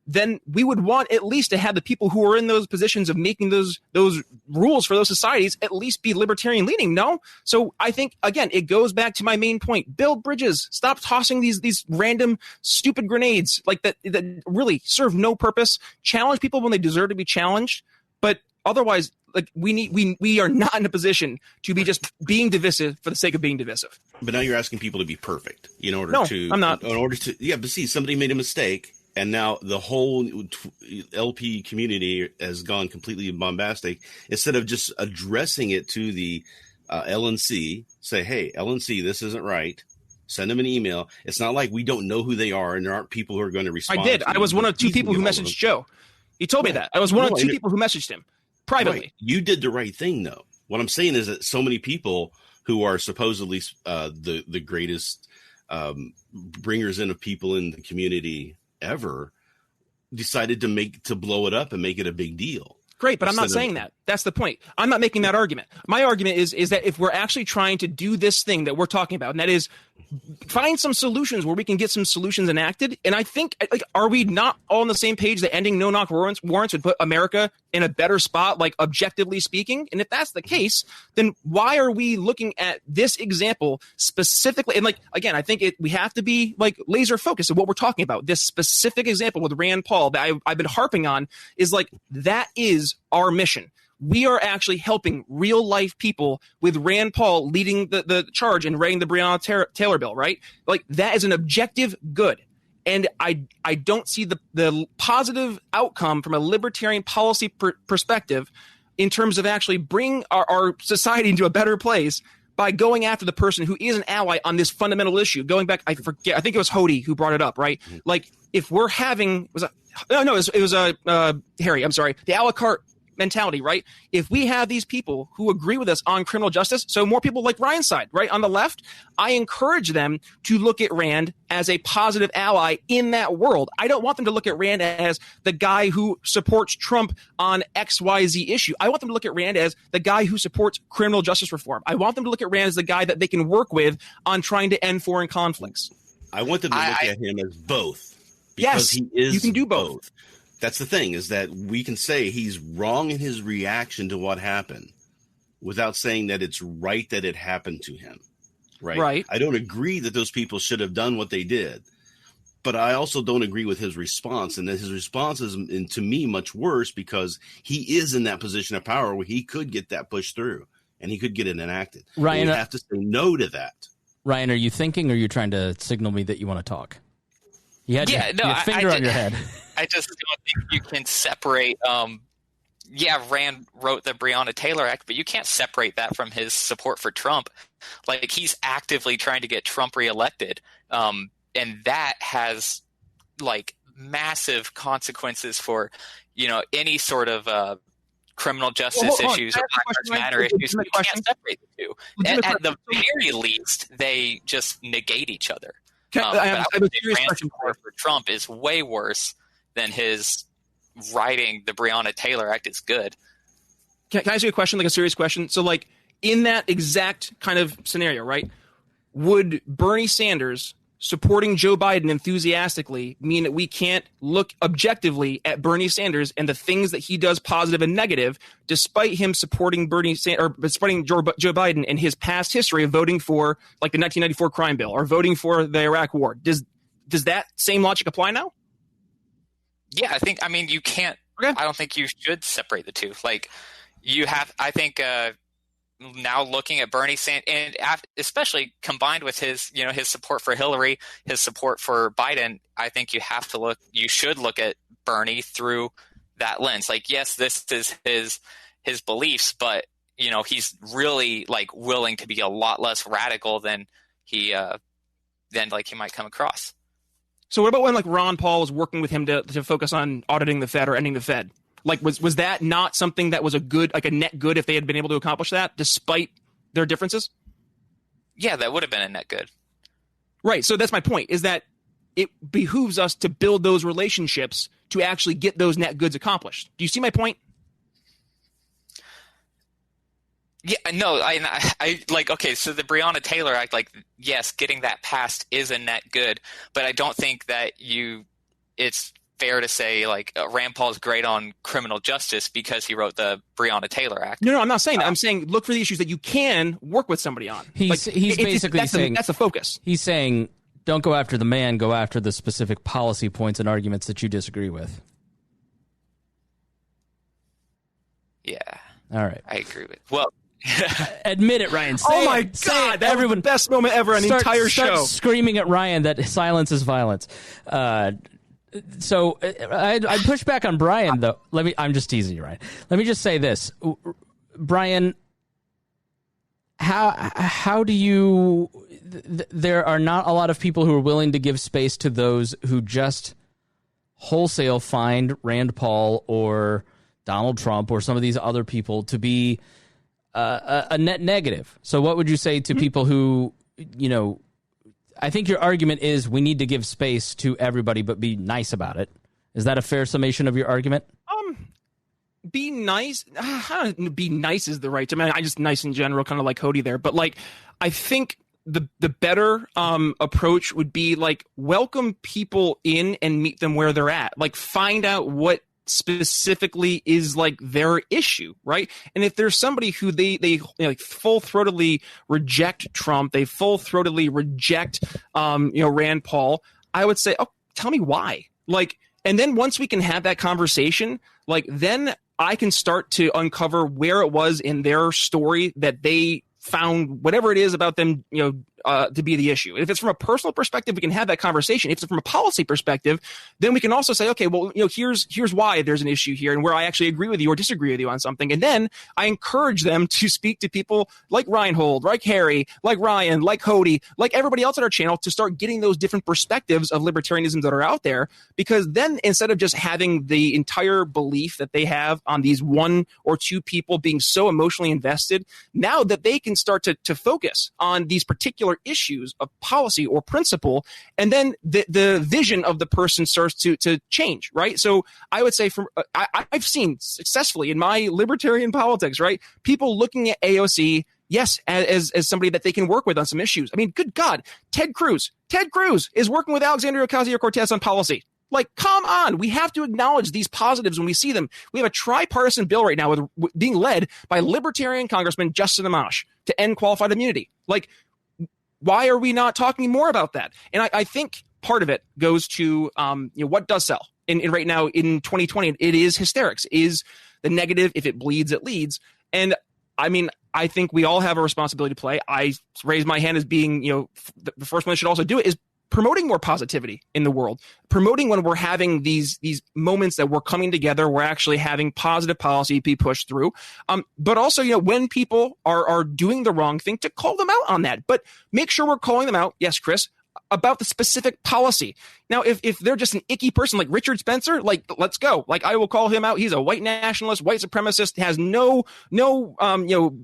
then we would want at least to have the people who are in those positions of making those rules for those societies at least be libertarian leaning. No? So I think, again, it goes back to my main point. Build bridges. Stop tossing these random stupid grenades like that really serve no purpose. Challenge people when they deserve to be challenged. But otherwise, like we are not in a position to be just being divisive for the sake of being divisive. But now you're asking people to be perfect I'm not. In order to, but see, somebody made a mistake, and now the whole LP community has gone completely bombastic. Instead of just addressing it to the LNC, say, hey, LNC, this isn't right. Send them an email. It's not like we don't know who they are, and there aren't people who are going to respond. I did. I was one of two people who messaged Joe. He told me that. I was one of two people who messaged him privately. Right. You did the right thing, though. What I'm saying is that so many people who are supposedly the greatest bringers in of people in the community ever decided to blow it up and make it a big deal. Great, but I'm not saying that. That's the point. I'm not making that argument. My argument is that if we're actually trying to do this thing that we're talking about, and that is find some solutions where we can get some solutions enacted. And I think, are we not all on the same page that ending no-knock warrants would put America in a better spot, like objectively speaking? And if that's the case, then why are we looking at this example specifically? And again, I think we have to be laser focused on what we're talking about. This specific example with Rand Paul that I've been harping on is that is our mission. We are actually helping real life people with Rand Paul leading the charge and writing the Breonna Taylor bill, right? That is an objective good. And I don't see the positive outcome from a libertarian policy perspective in terms of actually bring our society into a better place by going after the person who is an ally on this fundamental issue. Going back, I forget, I think it was Hodey who brought it up, right? If we're having, it was Harry, I'm sorry, the a la carte mentality, right? If we have these people who agree with us on criminal justice, so more people like Ryan's side, right? On the left, I encourage them to look at Rand as a positive ally in that world. I don't want them to look at Rand as the guy who supports Trump on XYZ issue. I want them to look at Rand as the guy who supports criminal justice reform. I want them to look at Rand as the guy that they can work with on trying to end foreign conflicts. I want them to look at him as both. Yes, he is you can do both. That's the thing, is that we can say he's wrong in his reaction to what happened without saying that it's right that it happened to him. Right. I don't agree that those people should have done what they did, but I also don't agree with his response. And that his response is, to me, much worse because he is in that position of power where he could get that pushed through and he could get it enacted. Ryan, we have to say no to that. Ryan, are you thinking, or are you trying to signal me that you want to talk? You had your finger on your head. I just don't think you can separate. Rand wrote the Breonna Taylor Act, but you can't separate that from his support for Trump. Like, he's actively trying to get Trump reelected, and that has like massive consequences for any sort of criminal justice issues or Black Lives Matter issues. You can't separate the two. At the very least, they just negate each other. I would say Rand's support for Trump is way worse than his writing the Breonna Taylor Act is good. Can I ask you a question, like a serious question? So, like, in that exact kind of scenario, right, would Bernie Sanders supporting Joe Biden enthusiastically mean that we can't look objectively at Bernie Sanders and the things that he does positive and negative, despite him supporting supporting Joe Biden and his past history of voting for like the 1994 crime bill or voting for the Iraq war? Does that same logic apply now? Yeah, you can't. Okay. I don't think you should separate the two. Like, you have. I think now looking at Bernie Sanders, and especially combined with his support for Hillary, his support for Biden, I think you should look at Bernie through that lens. Like, yes, this is his beliefs, but he's really like willing to be a lot less radical than he might come across. So what about when like Ron Paul was working with him to focus on auditing the Fed or ending the Fed? Like, was that not something that was a net good if they had been able to accomplish that despite their differences? Yeah, that would have been a net good. Right. So that's my point, is that it behooves us to build those relationships to actually get those net goods accomplished. Do you see my point? Yeah, no, I like, okay, so the Breonna Taylor Act, like, yes, getting that passed is a net good, but I don't think that it's fair to say like Rand Paul is great on criminal justice because he wrote the Breonna Taylor Act. No, I'm not saying that. I'm saying look for the issues that you can work with somebody on. He's basically saying that's the focus. He's saying don't go after the man, go after the specific policy points and arguments that you disagree with. Yeah. All right. I agree with. Well, admit it, Ryan. Oh my God! That was the best moment ever on the entire show. Start screaming at Ryan that silence is violence. So I push back on Brian, though. I'm just teasing you, Ryan. Let me just say this, Brian. How do you? There are not a lot of people who are willing to give space to those who just wholesale find Rand Paul or Donald Trump or some of these other people to be a net negative. So what would you say to people who, I think your argument is we need to give space to everybody, but be nice about it. Is that a fair summation of your argument? Be nice. Be nice is the right term. I just nice in general, kind of like Hodey there. But like, I think the better approach would be like welcome people in and meet them where they're at. Like find out what specifically is like their issue, right? And if there's somebody who they like full-throatedly reject Trump, they full-throatedly reject Rand Paul, I would say, oh, tell me why. Like, and then once we can have that conversation, like then I can start to uncover where it was in their story that they found whatever it is about them, to be the issue. If it's from a personal perspective, we can have that conversation. If it's from a policy perspective, then we can also say, okay, well, here's why there's an issue here and where I actually agree with you or disagree with you on something. And then I encourage them to speak to people like Rhinehold, like Harry, like Ryan, like Hodey, like everybody else on our channel to start getting those different perspectives of libertarianism that are out there. Because then instead of just having the entire belief that they have on these one or two people being so emotionally invested, now that they can start to focus on these particular issues of policy or principle, and then the vision of the person starts to change, right? So I would say I've seen successfully in my libertarian politics, right, people looking at AOC, yes, as somebody that they can work with on some issues. I mean, good God, Ted Cruz is working with Alexandria Ocasio-Cortez on policy. Like, come on. We have to acknowledge these positives when we see them. We have a tripartisan bill right now with being led by Libertarian Congressman Justin Amash to end qualified immunity. Like, why are we not talking more about that? And I think part of it goes to what does sell. And right now in 2020, it is hysterics, is the negative. If it bleeds, it leads. And I mean, I think we all have a responsibility to play. I raise my hand as being, the first one that should also do it is promoting more positivity in the world, promoting when we're having these moments that we're coming together, we're actually having positive policy be pushed through. But also, when people are doing the wrong thing, to call them out on that, but make sure we're calling them out. Yes, Chris, about the specific policy. Now, if they're just an icky person like Richard Spencer, like, let's go. Like, I will call him out. He's a white nationalist, white supremacist, has no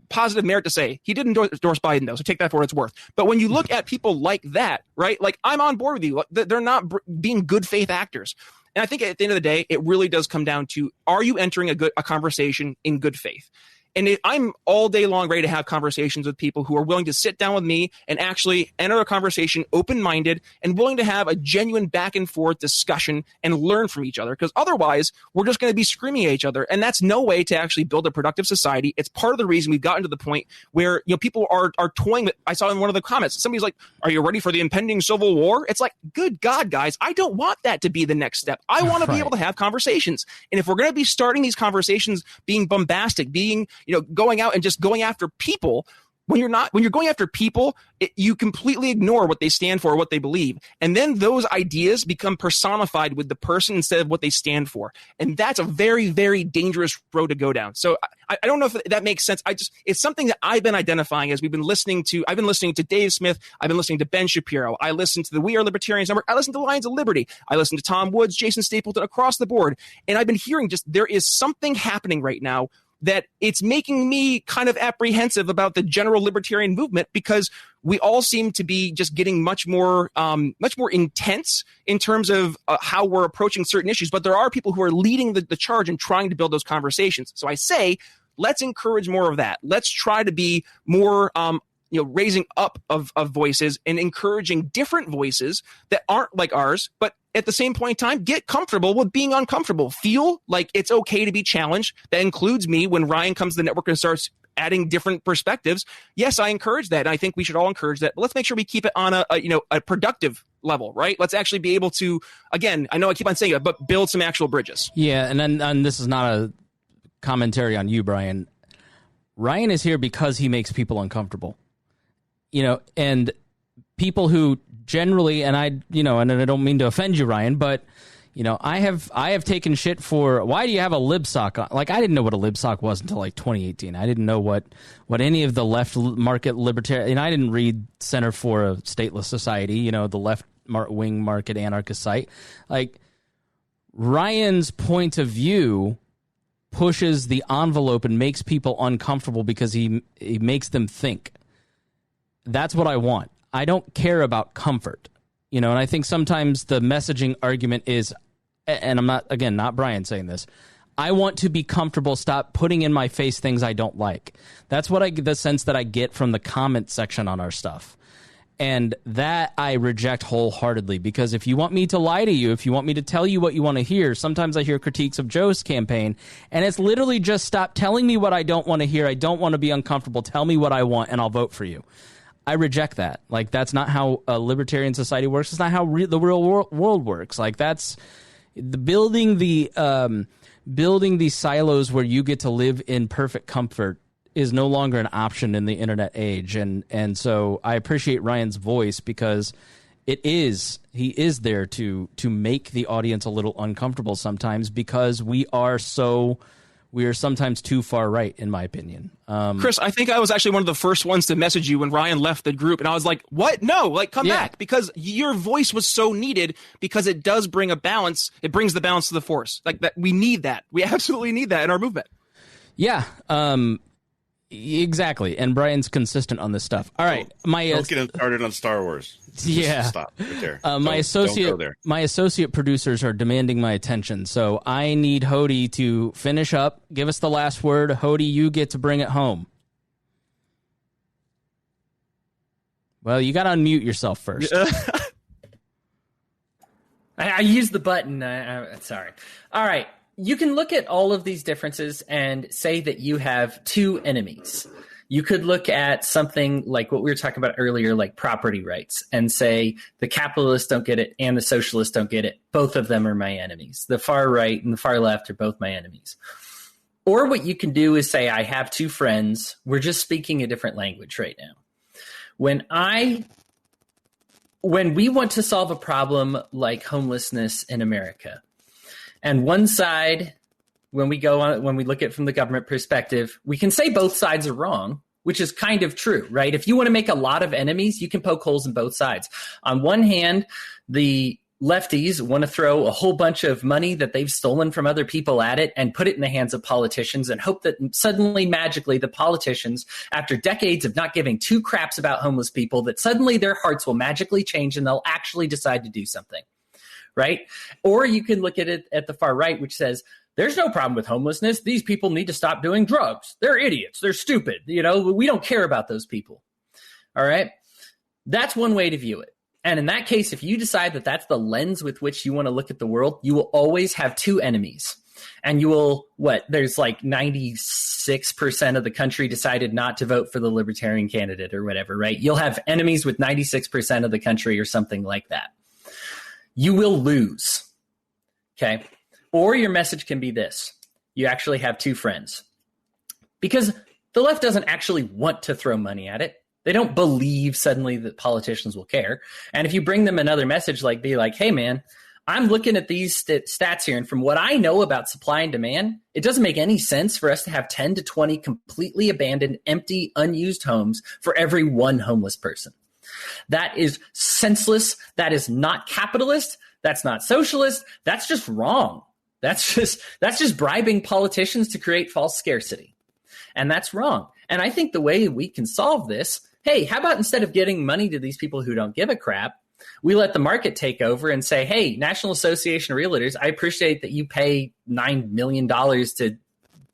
positive merit to say. He didn't endorse Biden, though, so take that for what it's worth. But when you look at people like that, right, like, I'm on board with you. They're not being good faith actors. And I think at the end of the day, it really does come down to, are you entering a conversation in good faith? And I'm all day long ready to have conversations with people who are willing to sit down with me and actually enter a conversation open-minded and willing to have a genuine back and forth discussion and learn from each other. Because otherwise, we're just going to be screaming at each other. And that's no way to actually build a productive society. It's part of the reason we've gotten to the point where people are toying with. I saw in one of the comments, somebody's like, are you ready for the impending civil war? It's like, good God, guys, I don't want that to be the next step. I want to be able to have conversations. And if we're going to be starting these conversations being bombastic, being going out and just going after people, when you're going after people, you completely ignore what they stand for, what they believe. And then those ideas become personified with the person instead of what they stand for. And that's a very, very dangerous road to go down. So I don't know if that makes sense. It's something that I've been identifying as I've been listening to Dave Smith. I've been listening to Ben Shapiro. I listened to the We Are Libertarians Network. I listened to Lions of Liberty. I listened to Tom Woods, Jason Stapleton, across the board. And I've been hearing there is something happening right now that it's making me kind of apprehensive about the general libertarian movement, because we all seem to be just getting much more intense in terms of how we're approaching certain issues. But there are people who are leading the charge and trying to build those conversations. So I say, let's encourage more of that. Let's try to be more raising up of voices and encouraging different voices that aren't like ours, but at the same point in time, get comfortable with being uncomfortable. Feel like it's okay to be challenged. That includes me when Ryan comes to the network and starts adding different perspectives. Yes, I encourage that. And I think we should all encourage that. But let's make sure we keep it on a productive level, right? Let's actually be able to, again, I know I keep on saying it, but build some actual bridges. Yeah, and this is not a commentary on you, Brian. Ryan is here because he makes people uncomfortable. And people who generally, and I don't mean to offend you, Ryan, but I have taken shit for, why do you have a libsock on? Like, I didn't know what a libsock was until like 2018. I didn't know what any of the left market libertarian, I didn't read Center for a Stateless Society, the left wing market anarchist site. Like, Ryan's point of view pushes the envelope and makes people uncomfortable because he makes them think. That's what I want. I don't care about comfort, and I think sometimes the messaging argument is, and I'm not Brian saying this, I want to be comfortable, stop putting in my face things I don't like. That's what the sense that I get from the comment section on our stuff. And that I reject wholeheartedly, because if you want me to lie to you, if you want me to tell you what you want to hear, sometimes I hear critiques of Joe's campaign, and it's literally just stop telling me what I don't want to hear. I don't want to be uncomfortable. Tell me what I want, and I'll vote for you. I reject that. Like, that's not how a libertarian society works. It's not how the real world works. Like, that's building the silos where you get to live in perfect comfort is no longer an option in the internet age, and so I appreciate Ryan's voice because he is there to make the audience a little uncomfortable sometimes because we are sometimes too far right, in my opinion. Chris, I think I was actually one of the first ones to message you when Ryan left the group, and I was like, what? No, like, come back, because your voice was so needed, because it does bring a balance. It brings the balance to the force. Like, that, we need that. We absolutely need that in our movement. Yeah, exactly. And Brian's consistent on this stuff. All right. Don't get him started on Star Wars. Yeah. Just stop right there. My associate producers are demanding my attention, so I need Hodey to finish up. Give us the last word. Hodey, you get to bring it home. Well, you got to unmute yourself first. I used the button. Sorry. All right. You can look at all of these differences and say that you have two enemies. You could look at something like what we were talking about earlier, like property rights, and say the capitalists don't get it and the socialists don't get it. Both of them are my enemies. The far right and the far left are both my enemies. Or what you can do is say, I have two friends. We're just speaking a different language right now. When we want to solve a problem like homelessness in America, and one side, when we look at it from the government perspective, we can say both sides are wrong, which is kind of true, right? If you want to make a lot of enemies, you can poke holes in both sides. On one hand, the lefties want to throw a whole bunch of money that they've stolen from other people at it and put it in the hands of politicians and hope that suddenly, magically, the politicians, after decades of not giving two craps about homeless people, that suddenly their hearts will magically change and they'll actually decide to do something, right? Or you can look at it at the far right, which says, there's no problem with homelessness. These people need to stop doing drugs. They're idiots. They're stupid. We don't care about those people. All right. That's one way to view it. And in that case, if you decide that that's the lens with which you want to look at the world, you will always have two enemies. And you will, there's like 96% of the country decided not to vote for the libertarian candidate or whatever, right? You'll have enemies with 96% of the country or something like that. You will lose. Okay. Or your message can be this. You actually have two friends. Because the left doesn't actually want to throw money at it. They don't believe suddenly that politicians will care. And if you bring them another message, be like, hey, man, I'm looking at these stats here. And from what I know about supply and demand, it doesn't make any sense for us to have 10 to 20 completely abandoned, empty, unused homes for every one homeless person. That is senseless. That is not capitalist. That's not socialist. That's just wrong. That's just bribing politicians to create false scarcity. And that's wrong. And I think the way we can solve this, hey, how about instead of getting money to these people who don't give a crap, we let the market take over and say, hey, National Association of Realtors, I appreciate that you pay $9 million to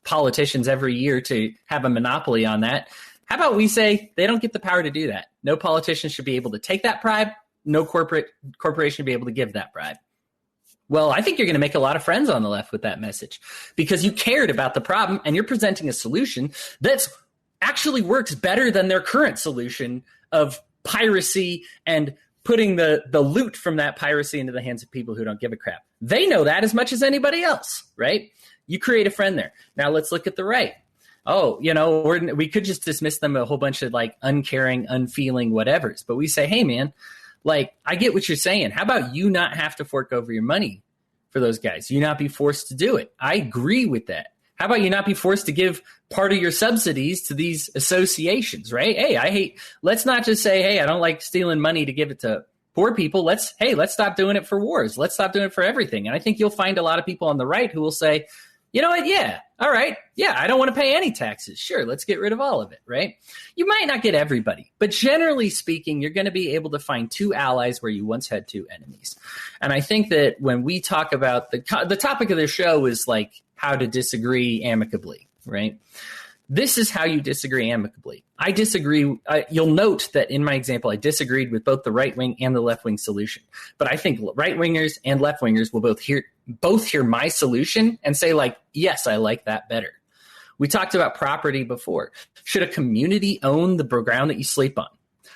politicians every year to have a monopoly on that. How about we say they don't get the power to do that? No politician should be able to take that bribe. No corporation should be able to give that bribe. Well, I think you're going to make a lot of friends on the left with that message because you cared about the problem and you're presenting a solution that actually works better than their current solution of piracy and putting the loot from that piracy into the hands of people who don't give a crap. They know that as much as anybody else, right? You create a friend there. Now let's look at the right. Oh, we could just dismiss them a whole bunch of uncaring, unfeeling whatevers. But we say, hey, man, I get what you're saying. How about you not have to fork over your money for those guys? You not be forced to do it. I agree with that. How about you not be forced to give part of your subsidies to these associations, right? Hey, let's not just say, hey, I don't like stealing money to give it to poor people. Let's stop doing it for wars. Let's stop doing it for everything. And I think you'll find a lot of people on the right who will say, you know what? Yeah. All right. Yeah. I don't want to pay any taxes. Sure. Let's get rid of all of it. Right. You might not get everybody, but generally speaking, you're going to be able to find two allies where you once had two enemies. And I think that when we talk about the topic of the show is how to disagree amicably. Right. This is how you disagree amicably. I disagree. You'll note that in my example, I disagreed with both the right wing and the left wing solution. But I think right wingers and left wingers will both hear my solution and say yes, I like that better. We talked about property before. Should a community own the ground that you sleep on?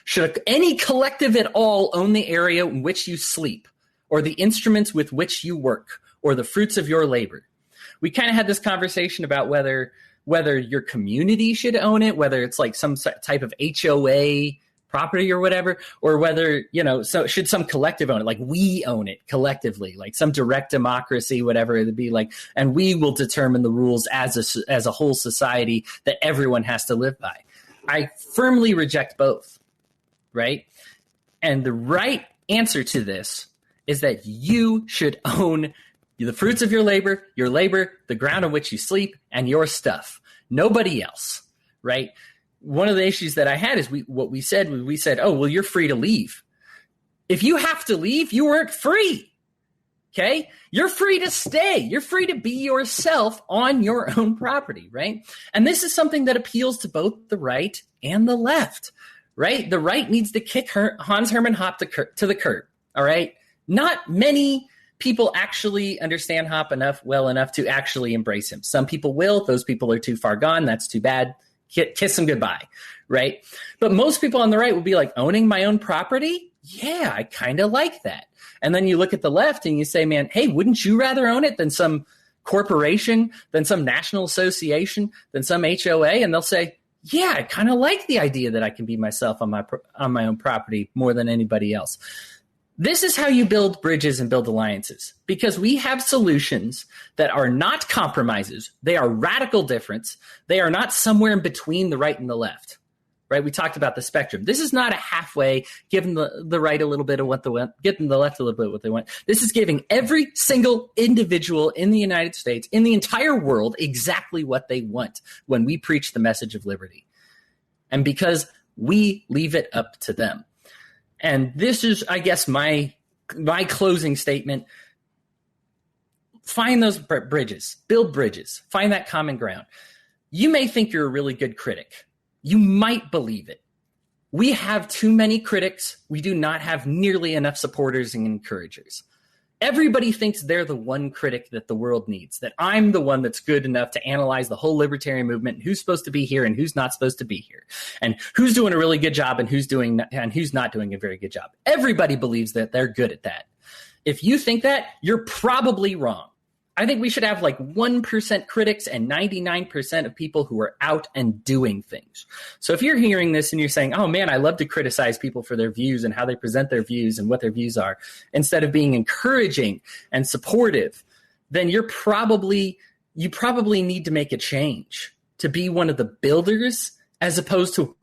Should any collective at all own the area in which you sleep or the instruments with which you work or the fruits of your labor? We kind of had this conversation about whether whether your community should own it, whether it's like some type of HOA property or whatever, or whether, so should some collective own it, like we own it collectively, like some direct democracy, whatever it would be like, and we will determine the rules as a whole society that everyone has to live by. I firmly reject both, right? And the right answer to this is that you should own the fruits of your labor, the ground on which you sleep, and your stuff. Nobody else, right? One of the issues that I had is we said, oh, well, you're free to leave. If you have to leave, you weren't free, okay? You're free to stay. You're free to be yourself on your own property, right? And this is something that appeals to both the right and the left, right? The right needs to kick Hans Hermann Hoppe to the curb, all right? Not many people actually understand Hoppe well enough to actually embrace him. Some people will. Those people are too far gone. That's too bad. Kiss him goodbye, right? But most people on the right will be like, owning my own property? Yeah, I kind of like that. And then you look at the left and you say, man, hey, wouldn't you rather own it than some corporation, than some national association, than some HOA? And they'll say, yeah, I kind of like the idea that I can be myself on my own property more than anybody else. This is how you build bridges and build alliances, because we have solutions that are not compromises. They are radical difference. They are not somewhere in between the right and the left, right? We talked about the spectrum. This is not a halfway, giving the right a little bit of what they want, giving the left a little bit of what they want. This is giving every single individual in the United States, in the entire world, exactly what they want when we preach the message of liberty. And because we leave it up to them. And this is, I guess, my closing statement. Find those bridges, build bridges, find that common ground. You may think you're a really good critic. You might believe it. We have too many critics. We do not have nearly enough supporters and encouragers. Everybody thinks they're the one critic that the world needs, that I'm the one that's good enough to analyze the whole libertarian movement, and who's supposed to be here and who's not supposed to be here, and who's doing a really good job and who's not doing a very good job. Everybody believes that they're good at that. If you think that, you're probably wrong. I think we should have like 1% critics and 99% of people who are out and doing things. So if you're hearing this and you're saying, oh man, I love to criticize people for their views and how they present their views and what their views are, instead of being encouraging and supportive, then you probably need to make a change to be one of the builders as opposed to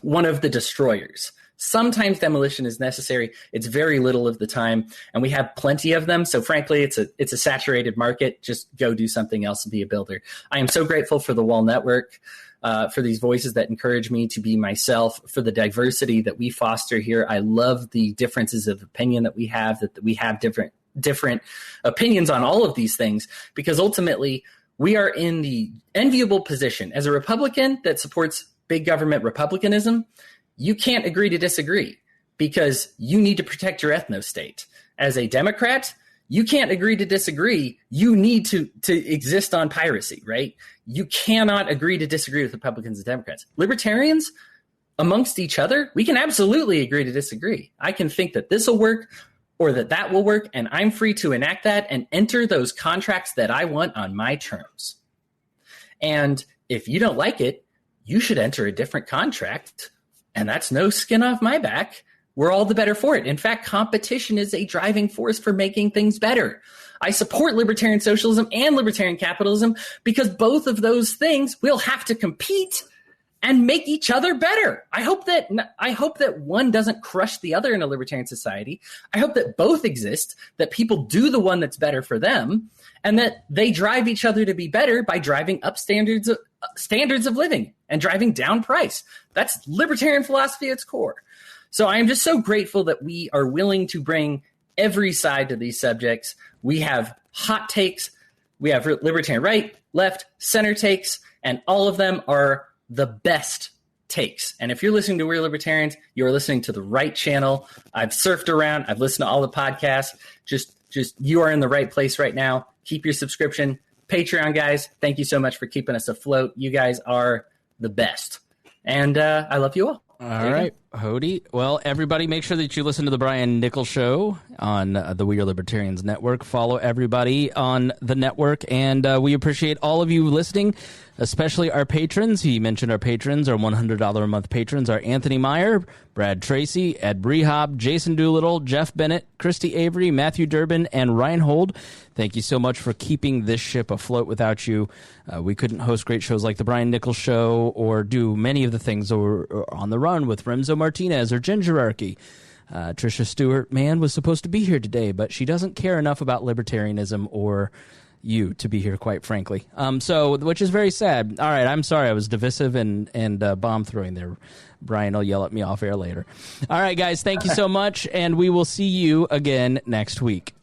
one of the destroyers. Sometimes demolition is necessary. It's very little of the time, and we have plenty of them. So frankly, it's a saturated market. Just go do something else and be a builder. I am so grateful for the Wall Network, for these voices that encourage me to be myself, for the diversity that we foster here. I love the differences of opinion that we have different opinions on all of these things, because ultimately we are in the enviable position as a Republican that supports big government republicanism. You can't agree to disagree because you need to protect your ethno-state. As a Democrat, you can't agree to disagree. You need to exist on piracy, right? You cannot agree to disagree with Republicans and Democrats. Libertarians, amongst each other, we can absolutely agree to disagree. I can think that this will work or that will work, and I'm free to enact that and enter those contracts that I want on my terms. And if you don't like it, you should enter a different contract. And that's no skin off my back. We're all the better for it. In fact, competition is a driving force for making things better. I support libertarian socialism and libertarian capitalism because both of those things will have to compete and make each other better. I hope that one doesn't crush the other in a libertarian society. I hope that both exist, that people do the one that's better for them, and that they drive each other to be better by driving up standards of living and driving down price. That's libertarian philosophy at its core. So I am just so grateful that we are willing to bring every side to these subjects. We have hot takes. We have libertarian right, left, center takes, and all of them are the best takes. And if you're listening to We're Libertarians, you're listening to the right channel. I've surfed around. I've listened to all the podcasts. Just you are in the right place right now. Keep your subscription. Patreon guys, thank you so much for keeping us afloat. You guys are the best. And I love you all. All right. Hodey. Well, everybody, make sure that you listen to the Brian Nichols Show on the We Are Libertarians Network. Follow everybody on the network, and we appreciate all of you listening, especially our patrons. He mentioned our patrons, our $100 a month patrons are Anthony Meyer, Brad Tracy, Ed Brehop, Jason Doolittle, Jeff Bennett, Christy Avery, Matthew Durbin, and Rhinehold. Thank you so much for keeping this ship afloat. Without you, we couldn't host great shows like the Brian Nichols Show or do many of the things that were on the run with Remzo Martinez or Gingerarchy. Tricia Stewart, was supposed to be here today, but she doesn't care enough about libertarianism or you to be here, quite frankly. Which is very sad. All right, I'm sorry I was divisive and bomb throwing there. Brian will yell at me off air later. All right, guys, thank you so much, and we will see you again next week.